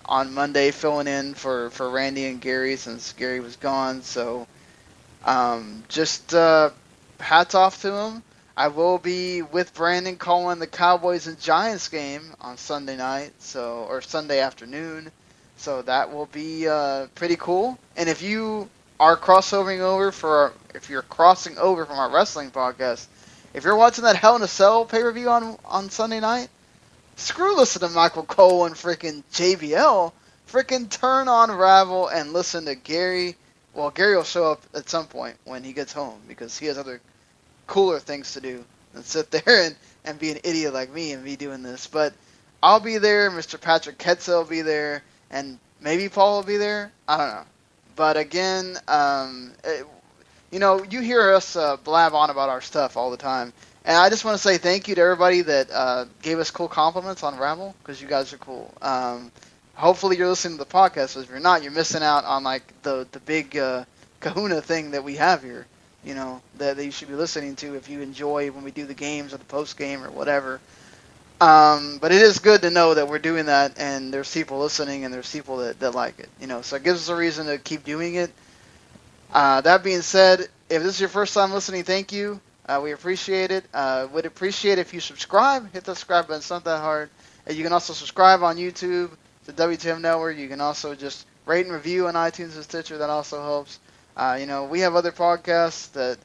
Monday filling in for Randy and Gary since Gary was gone. So just hats off to him. I will be with Brandon calling the Cowboys and Giants game on Sunday night, or Sunday afternoon. So that will be pretty cool. And if you are crossing over from our wrestling podcast, if you're watching that Hell in a Cell pay-per-view on Sunday night, screw listen to Michael Cole and freaking JBL. Freaking turn on Ravel and listen to Gary. Well, Gary will show up at some point when he gets home because he has other cooler things to do than sit there and be an idiot like me and be doing this. But I'll be there. Mr. Patrick Ketzel will be there. And maybe Paul will be there. I don't know. But again, you hear us blab on about our stuff all the time. And I just want to say thank you to everybody that gave us cool compliments on Ravel, because you guys are cool. Hopefully you're listening to the podcast, because if you're not, you're missing out on like the big kahuna thing that we have here, that you should be listening to if you enjoy when we do the games or the post-game or whatever. But it is good to know that we're doing that, and there's people listening, and there's people that like it. So it gives us a reason to keep doing it. That being said, if this is your first time listening, thank you. We appreciate it. Would appreciate if you subscribe. Hit the subscribe button. It's not that hard. You can also subscribe on YouTube, the WTM Network. You can also just rate and review on iTunes and Stitcher. That also helps. We have other podcasts that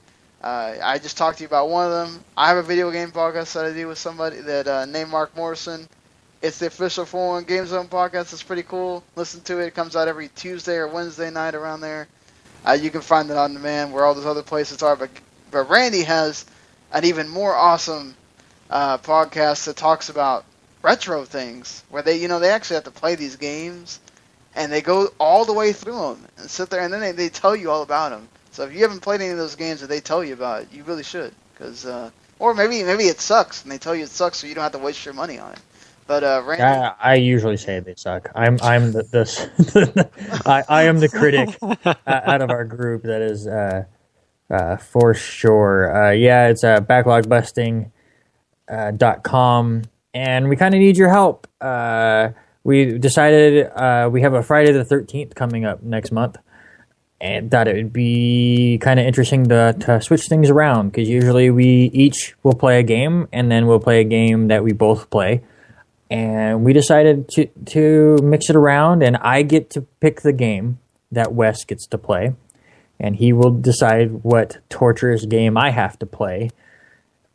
I just talked to you about one of them. I have a video game podcast that I do with somebody that named Mark Morrison. It's the official 4-1 Game Zone podcast. It's pretty cool. Listen to it. It comes out every Tuesday or Wednesday night around there. You can find it on demand where all those other places are. But Randy has an even more awesome podcast that talks about retro things, where they actually have to play these games, and they go all the way through them and sit there, and then they tell you all about them. So if you haven't played any of those games that they tell you about, you really should, or maybe it sucks, and they tell you it sucks, so you don't have to waste your money on it. But Randy, I usually say they suck. I'm the I am the critic out of our group. That is. For sure. It's backlogbusting.com, and we kind of need your help. We decided we have a Friday the 13th coming up next month, and thought it would be kind of interesting to switch things around, because usually we each will play a game, and then we'll play a game that we both play. And we decided to mix it around, and I get to pick the game that Wes gets to play. And he will decide what torturous game I have to play.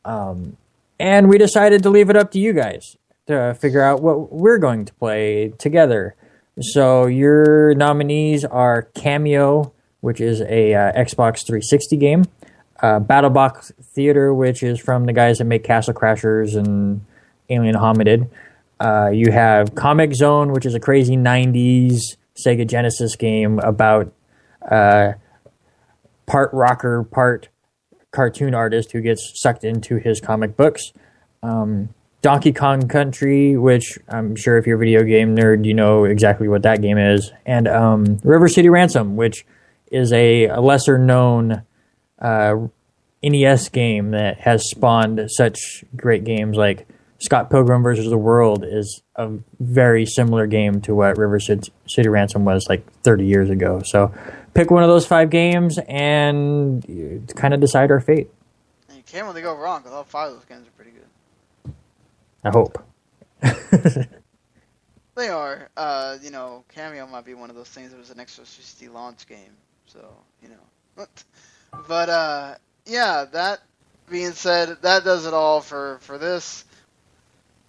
And we decided to leave it up to you guys to figure out what we're going to play together. So your nominees are Cameo, which is a Xbox 360 game. BattleBox Theater, which is from the guys that make Castle Crashers and Alien Hominid. You have Comic Zone, which is a crazy 90s Sega Genesis game about... part rocker, part cartoon artist who gets sucked into his comic books. Donkey Kong Country, which I'm sure if you're a video game nerd, you know exactly what that game is. And River City Ransom, which is a lesser-known NES game that has spawned such great games like Scott Pilgrim vs. the World is a very similar game to what River City Ransom was like 30 years ago. So pick one of those 5 games and kind of decide our fate. And you can't really go wrong, because all 5 of those games are pretty good. I hope. They are. Cameo might be one of those things that was an extra 60 launch game. So, But, that being said, that does it all for this.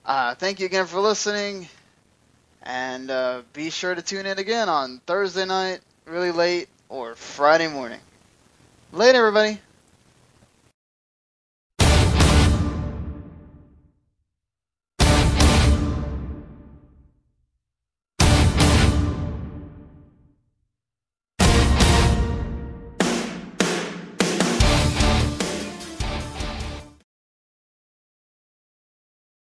Thank you again for listening. And be sure to tune in again on Thursday night, really late, or Friday morning. Later, everybody.